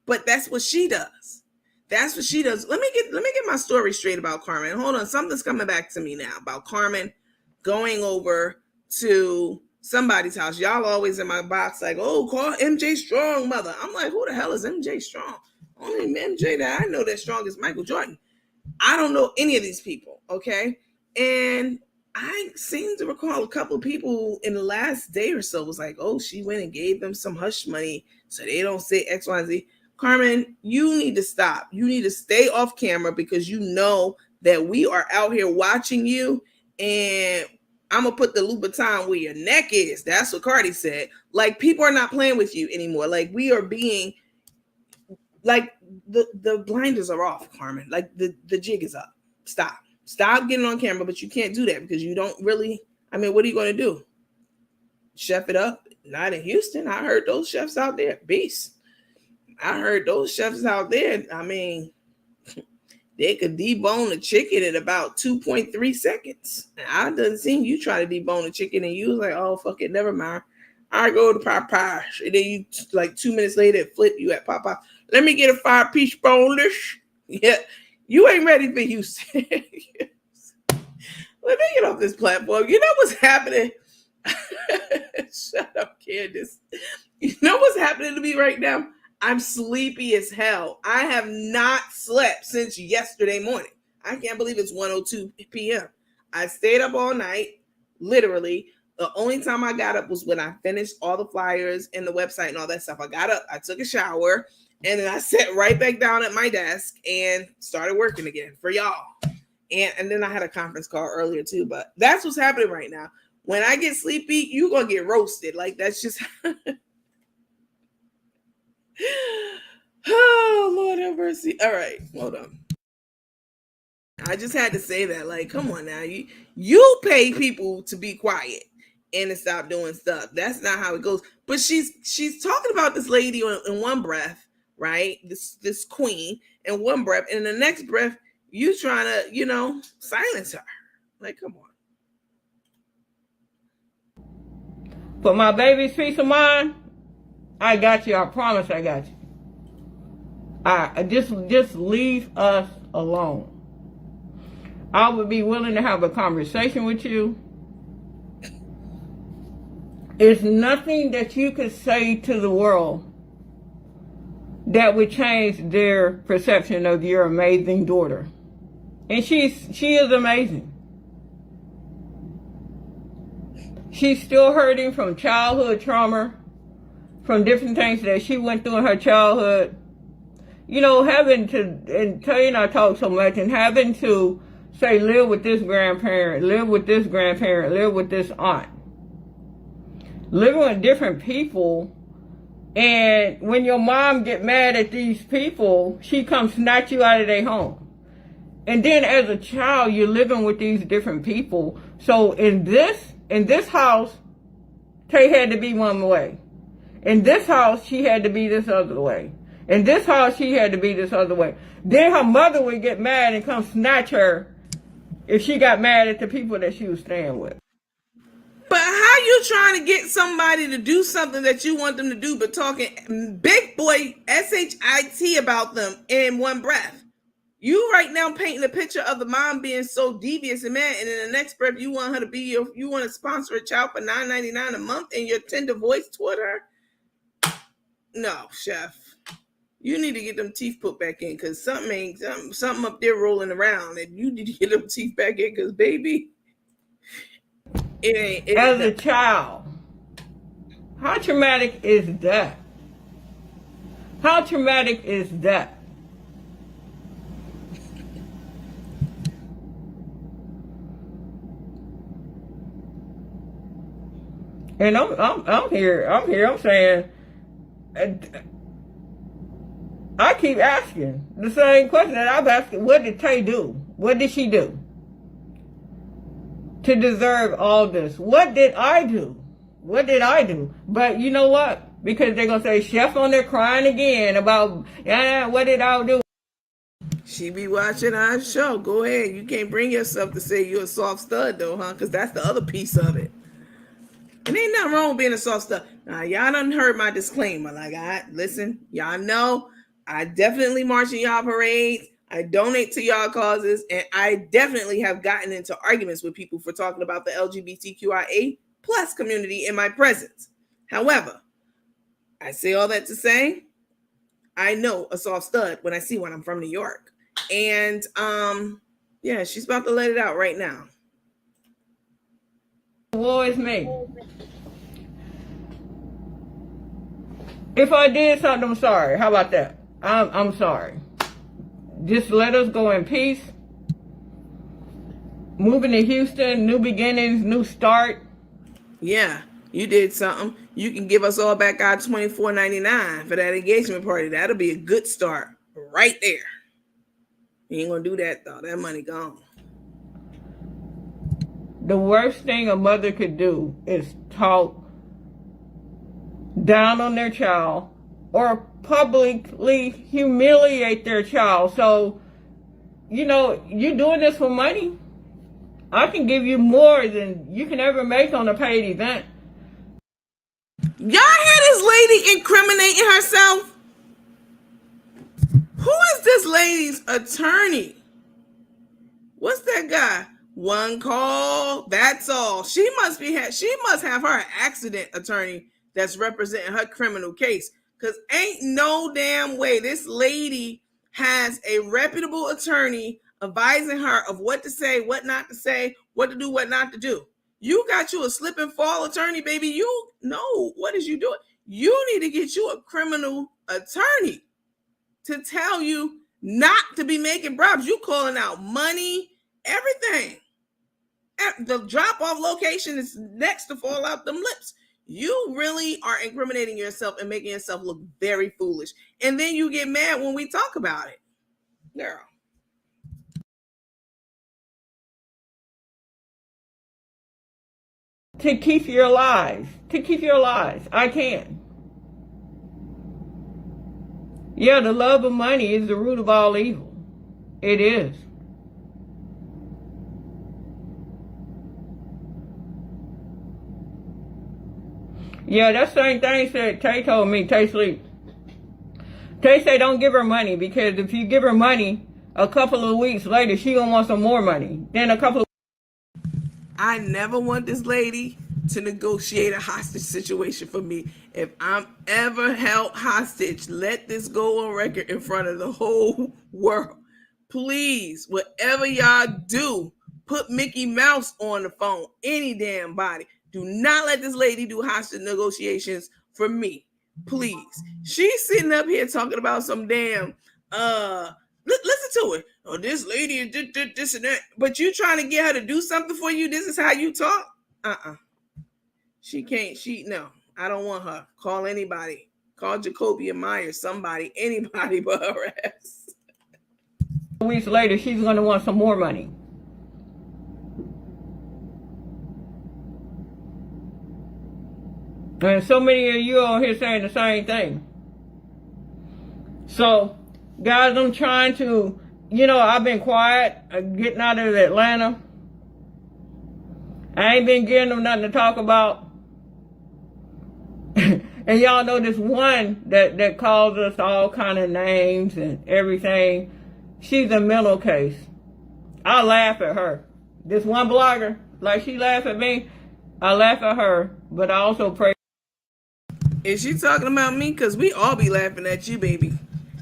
But that's what she does. That's what she does. Let me get my story straight about Carmen. Hold on, something's coming back to me now about Carmen going over to somebody's house. Y'all always in my box like, oh, call MJ Strong, mother. I'm like, who the hell is MJ Strong? Only MJ that I know that's strong is Michael Jordan. I don't know any of these people, okay? And I seem to recall a couple of people in the last day or so was like, oh, she went and gave them some hush money so they don't say X, Y, and Z. Carmen, you need to stop. You need to stay off camera because you know that we are out here watching you, and I'm going to put the Louboutin where your neck is. That's what Cardi said. Like, people are not playing with you anymore. Like, we are being, like, the blinders are off, Carmen. Like, the jig is up. Stop getting on camera, but you can't do that because you don't really, I mean, what are you going to do? Chef it up? Not in Houston. I heard those chefs out there, beast. I heard those chefs out there, I mean, they could debone a chicken in about 2.3 seconds. I done seen you try to debone a chicken and you was like, oh, fuck it, never mind. I go to Popeye. And then you, like 2 minutes later, flip you at Popeye. Let me get a 5-piece boneless. Yeah, you ain't ready for Houston. Let me get off this platform. You know what's happening? Shut up, Candace. You know what's happening to me right now? I'm sleepy as hell. I have not slept since yesterday morning. I can't believe it's 1:02 p.m. I stayed up all night, literally. The only time I got up was when I finished all the flyers and the website and all that stuff. I got up, I took a shower, and then I sat right back down at my desk and started working again for y'all. And then I had a conference call earlier too, but that's what's happening right now. When I get sleepy, you're going to get roasted. Like, that's just... Oh, Lord have mercy. All right, hold on. I just had to say that. Like, come on now. You pay people to be quiet and to stop doing stuff. That's not how it goes. But she's talking about this lady in one breath, right? This queen in one breath. And in the next breath, you trying to, silence her. Like, come on. For my baby's peace of mind, I got you. I promise I got you. Just leave us alone. I would be willing to have a conversation with you. There's nothing that you could say to the world that would change their perception of your amazing daughter. And she is amazing. She's still hurting from childhood trauma, from different things that she went through in her childhood. Having to, and tell you I talk so much, and having to say, live with this grandparent, live with this grandparent, live with this aunt. Living with different people, and when your mom get mad at these people, she comes snatch you out of their home. And then as a child, you're living with these different people. So in this house, Tay had to be one way. In this house, she had to be this other way. In this house, she had to be this other way. Then her mother would get mad and come snatch her if she got mad at the people that she was staying with. But how you trying to get somebody to do something that you want them to do, but talking big boy SHIT about them in one breath? You right now painting a picture of the mom being so devious and mad, and in the next breath you want her to be you want to sponsor a child for $9.99 a month, and your tender voice toward her. No, chef. You need to get them teeth put back in because something up there rolling around, and you need to get them teeth back in because, baby, it ain't. As a child, how traumatic is that? How traumatic is that? And I'm here. I'm saying. I keep asking the same question that I've asked. What did Tay do? What did she do to deserve all this? What did I do? What did I do? But you know what? Because they're going to say, Chef on there crying again about, what did I do? She be watching our show. Go ahead. You can't bring yourself to say you're a soft stud, though, huh? Because that's the other piece of it. And ain't nothing wrong with being a soft stud. Now, y'all done heard my disclaimer. Like, listen, y'all know I definitely march in y'all parades. I donate to y'all causes. And I definitely have gotten into arguments with people for talking about the LGBTQIA plus community in my presence. However, I say all that to say, I know a soft stud when I see one. I'm from New York. And yeah, she's about to let it out right now. Woe is me. If I did something, I'm sorry. How about that? I'm sorry. Just let us go in peace. Moving to Houston, new beginnings, new start. Yeah, you did something. You can give us all back our $24.99 for that engagement party. That'll be a good start right there. You ain't gonna do that though. That money gone. The worst thing a mother could do is talk down on their child or publicly humiliate their child. So, you're doing this for money. I can give you more than you can ever make on a paid event. Y'all hear this lady incriminating herself? Who is this lady's attorney? What's that guy? One call, that's all. She must have her accident attorney that's representing her criminal case. Because ain't no damn way this lady has a reputable attorney advising her of what to say, what not to say, what to do, what not to do. You got you a slip and fall attorney, baby. You know what is you doing. You need to get you a criminal attorney to tell you not to be making bribes. You calling out money, everything. The drop-off location is next to fall out them lips. You really are incriminating yourself and making yourself look very foolish. And then you get mad when we talk about it. Girl. To keep your lives. I can. Yeah, the love of money is the root of all evil. It is. Yeah, that same thing said Tay told me, Tay sleep. Tay say don't give her money because if you give her money, a couple of weeks later she gonna want some more money. Then a couple of I never want this lady to negotiate a hostage situation for me. If I'm ever held hostage, let this go on record in front of the whole world. Please, whatever y'all do, put Mickey Mouse on the phone, any damn body. Do not let this lady do hostage negotiations for me. Please. She's sitting up here talking about some damn listen to it. Oh, this lady did this and that. But you trying to get her to do something for you. This is how you talk. She can't. No. I don't want her. Call anybody. Call Jacoby and Myers. Somebody. Anybody but her ass. weeks later she's gonna want some more money. And so many of you on here saying the same thing. So, guys, I'm trying to, I've been quiet, getting out of Atlanta. I ain't been giving them nothing to talk about. And y'all know this one that calls us all kind of names and everything. She's a mental case. I laugh at her. This one blogger, like she laughed at me, I laugh at her, but I also pray. Is she talking about me? Because we all be laughing at you, baby.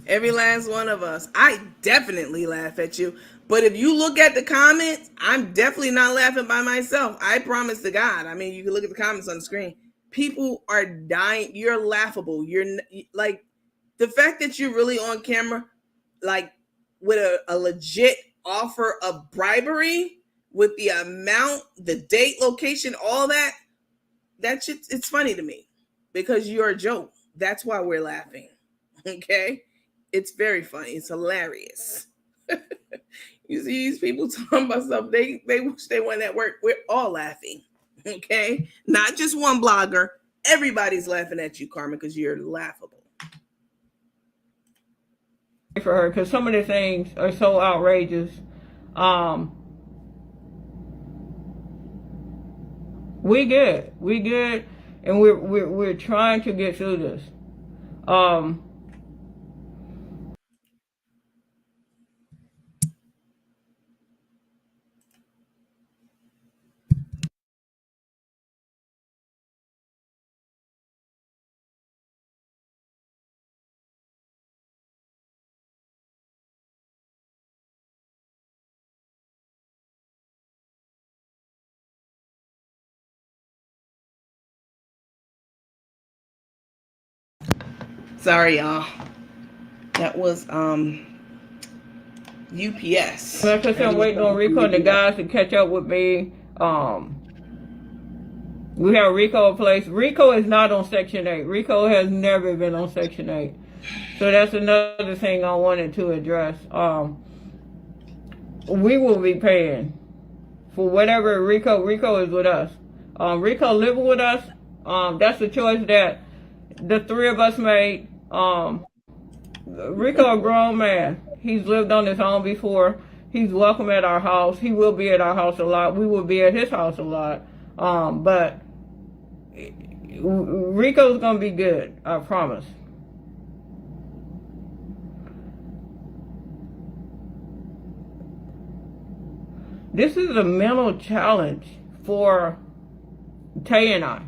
Every last one of us. I definitely laugh at you. But if you look at the comments, I'm definitely not laughing by myself. I promise to God. I mean, you can look at the comments on the screen. People are dying. You're laughable. You're like, the fact that you're really on camera, like with a legit offer of bribery, with the amount, the date, location, all that shit, it's funny to me. Because you're a joke. That's why we're laughing. Okay? It's very funny. It's hilarious. You see these people talking about stuff, they wish they weren't at work. We're all laughing. Okay? Not just one blogger. Everybody's laughing at you, Carmen, because you're laughable. For her, because some of the things are so outrageous. We good. And we're trying to get through this. Sorry, y'all. That was UPS. Like I said, I'm waiting on Rico and the guys to catch up with me. We have Rico in place. Rico is not on Section 8. Rico has never been on Section 8. So that's another thing I wanted to address. We will be paying for whatever Rico is with us. Rico living with us. That's a choice that the three of us made. Rico a grown man. He's lived on his own before. He's welcome at our house. He will be at our house a lot. We will be at his house a lot. But Rico's gonna be good, I promise. This is a mental challenge for Tay and I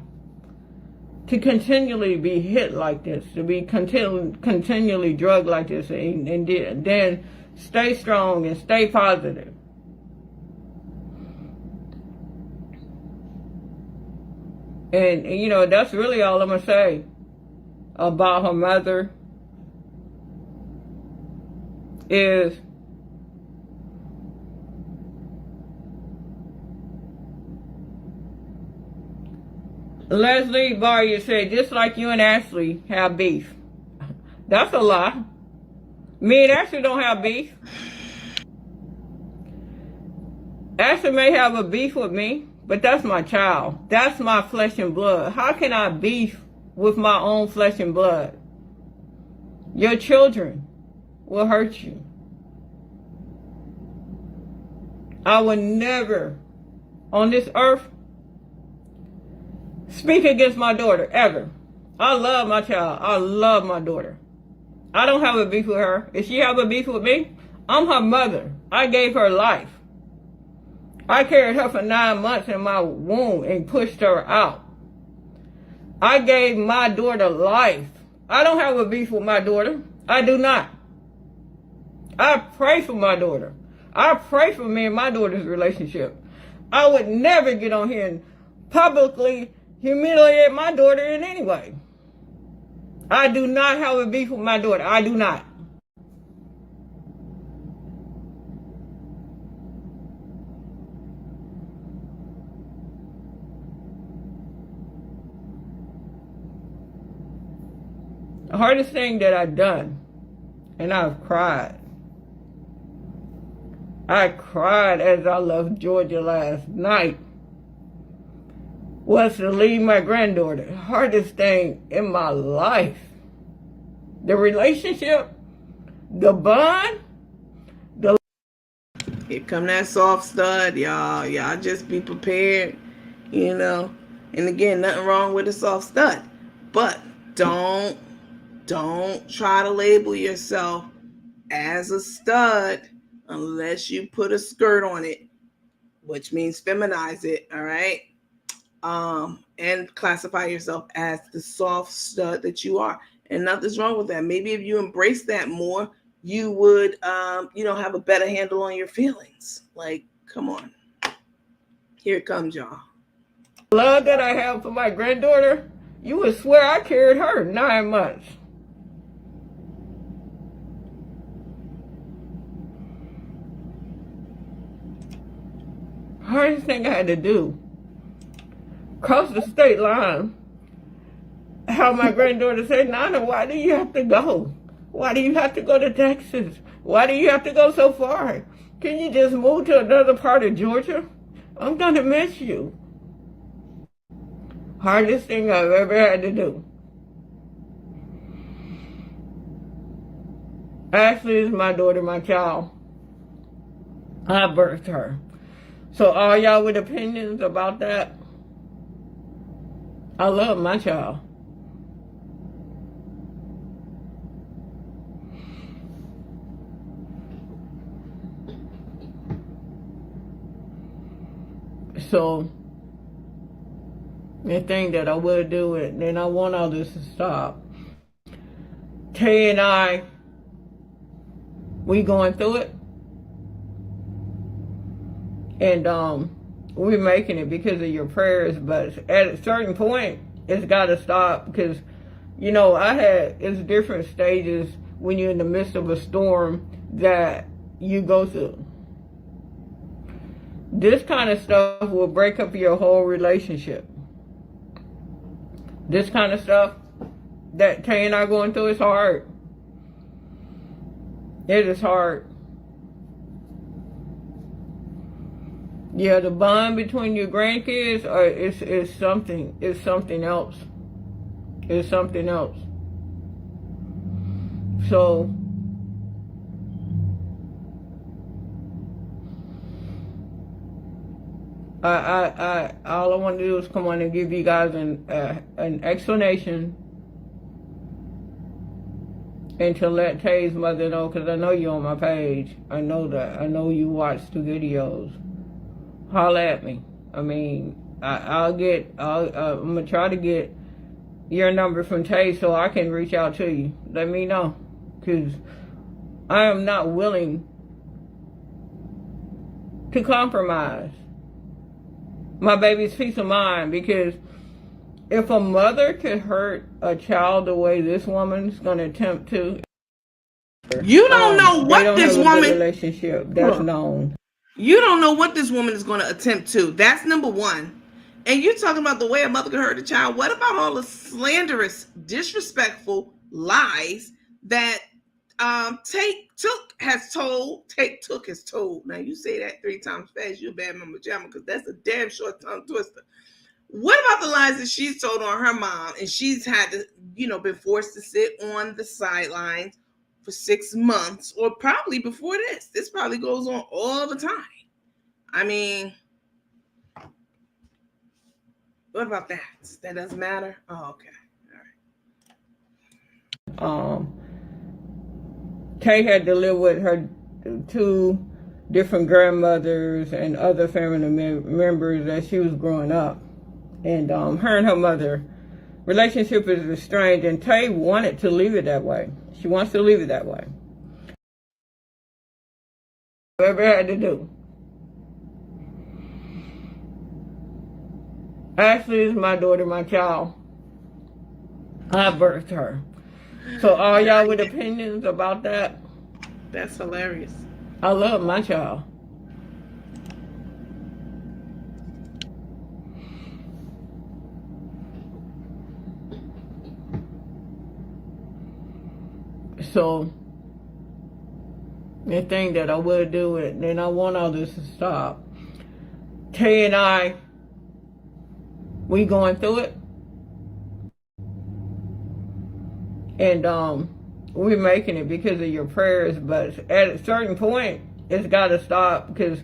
to continually be hit like this, to be continually drugged like this, and then stay strong and stay positive. And you know, that's really all I'm gonna say about her mother is Leslie Barrier said, just like you and Ashley have beef. That's a lie. Me and Ashley don't have beef. Ashley may have a beef with me, but that's my child. That's my flesh and blood. How can I beef with my own flesh and blood? Your children will hurt you. I will never on this earth speak against my daughter, ever. I love my child. I love my daughter. I don't have a beef with her. If she have a beef with me, I'm her mother. I gave her life. I carried her for 9 months in my womb and pushed her out. I gave my daughter life. I don't have a beef with my daughter. I do not. I pray for my daughter. I pray for me and my daughter's relationship. I would never get on here and publicly humiliate my daughter in any way. I do not have a beef with my daughter. I do not. The hardest thing that I've done, and I've cried. I cried as I left Georgia last night, was to leave my granddaughter. The hardest thing in my life. The relationship, the bond, the... Here come that soft stud, y'all. Y'all just be prepared, you know. And again, nothing wrong with a soft stud. But don't try to label yourself as a stud unless you put a skirt on it, which means feminize it, all right? And classify yourself as the soft stud that you are. And nothing's wrong with that. Maybe if you embrace that more, you would, have a better handle on your feelings. Like, come on. Here it comes, y'all. Love that I have for my granddaughter, you would swear I carried her 9 months. Hardest thing I had to do, cross the state line, how my granddaughter said, Nana, why do you have to go? Why do you have to go to Texas? Why do you have to go so far? Can you just move to another part of Georgia? I'm gonna miss you. Hardest thing I've ever had to do. Ashley is my daughter, my child. I birthed her. So all y'all with opinions about that, I love my child. So the thing that I would do it, and I want all this to stop. Tay and I, we going through it. And we're making it because of your prayers, but at a certain point, it's got to stop because You know, it's different stages when you're in the midst of a storm that you go through. This kind of stuff will break up your whole relationship. This kind of stuff that Tay and I are going through is hard. It is hard. Yeah, the bond between your grandkids is something. It's something else. It's something else. So all I want to do is come on and give you guys an explanation, and to let Tay's mother know, because I know you're on my page. I know that. I know you watch the videos. Holler at me. I mean, I'm gonna try to get your number from Tay so I can reach out to you. Let me know, because I am not willing to compromise my baby's peace of mind, because if a mother could hurt a child the way this woman's going to attempt to, you don't know what this woman relationship that's known. You don't know what this woman is going to attempt to. That's number one. And you're talking about the way a mother could hurt a child. What about all the slanderous, disrespectful lies that Take Took has told? Now you say that 3 times fast, you're a bad mama jamma, because that's a damn short tongue twister. What about the lies that she's told on her mom, and she's had to, been forced to sit on the sidelines for 6 months, or probably before this? This probably goes on all the time. I mean, what about that? That doesn't matter? Oh, okay. All right. Tay had to live with her 2 different grandmothers and other family members as she was growing up. And her and her mother relationship is estranged, and Tay wanted to leave it that way. She wants to leave it that way. Whatever it had to do. Ashley is my daughter, my child. I birthed her. So all y'all with opinions about that? That's hilarious. I love my child. So the thing that I would do, and I want all this to stop. Tay and I, we going through it. And we're making it because of your prayers, but at a certain point, it's got to stop, because,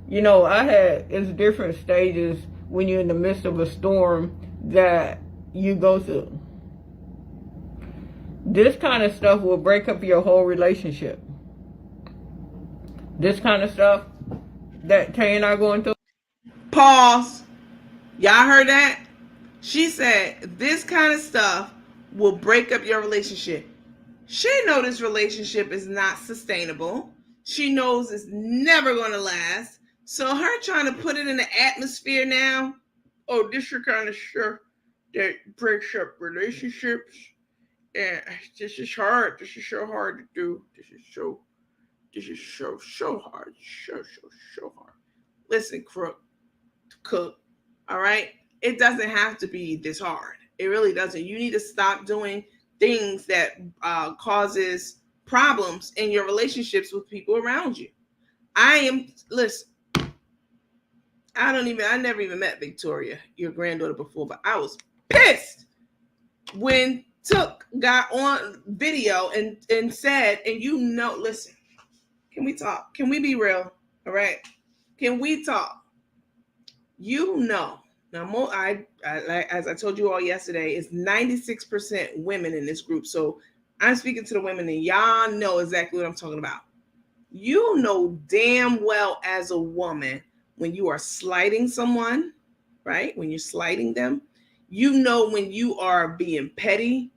it's different stages when you're in the midst of a storm that you go through. This kind of stuff will break up your whole relationship. This kind of stuff that Tay and I are going through. Pause. Y'all heard that? She said this kind of stuff will break up your relationship. She knows this relationship is not sustainable. She knows it's never going to last. So her trying to put it in the atmosphere now, oh, this is kind of stuff that breaks up relationships. And this is hard. This is so hard to do. This is so hard. So hard. Listen, Cook, all right? It doesn't have to be this hard. It really doesn't. You need to stop doing things that causes problems in your relationships with people around you. Listen, I never even met Victoria, your granddaughter, before, but I was pissed when Took got on video and said, and listen, can we talk? Can we be real? All right. Can we talk? Now, as I told you all yesterday, it's 96% women in this group. So I'm speaking to the women, and y'all know exactly what I'm talking about. You know damn well as a woman, when you are slighting someone, right? When you're slighting them, when you are being petty,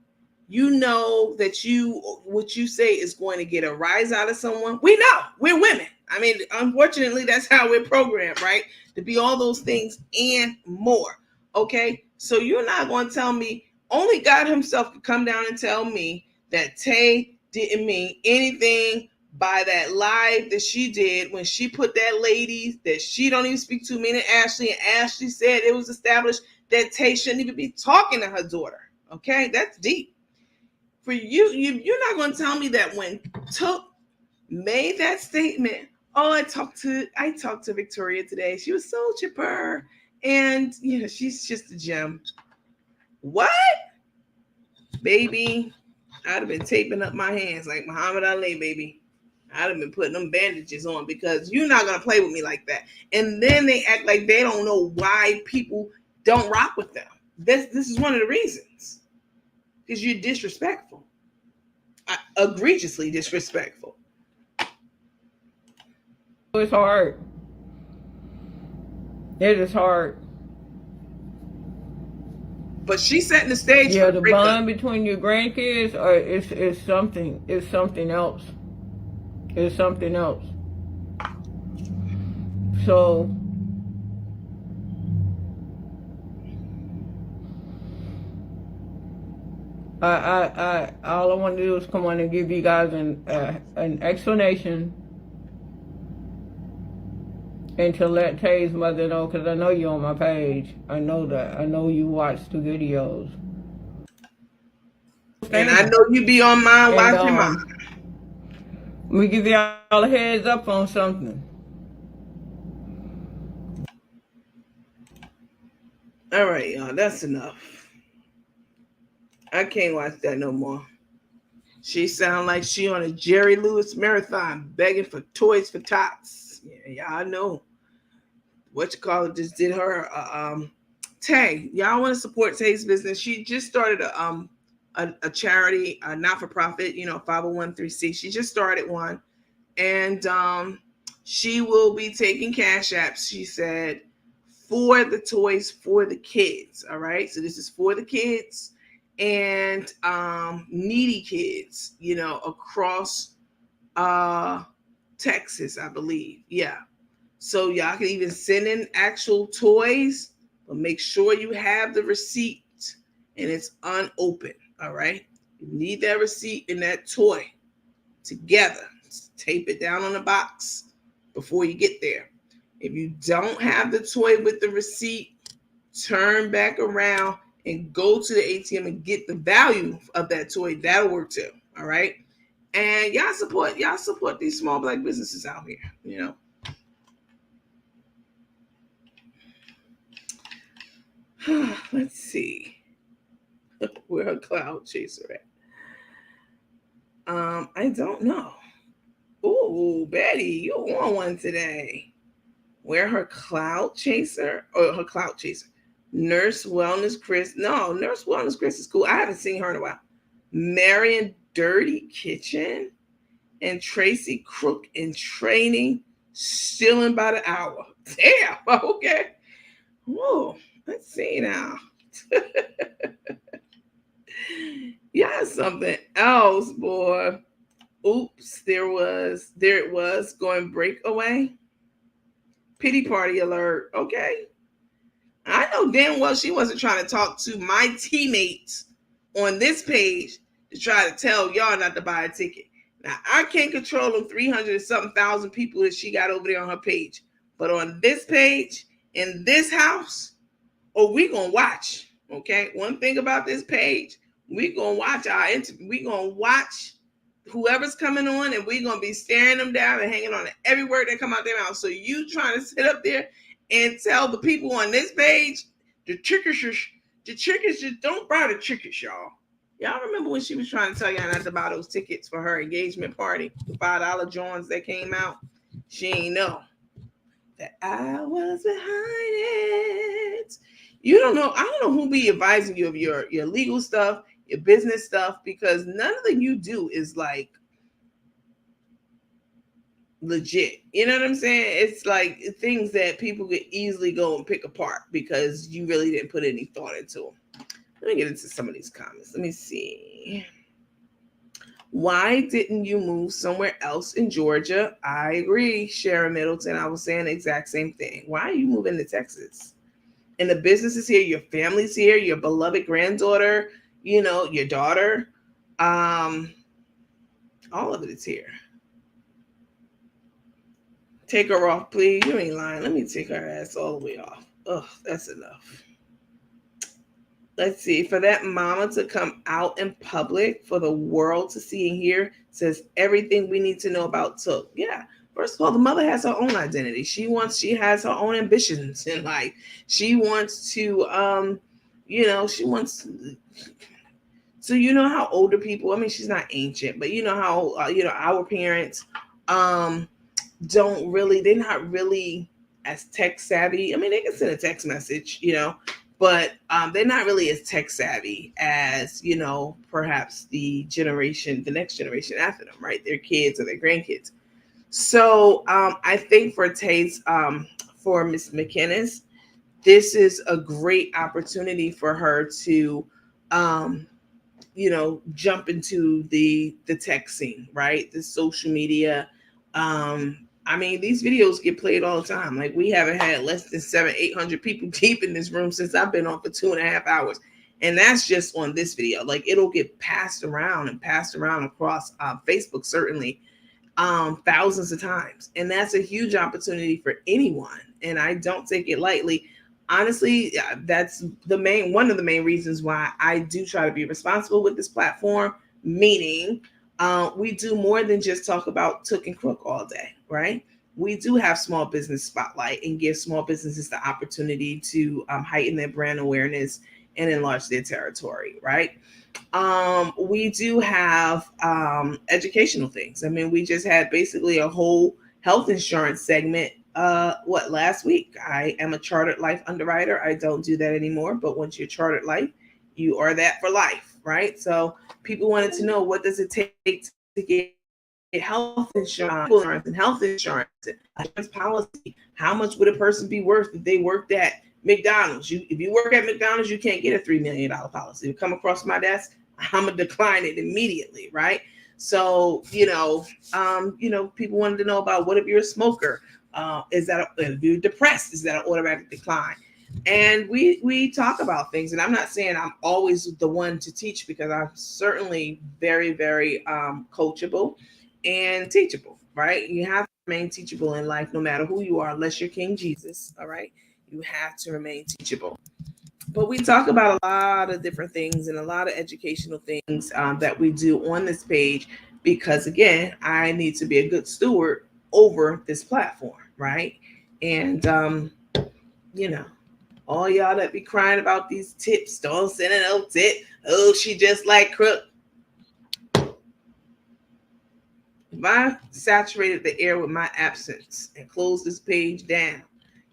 that what you say is going to get a rise out of someone. We know, we're women. I mean, unfortunately, that's how we're programmed, right? To be all those things and more. Okay. So you're not going to tell me Only God himself could come down and tell me that Tay didn't mean anything by that live that she did when she put that lady that she don't even speak to, meaning Ashley, and Ashley said it was established that Tay shouldn't even be talking to her daughter. Okay, that's deep. For you're not going to tell me that when Took made that statement, oh, I talked to Victoria today. She was so chipper, and she's just a gem. What? Baby, I'd have been taping up my hands like Muhammad Ali, baby. I'd have been putting them bandages on, because you're not going to play with me like that. And then they act like they don't know why people don't rock with them. This is one of the reasons. Because you're disrespectful. Egregiously disrespectful. It's hard. It is hard. But she's setting the stage. Yeah, the bond between your grandkids is something. It's something else. It's something else. So I all I want to do is come on and give you guys an explanation, and to let Tay's mother know, because I know you're on my page. I know that. I know you watch the videos. And I know you be on mine watching mine. Let me give y'all a heads up on something. All right, y'all. That's enough. I can't watch that no more. She sound like she on a Jerry Lewis marathon begging for toys for tots. Yeah, y'all know. What you call it just did her Tay. Y'all want to support Tay's business? She just started a charity, a not-for-profit, 501(c)(3). She just started one, and she will be taking cash apps, she said, for the toys for the kids. All right, so this is for the kids and needy kids, across Texas, I believe. Yeah, so y'all can even send in actual toys, but make sure you have the receipt and it's unopened. All right, you need that receipt and that toy together. Just tape it down on the box before you get there. If you don't have the toy with the receipt, turn back around and go to the ATM and get the value of that toy. That'll work too. All right, and y'all support these small Black businesses out here. Let's see. Where a cloud chaser at? I don't know. Ooh, Betty, you on one today. Where her cloud chaser or her cloud chaser? Nurse Wellness Chris. No, Nurse Wellness Chris is cool. I haven't seen her in a while. Marion Dirty Kitchen and Tracy Crook in training, stealing by the hour. Damn. Okay. Whoa. Let's see now. Yeah, something else, boy. Oops, there it was going breakaway. Pity party alert. Okay. I know damn well she wasn't trying to talk to my teammates on this page to try to tell y'all not to buy a ticket. Now, I can't control them 300 and something thousand people that she got over there on her page. But on this page, in this house, we gonna watch. Okay. One thing about this page, we gonna watch our interview. We gonna watch whoever's coming on, and we gonna be staring them down and hanging on to every word that come out their mouth. So you trying to sit up there and tell the people on this page, the trickers just don't buy the tickets, y'all. Y'all remember when she was trying to tell y'all not to buy those tickets for her engagement party, the $5 joints that came out? She ain't know that I was behind it. You don't know. I don't know who be advising you of your legal stuff, your business stuff, because none of the you do is like legit. You know what I'm saying? It's like things that people could easily go and pick apart because you really didn't put any thought into them. Let me get into some of these comments. Let me see. Why didn't you move somewhere else in Georgia? I agree, Sharon Middleton. I was saying the exact same thing. Why are you moving to Texas? And the business is here, your family's here, your beloved granddaughter, your daughter. All of it is here. Take her off, please. You ain't lying. Let me take her ass all the way off. Oh, that's enough. Let's see. For that mama to come out in public for the world to see and hear, says everything we need to know about Took. Yeah. First of all, the mother has her own identity. She has her own ambitions in life. She wants to, she wants. So how older people. I mean, she's not ancient, but how our parents, they're not really as tech savvy. I mean, they can send a text message, but they're not really as tech savvy as, perhaps the next generation after them, right? Their kids or their grandkids. So I think for Miss McInnes, this is a great opportunity for her to, jump into the tech scene, right? The social media. I mean, these videos get played all the time. Like, we haven't had less than 700-800 people deep in this room since I've been on for 2.5 hours. And that's just on this video. Like, it'll get passed around across Facebook, certainly, thousands of times. And that's a huge opportunity for anyone. And I don't take it lightly. Honestly, that's one of the main reasons why I do try to be responsible with this platform, meaning we do more than just talk about Took and Crook all day, right? We do have small business spotlight and give small businesses the opportunity to heighten their brand awareness and enlarge their territory, right? We do have educational things. I mean, we just had basically a whole health insurance segment last week. I am a chartered life underwriter. I don't do that anymore, but once you're chartered life, you are that for life, right? So people wanted to know, what does it take to get health insurance and health insurance policy? How much would a person be worth if they worked at McDonald's? If you work at McDonald's, you can't get a $3 million policy. If you come across my desk, I'm gonna decline it immediately, right? So, people wanted to know about, what if you're a smoker? If you're depressed, is that an automatic decline? And we talk about things, and I'm not saying I'm always the one to teach, because I'm certainly very, very coachable and teachable, right? You have to remain teachable in life, no matter who you are, unless you're King Jesus, all right? You have to remain teachable. But we talk about a lot of different things and a lot of educational things that we do on this page, because, again, I need to be a good steward over this platform, right? And, all y'all that be crying about these tips, don't send a no tip. Oh, she just like Crook. If I saturated the air with my absence and closed this page down,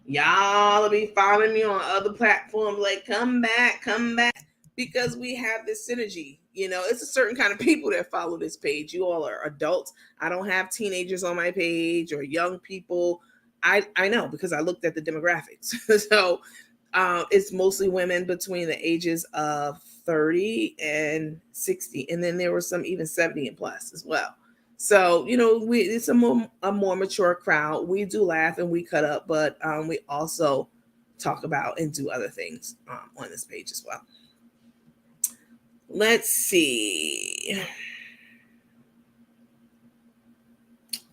y'all will be following me on other platforms like, come back, because we have this synergy. It's a certain kind of people that follow this page. You all are adults. I don't have teenagers on my page or young people. I know, because I looked at the demographics. So it's mostly women between the ages of 30 and 60. And then there were some even 70 and plus as well. So, it's a more mature crowd. We do laugh and we cut up, but we also talk about and do other things on this page as well. Let's see.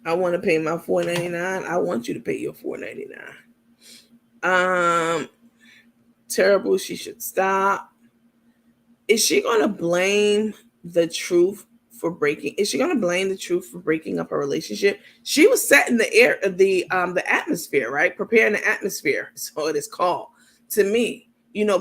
I want to pay my $4.99. I want you to pay your $4.99. Terrible. She should stop. Is she going to blame the truth for breaking? Is she going to blame the truth for breaking up her relationship? She was setting the atmosphere, right? Preparing the atmosphere. So it is called, to me,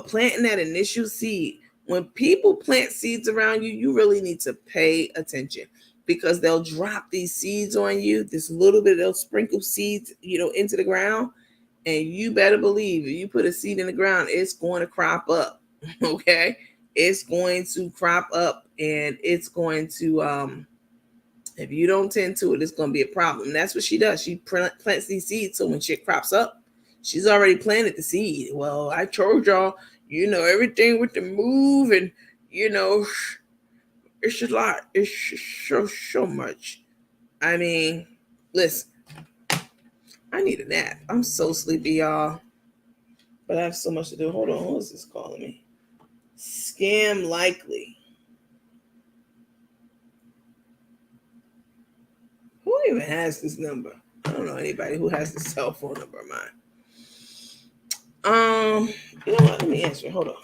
planting that initial seed. When people plant seeds around you, you really need to pay attention, because they'll drop these seeds on you. This little bit, they'll sprinkle seeds, into the ground. And you better believe, if you put a seed in the ground, it's going to crop up. Okay. It's going to crop up, and it's going to, if you don't tend to it, it's going to be a problem. And that's what she does. She plants these seeds. So when shit crops up, she's already planted the seed. Well, I told y'all, everything with the move, and, it's a lot. It's so much. I mean, listen, I need a nap. I'm so sleepy, y'all. But I have so much to do. Hold on, who is this calling me? Scam likely. Who even has this number? I don't know anybody who has this cell phone number of mine. You know what? Let me answer it. Hold on.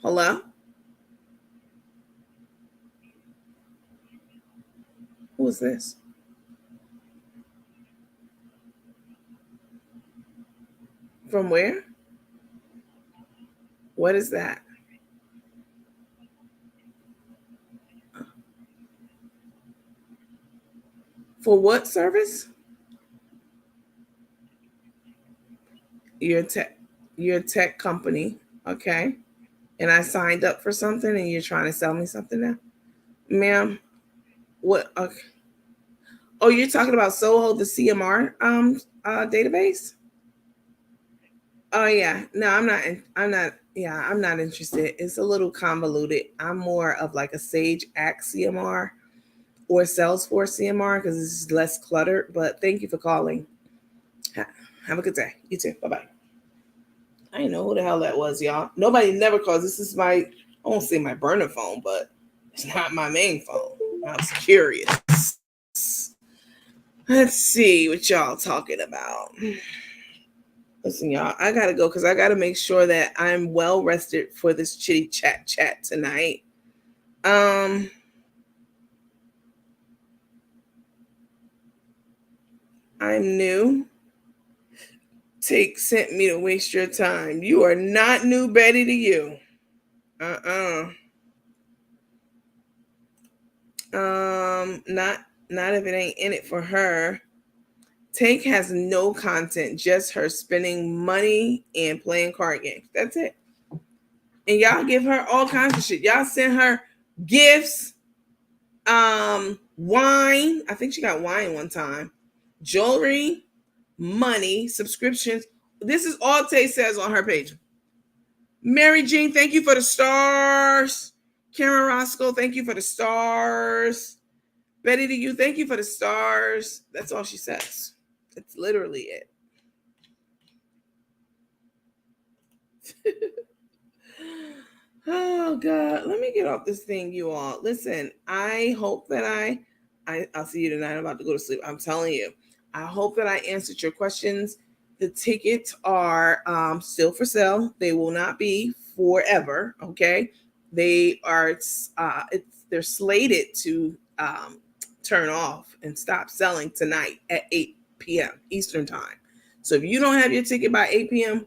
Hello? Who is this? From where? What is that? For what service? Your tech company. Okay. And I signed up for something and you're trying to sell me something now? Ma'am, what okay. Oh, you're talking about Soho, the CMR database? Oh yeah. No, I'm not interested. It's a little convoluted. I'm more of like a Sage Axe CMR or Salesforce CMR because it's less cluttered. But thank you for calling. Have a good day. You too. Bye bye. I didn't know who the hell that was, y'all. Nobody never calls. This is my, I won't say my burner phone, but it's not my main phone. I was curious. Let's see what y'all talking about. Listen, y'all, I gotta go because I gotta make sure that I'm well rested for this chitty chat tonight. I'm new. Take sent me to waste your time. You are not new, Betty, to you. Not if it ain't in it for her. Take has no content, just her spending money and playing card games. That's it. And y'all give her all kinds of shit. Y'all send her gifts, wine. I think she got wine one time. Jewelry, money, subscriptions. This is all Tay says on her page. Mary Jean, thank you for the stars. Karen Roscoe, thank you for the stars. Betty to you, thank you for the stars. That's all she says. That's literally it. Oh God, let me get off this thing, you all. Listen, I hope that I'll see you tonight. I'm about to go to sleep. I'm telling you, I hope that I answered your questions. The tickets are still for sale. They will not be forever. Okay, they are. They're slated to turn off and stop selling tonight at 8 p.m. Eastern time. So if you don't have your ticket by 8 p.m.,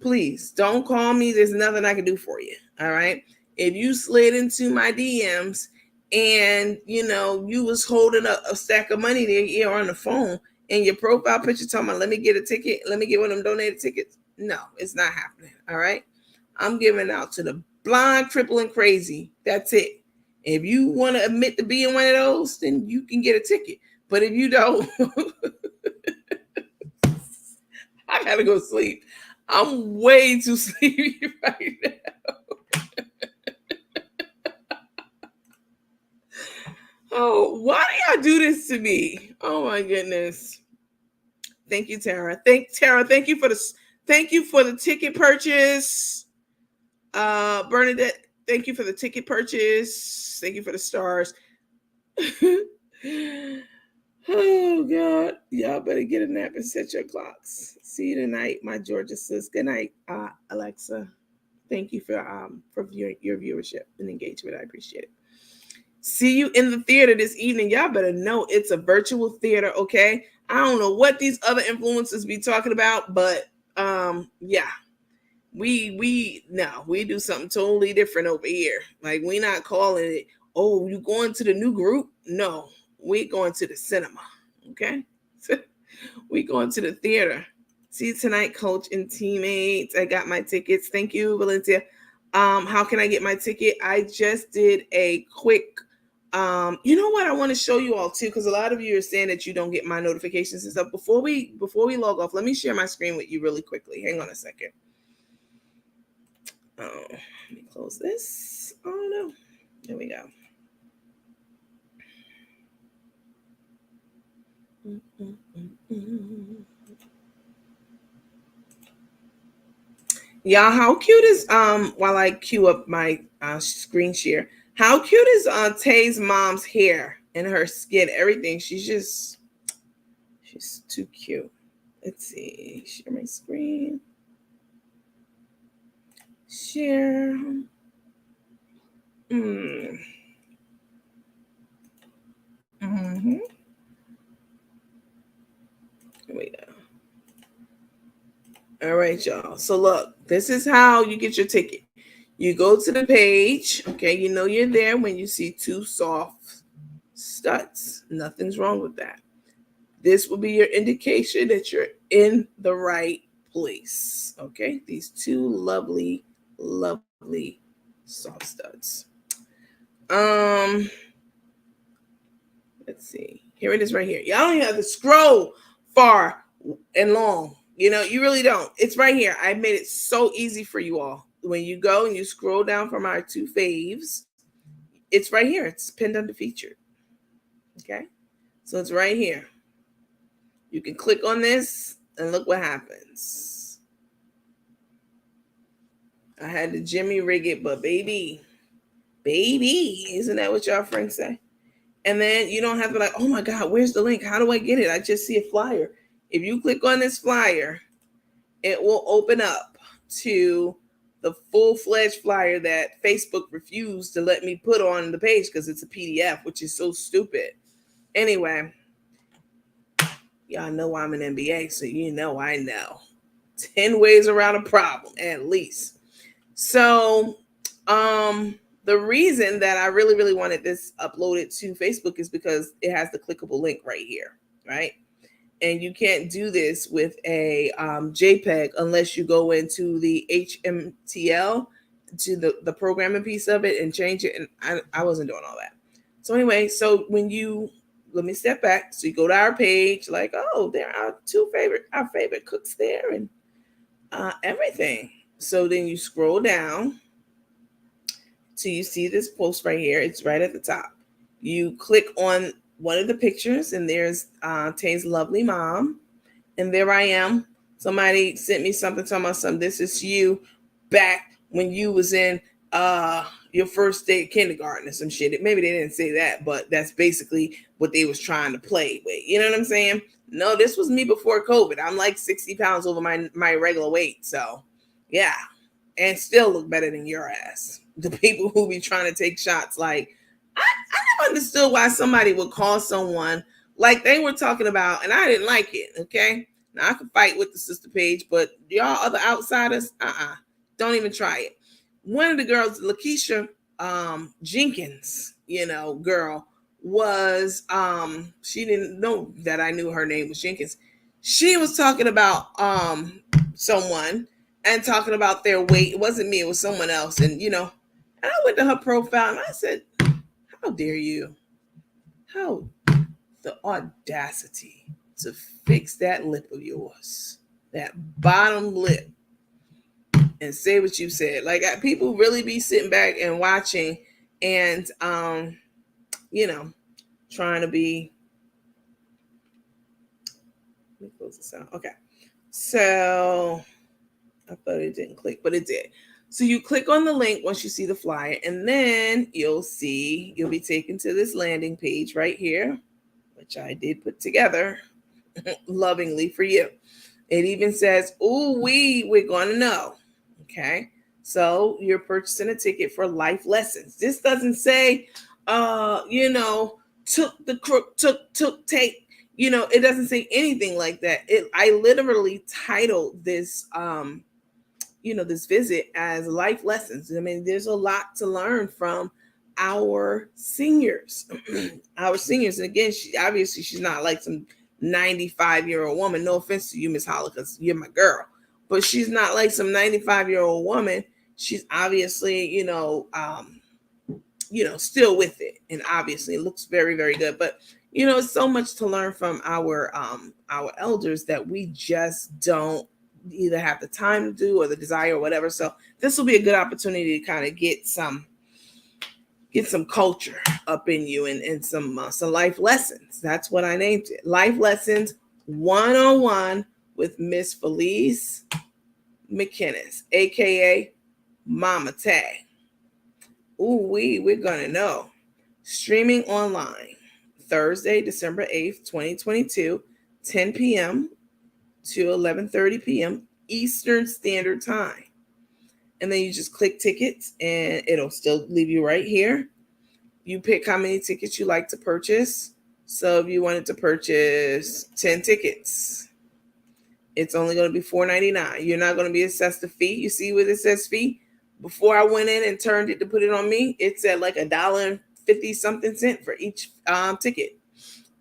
please don't call me. There's nothing I can do for you. All right. If you slid into my DMs and you was holding a stack of money there, you're on the phone and your profile picture talking about, let me get a ticket, let me get one of them donated tickets. No, it's not happening. All right. I'm giving out to the blind, crippled, and crazy. That's it. If you want to admit to being one of those, then you can get a ticket. But if you don't, I gotta go sleep. I'm way too sleepy right now. Oh, why do y'all do this to me? Oh my goodness. Thank you, Tara. Thank you for the ticket purchase. Bernadette, thank you for the ticket purchase. Thank you for the stars. Oh God. Y'all better get a nap and set your clocks. See you tonight. My Georgia sis. Good night, Alexa. Thank you for your viewership and engagement. I appreciate it. See you in the theater this evening. Y'all better know it's a virtual theater, okay? I don't know what these other influencers be talking about, but yeah. We do something totally different over here. Like, we not calling it, oh, you going to the new group? No, we going to the cinema. Okay. We going to the theater. See you tonight, coach and teammates. I got my tickets. Thank you, Valencia. How can I get my ticket? I just did a quick you know what I want to show you all too, because a lot of you are saying that you don't get my notifications and stuff. Before we log off, let me share my screen with you really quickly. Hang on a second. Oh, let me close this. Oh no. There we go. Y'all, how cute is while I queue up my screen share, how cute is Tay's mom's hair and her skin, everything. She's too cute. Let's see. Share my screen. Share. Mm-hmm. Wait. All right, y'all. So look, this is how you get your ticket. You go to the page. Okay, you know you're there when you see two soft studs. Nothing's wrong with that. This will be your indication that you're in the right place. Okay, these two lovely, lovely soft studs. Let's see. Here it is right here. Y'all don't even have to scroll far and long. You know, you really don't. It's right here. I made it so easy for you all. When you go and you scroll down from our two faves, it's right here. It's pinned under featured. Okay. So it's right here. You can click on this and look what happens. I had to Jimmy rig it, but baby, isn't that what y'all friends say? And then you don't have to be like, oh my God, where's the link? How do I get it? I just see a flyer. If you click on this flyer, it will open up to the full-fledged flyer that Facebook refused to let me put on the page because it's a PDF, which is so stupid. Anyway, y'all know I'm an MBA, so you know I know 10 ways around a problem at least. So the reason that I really, really wanted this uploaded to Facebook is because it has the clickable link right here, right? And you can't do this with a JPEG unless you go into the HTML to the programming piece of it and change it. And I wasn't doing all that. So anyway, so when you, let me step back. So you go to our page, like, oh, there are our favorite cooks there and everything. So then you scroll down till you see this post right here. It's right at the top. You click on one of the pictures and there's Tay's lovely mom. And there I am. Somebody sent me something talking about something. This is you back when you was in your first day of kindergarten or some shit. Maybe they didn't say that, but that's basically what they was trying to play with. You know what I'm saying? No, this was me before COVID. I'm like 60 pounds over my regular weight. So yeah. And still look better than your ass. The people who be trying to take shots, like, I never understood why somebody would call someone like they were talking about, and I didn't like it, okay? Now, I could fight with the sister page, but y'all other outsiders, don't even try it. One of the girls, Lakeisha Jenkins, girl, was, she didn't know that I knew her name was Jenkins. She was talking about someone and talking about their weight. It wasn't me, it was someone else. And, I went to her profile and I said, how dare you? How the audacity to fix that lip of yours, that bottom lip, and say what you said. Like, people really be sitting back and watching and, trying to be. Let me close this out. Okay. So I thought it didn't click, but it did. So you click on the link once you see the flyer, and then you'll be taken to this landing page right here, which I did put together lovingly for you. It even says, ooh, we're going to know. Okay. So you're purchasing a ticket for life lessons. This doesn't say, took the crook, take, it doesn't say anything like that. I literally titled this, this visit as life lessons. I mean, there's a lot to learn from our seniors. Our seniors. And again, she's not like some 95-year-old woman. No offense to you, Miss Holla, because you're my girl. But she's not like some 95-year-old woman. She's obviously, still with it. And obviously it looks very, very good. But, it's so much to learn from our elders that we just don't either have the time to do or the desire or whatever. So this will be a good opportunity to kind of get some culture up in you and some life lessons. That's what I named it. Life Lessons 101 with Miss Felice McKinnis, aka Mama Tag. We're gonna know. Streaming online Thursday, December 8th, 2022, 10 p.m. to 11:30 p.m. Eastern Standard Time. And then you just click tickets and it'll still leave you right here. You pick how many tickets you like to purchase. So if you wanted to purchase 10 tickets, it's only going to be $4.99. You're not going to be assessed a fee. You see where it says fee? Before I went in and turned it to put it on me, it said like $1.50 something cent for each ticket.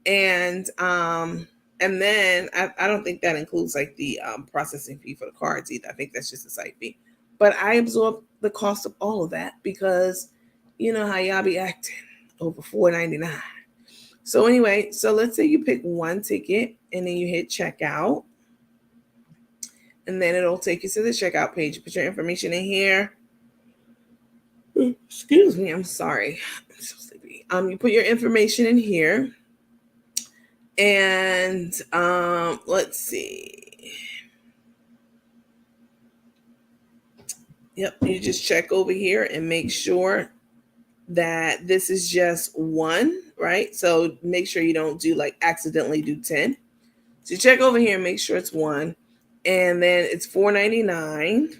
And then I don't think that includes like the processing fee for the cards either. I think that's just a site fee. But I absorb the cost of all of that because you know how y'all be acting over $4.99. So anyway, so let's say you pick one ticket and then you hit checkout. And then it'll take you to the checkout page. You put your information in here. Excuse me, I'm sorry. I'm so sleepy. You put your information in here. And let's see. Yep, you just check over here and make sure that this is just one, right? So make sure you don't do like accidentally do 10. So check over here and make sure it's one. And then it's $4.99.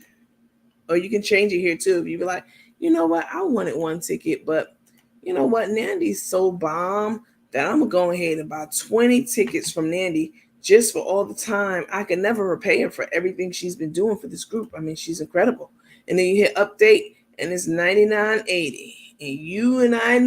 Or you can change it here too. If you be like, you know what, I wanted one ticket, but you know what, Nandy's so bomb that I'm gonna go ahead and buy 20 tickets from Nandy just for all the time. I can never repay her for everything she's been doing for this group. I mean, she's incredible. And then you hit update and it's $99.80. And you and I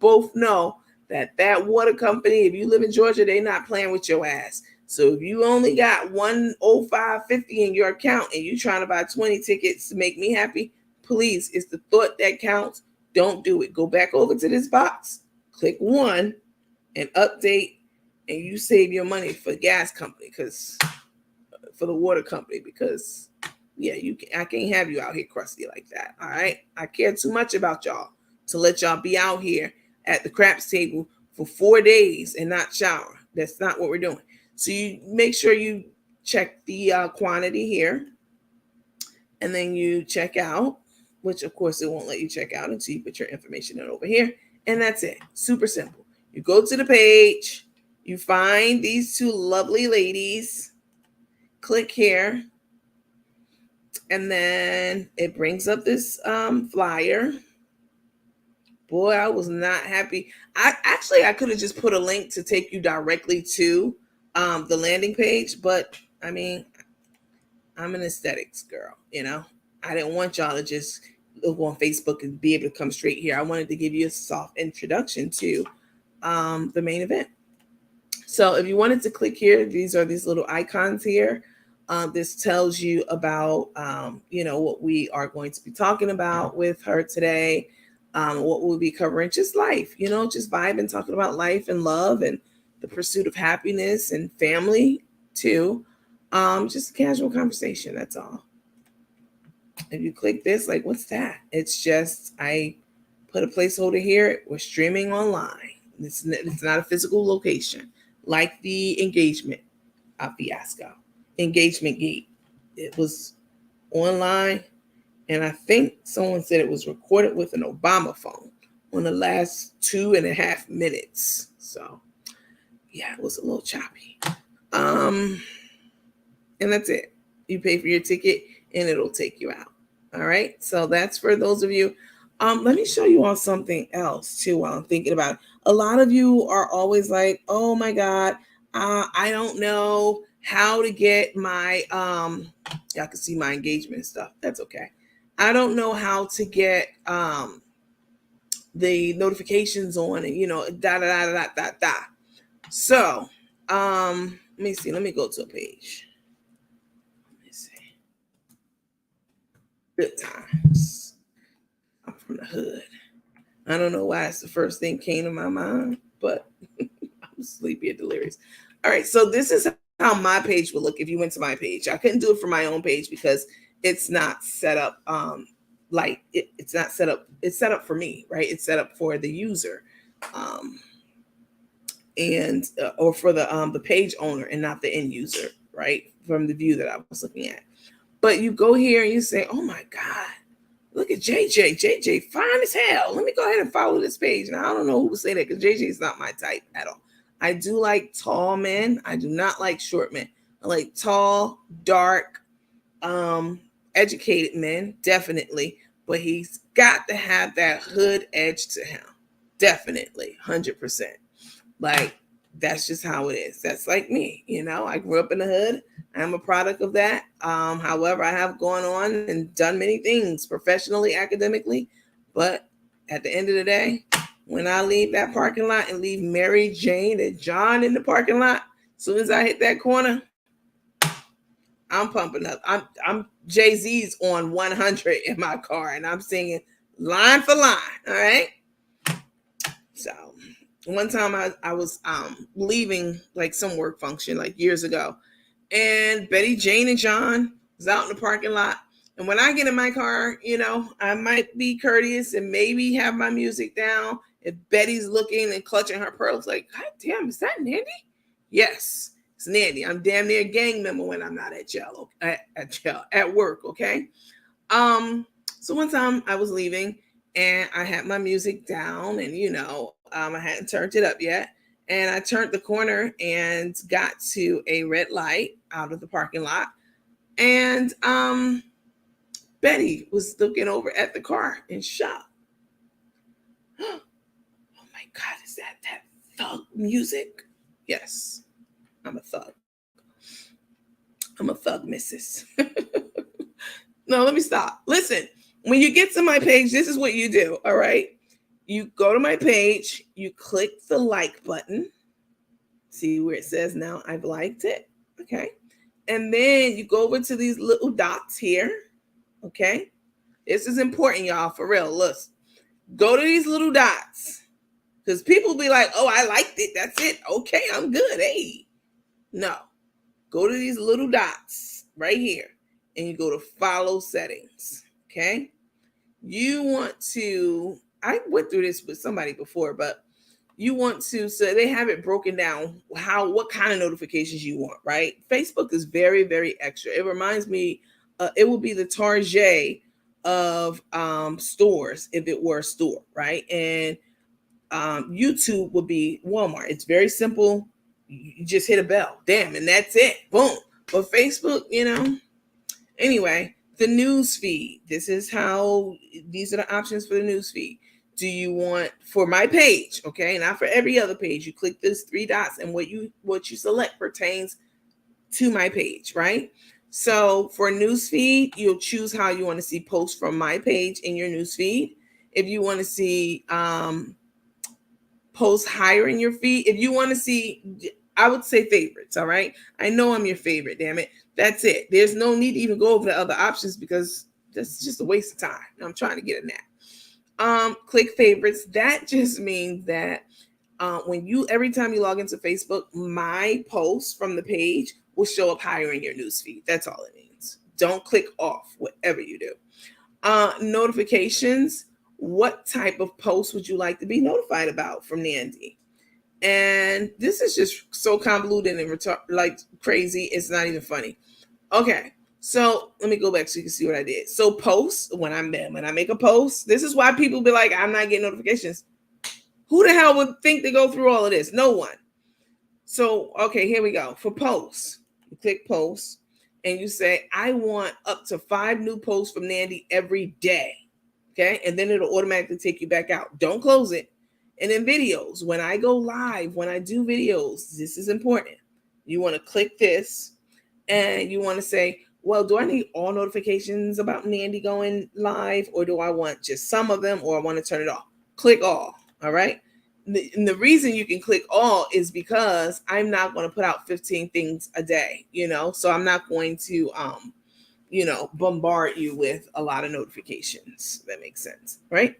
both know that water company, if you live in Georgia, they're not playing with your ass. So if you only got $105.50 in your account and you're trying to buy 20 tickets to make me happy, please, it's the thought that counts. Don't do it. Go back over to this box, click one, and update, and you save your money for the gas company for the water company because yeah, I can't have you out here crusty like that. All right, I care too much about y'all to let y'all be out here at the craps table for 4 days and not shower. That's not what we're doing. So you make sure you check the quantity here, and then you check out, which of course it won't let you check out until you put your information in over here. And that's it. Super simple. You go to the page, you find these two lovely ladies, click here, and then it brings up this flyer. Boy, I was not happy. I could have just put a link to take you directly to the landing page, but I mean, I'm an aesthetics girl, you know. I didn't want y'all to just look on Facebook and be able to come straight here. I wanted to give you a soft introduction to the main event. So if you wanted to click here, these are these little icons here. This tells you about, what we are going to be talking about with her today, what we'll be covering, just life, just vibing, talking about life and love and the pursuit of happiness and family too. Just casual conversation. That's all. If you click this, like, what's that? It's just, I put a placeholder here. We're streaming online. It's not a physical location like the engagement fiasco. Engagement Gate. It was online, and I think someone said it was recorded with an Obama phone on the last 2.5 minutes. So yeah, it was a little choppy. And that's it. You pay for your ticket and it'll take you out. All right. So that's for those of you. Let me show you all something else too while I'm thinking about it. A lot of you are always like, oh my God, I don't know how to get my y'all can see my engagement stuff. That's okay. I don't know how to get the notifications on and da da da da da da. So let me see. Let me go to a page. Let me see. Good times. I'm from the hood. I don't know why it's the first thing came to my mind, but I'm sleepy and delirious. All right, so this is how my page would look if you went to my page. I couldn't do it for my own page because it's not set up it's not set up. It's set up for me, right? It's set up for the user, and or for the page owner and not the end user, right? From the view that I was looking at. But you go here and you say, oh my God, look at JJ. JJ, fine as hell. Let me go ahead and follow this page. Now, I don't know who would say that because JJ is not my type at all. I do like tall men. I do not like short men. I like tall, dark, educated men, definitely. But he's got to have that hood edge to him. Definitely, 100%. Like, that's just how it is. That's like me. I grew up in the hood. I'm a product of that. However, I have gone on and done many things professionally, academically. But at the end of the day, when I leave that parking lot and leave Mary Jane and John in the parking lot, as soon as I hit that corner, I'm pumping up. I'm Jay-Z's on 100 in my car, and I'm singing line for line. All right. So one time I was leaving like some work function like years ago, and Betty Jane and John was out in the parking lot. And when I get in my car, I might be courteous and maybe have my music down. If Betty's looking and clutching her pearls, like, God damn, is that Nandy? Yes, it's Nandy. I'm damn near a gang member when I'm not at jail, at work, okay? So one time I was leaving and I had my music down and, I hadn't turned it up yet. And I turned the corner and got to a red light out of the parking lot. And Betty was looking over at the car in shock. Oh my God, is that thug music? Yes, I'm a thug. I'm a thug, missus. No, let me stop. Listen, when you get to my page, this is what you do, all right? You go to my page, you click the like button. See where it says now I've liked it, okay? And then you go over to these little dots here, okay? This is important, y'all, for real. Look, go to these little dots because people be like, oh, I liked it. That's it. Okay, I'm good. Hey, no. Go to these little dots right here and you go to follow settings, okay? You want to, I went through this with somebody before, but you want to, so they have it broken down what kind of notifications you want, right? Facebook is very, very extra. It reminds me, it will be the Target of stores if it were a store, right? And YouTube would be Walmart. It's very simple. You just hit a bell, damn, and that's it. Boom. But Facebook, anyway, the news feed. These are the options for the news feed. Do you want for my page, okay, not for every other page? You click these three dots, and what you select pertains to my page, right? So for news feed, you'll choose how you want to see posts from my page in your news feed. If you want to see posts higher in your feed, if you want to see, I would say favorites, all right? I know I'm your favorite, damn it. That's it. There's no need to even go over the other options because that's just a waste of time. I'm trying to get a nap. Click favorites. That just means that every time you log into Facebook, my posts from the page will show up higher in your newsfeed. That's all it means. Don't click off, whatever you do. Notifications. What type of post would you like to be notified about from Nandy? And this is just so convoluted and like crazy. It's not even funny. Okay. So let me go back so you can see what I did. So posts, when I make a post, this is why people be like, I'm not getting notifications. Who the hell would think to go through all of this? No one. So, okay, here we go. For posts, you click posts and you say, I want up to 5 new posts from Nandy every day. Okay. And then it'll automatically take you back out. Don't close it. And then videos, when I go live, when I do videos, this is important. You want to click this and you want to say, well, do I need all notifications about Nandy going live, or do I want just some of them, or I want to turn it off? Click all. All right. And the reason you can click all is because I'm not going to put out 15 things a day, so I'm not going to, bombard you with a lot of notifications. That makes sense. Right.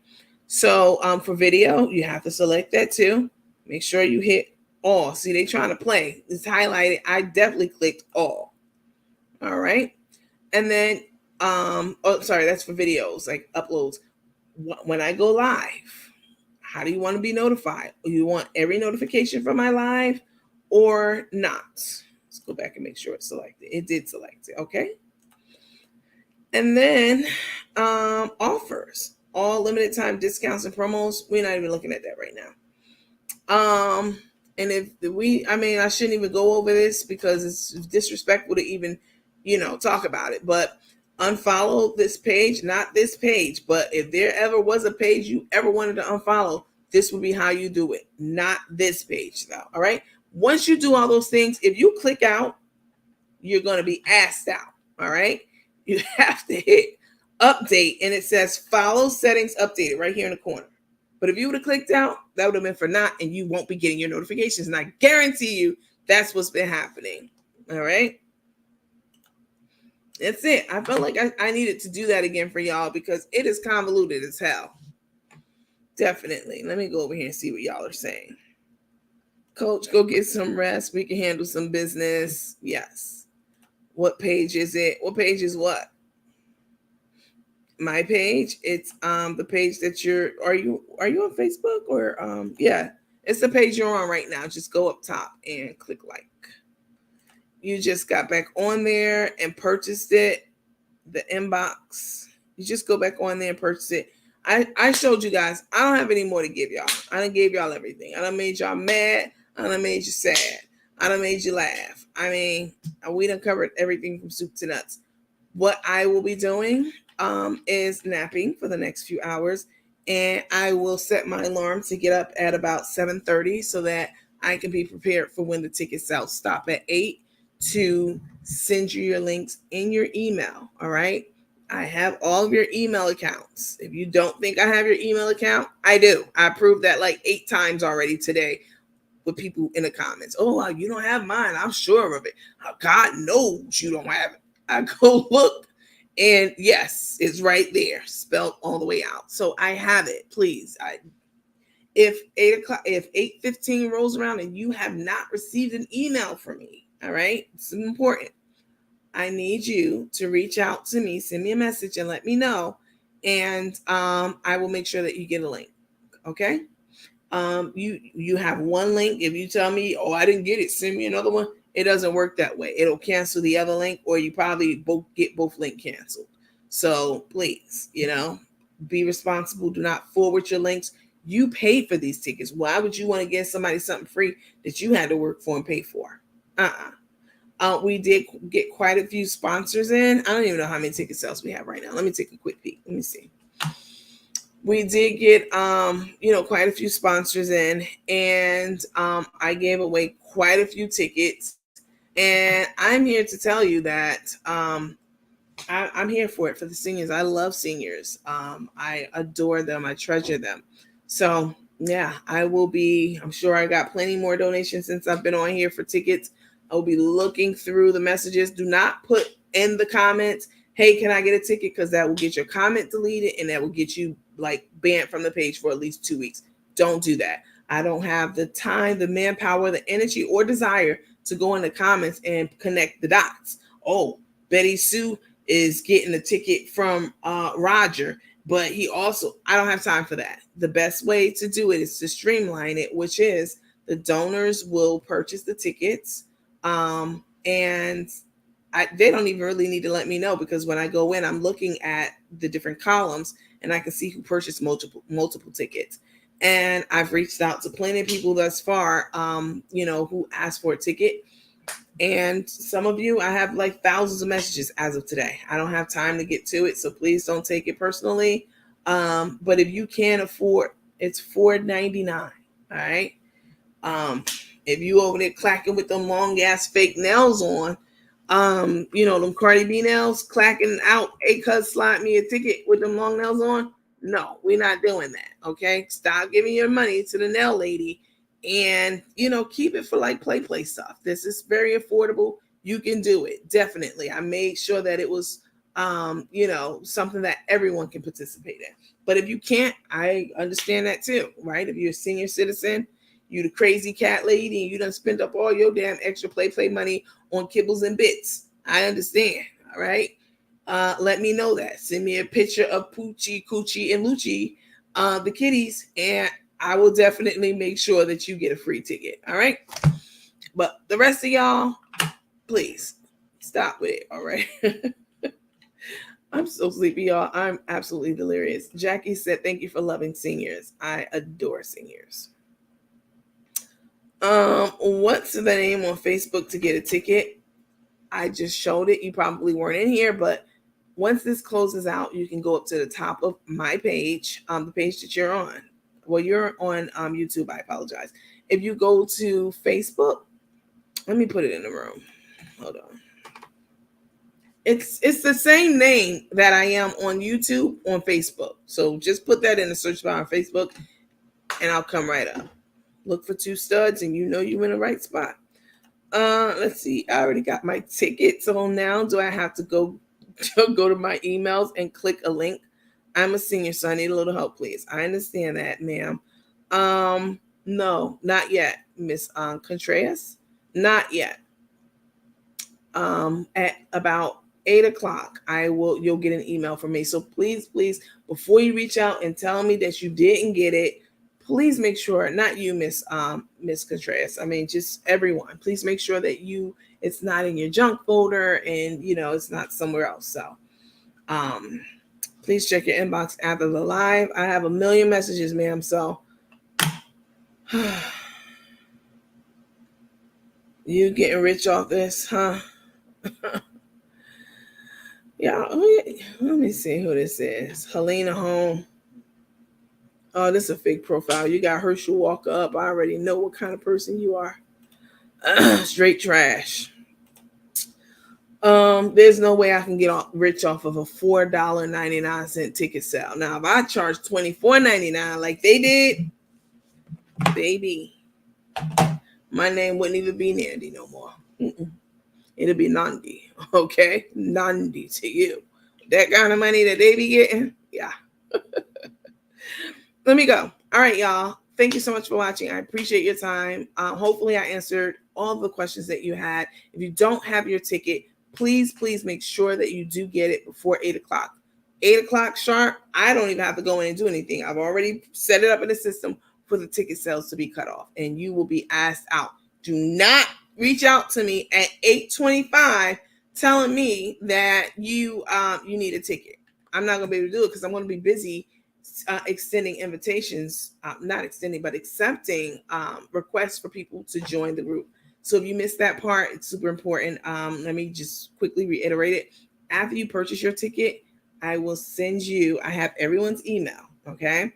So for video, you have to select that too. Make sure you hit all. See, they trying to play. It's highlighted. I definitely clicked all. All right. And then, that's for videos, like uploads. When I go live, how do you want to be notified? You want every notification from my live or not? Let's go back and make sure it's selected. It did select it. Okay. And then offers, all limited time discounts and promos. We're not even looking at that right now. And I shouldn't even go over this because it's disrespectful to even, talk about it. But unfollow this page, not this page. But if there ever was a page you ever wanted to unfollow, this would be how you do it. Not this page, though. All right. Once you do all those things, if you click out, you're going to be asked out. All right. You have to hit update, and it says follow settings updated right here in the corner. But if you would have clicked out, that would have been for naught, and you won't be getting your notifications. And I guarantee you that's what's been happening. All right. That's it. I felt like I needed to do that again for y'all because it is convoluted as hell. Definitely. Let me go over here and see what y'all are saying. Coach, go get some rest. We can handle some business. Yes. What page is it? What page is what? My page. It's the page that are you on Facebook or yeah, it's the page you're on right now. Just go up top and click like. You just got back on there and purchased it. The inbox. You just go back on there and purchase it. I showed you guys. I don't have any more to give y'all. I done gave y'all everything. I done made y'all mad. I done made you sad. I done made you laugh. I mean, we done covered everything from soup to nuts. What I will be doing is napping for the next few hours, and I will set my alarm to get up at about 7:30 so that I can be prepared for when the ticket sales stop at 8 to send you your links in your email. All right. I have all of your email accounts. If you don't think I have your email account, I do. I proved that like 8 times already today with people in the comments. Oh, you don't have mine. I'm sure of it. God knows you don't have it. I go look, and yes, it's right there, spelled all the way out. So I have it. Please, if 8:15 rolls around and you have not received an email from me, all right, it's important. I need you to reach out to me, send me a message, and let me know, and I will make sure that you get a link. Okay. You have one link. If you tell me, oh, I didn't get it, send me another one. It doesn't work that way. It'll cancel the other link, or you probably get both links canceled. So please, be responsible. Do not forward your links. You paid for these tickets. Why would you want to give somebody something free that you had to work for and pay for? We did get quite a few sponsors in. I don't even know how many ticket sales we have right now. Let me take a quick peek. Let me see. We did get, quite a few sponsors in, and I gave away quite a few tickets. And I'm here to tell you that I'm here for it, for the seniors. I love seniors. I adore them. I treasure them. So, yeah, I'm sure I got plenty more donations since I've been on here for tickets. I will be looking through the messages. Do not put in the comments, hey, can I get a ticket? Because that will get your comment deleted, and that will get you banned from the page for at least 2 weeks. Don't do that. I don't have the time, the manpower, the energy, or desire to go in the comments and connect the dots. Oh, Betty Sue is getting a ticket from Roger, but I don't have time for that. The best way to do it is to streamline it, which is the donors will purchase the tickets, and they don't even really need to let me know, because when I go in, I'm looking at the different columns and I can see who purchased multiple tickets. And I've reached out to plenty of people thus far, who asked for a ticket. And some of you, I have thousands of messages as of today. I don't have time to get to it, so please don't take it personally. But if you can afford, it's $4.99. All right. If you over there clacking with them long ass fake nails on, them Cardi B nails, clacking out, hey, cuz slide me a ticket with them long nails on. No, we're not doing that. Okay. Stop giving your money to the nail lady, and, keep it for play stuff. This is very affordable. You can do it. Definitely. I made sure that it was, something that everyone can participate in. But if you can't, I understand that too, right? If you're a senior citizen, you the crazy cat lady, and you done spent up all your damn extra play money on kibbles and bits. I understand. All right. Let me know that. Send me a picture of Poochie, Coochie, and Lucci, the kitties, and I will definitely make sure that you get a free ticket. All right. But the rest of y'all, please stop with it. All right. I'm so sleepy, y'all. I'm absolutely delirious. Jackie said, "Thank you for loving seniors. I adore seniors." What's the name on Facebook to get a ticket? I just showed it. You probably weren't in here, but once this closes out, you can go up to the top of my page, the page that you're on. Well, you're on YouTube. I apologize. If you go to Facebook, let me put it in the room. Hold on. It's the same name that I am on YouTube on Facebook. So just put that in the search bar on Facebook, and I'll come right up. Look for Two Studs, and you know you're in the right spot. Let's see. I already got my ticket. So now do I have to go to my emails and click a link? I'm a senior, so I need a little help, please. I understand that, ma'am. No, not yet, Miss Contreras. Not yet. At about 8:00, you'll get an email from me. So please, before you reach out and tell me that you didn't get it, please make sure, not you, Miss Contreras. I mean, just everyone. Please make sure that it's not in your junk folder and it's not somewhere else. So please check your inbox after the live. I have a million messages, ma'am. So you getting rich off this, huh? Yeah, let me see who this is. Helena Home. Oh, this is a fake profile. You got Herschel Walker up. I already know what kind of person you are. Straight trash. There's no way I can get rich off of a $4.99 ticket sale. Now, if I charge $24.99 like they did, baby, my name wouldn't even be Nandi no more. It'll be Nandi, okay? Nandi to you. That kind of money that they be getting, yeah. Let me go. All right, y'all. Thank you so much for watching. I appreciate your time. Hopefully, I answered all the questions that you had. If you don't have your ticket, please make sure that you do get it before 8:00. 8:00 sharp, I don't even have to go in and do anything. I've already set it up in the system for the ticket sales to be cut off, and you will be asked out. Do not reach out to me at 8:25 telling me that you need a ticket. I'm not going to be able to do it because I'm going to be busy extending invitations, not extending, but accepting requests for people to join the group. So if you missed that part, it's super important. Let me just quickly reiterate it. After you purchase your ticket, I will send you, I have everyone's email, okay?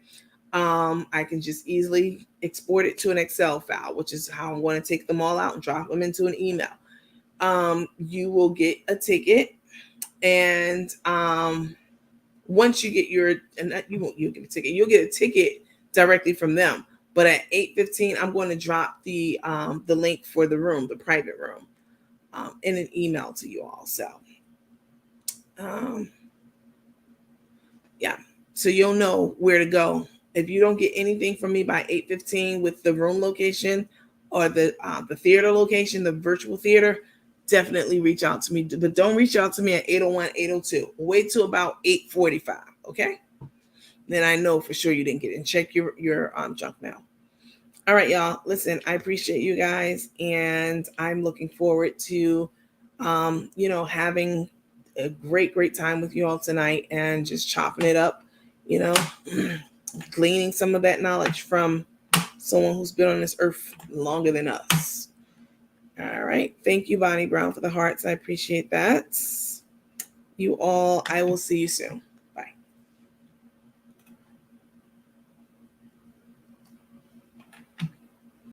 I can just easily export it to an Excel file, which is how I'm going to take them all out and drop them into an email. You will get a ticket, and once you get you'll get a ticket. You'll get a ticket directly from them. But at 8:15, I'm going to drop the link for the room, the private room, in an email to you all. So, yeah. So you'll know where to go. If you don't get anything from me by 8:15 with the room location or the theater location, the virtual theater, definitely reach out to me. But don't reach out to me at 8:01, 8:02. Wait till about 8:45, okay? Then I know for sure you didn't get it. And check your junk mail. All right, y'all. Listen, I appreciate you guys, and I'm looking forward to having a great time with you all tonight and just chopping it up, gleaning some of that knowledge from someone who's been on this earth longer than us. All right. Thank you, Bonnie Brown, for the hearts. I appreciate that. You all, I will see you soon.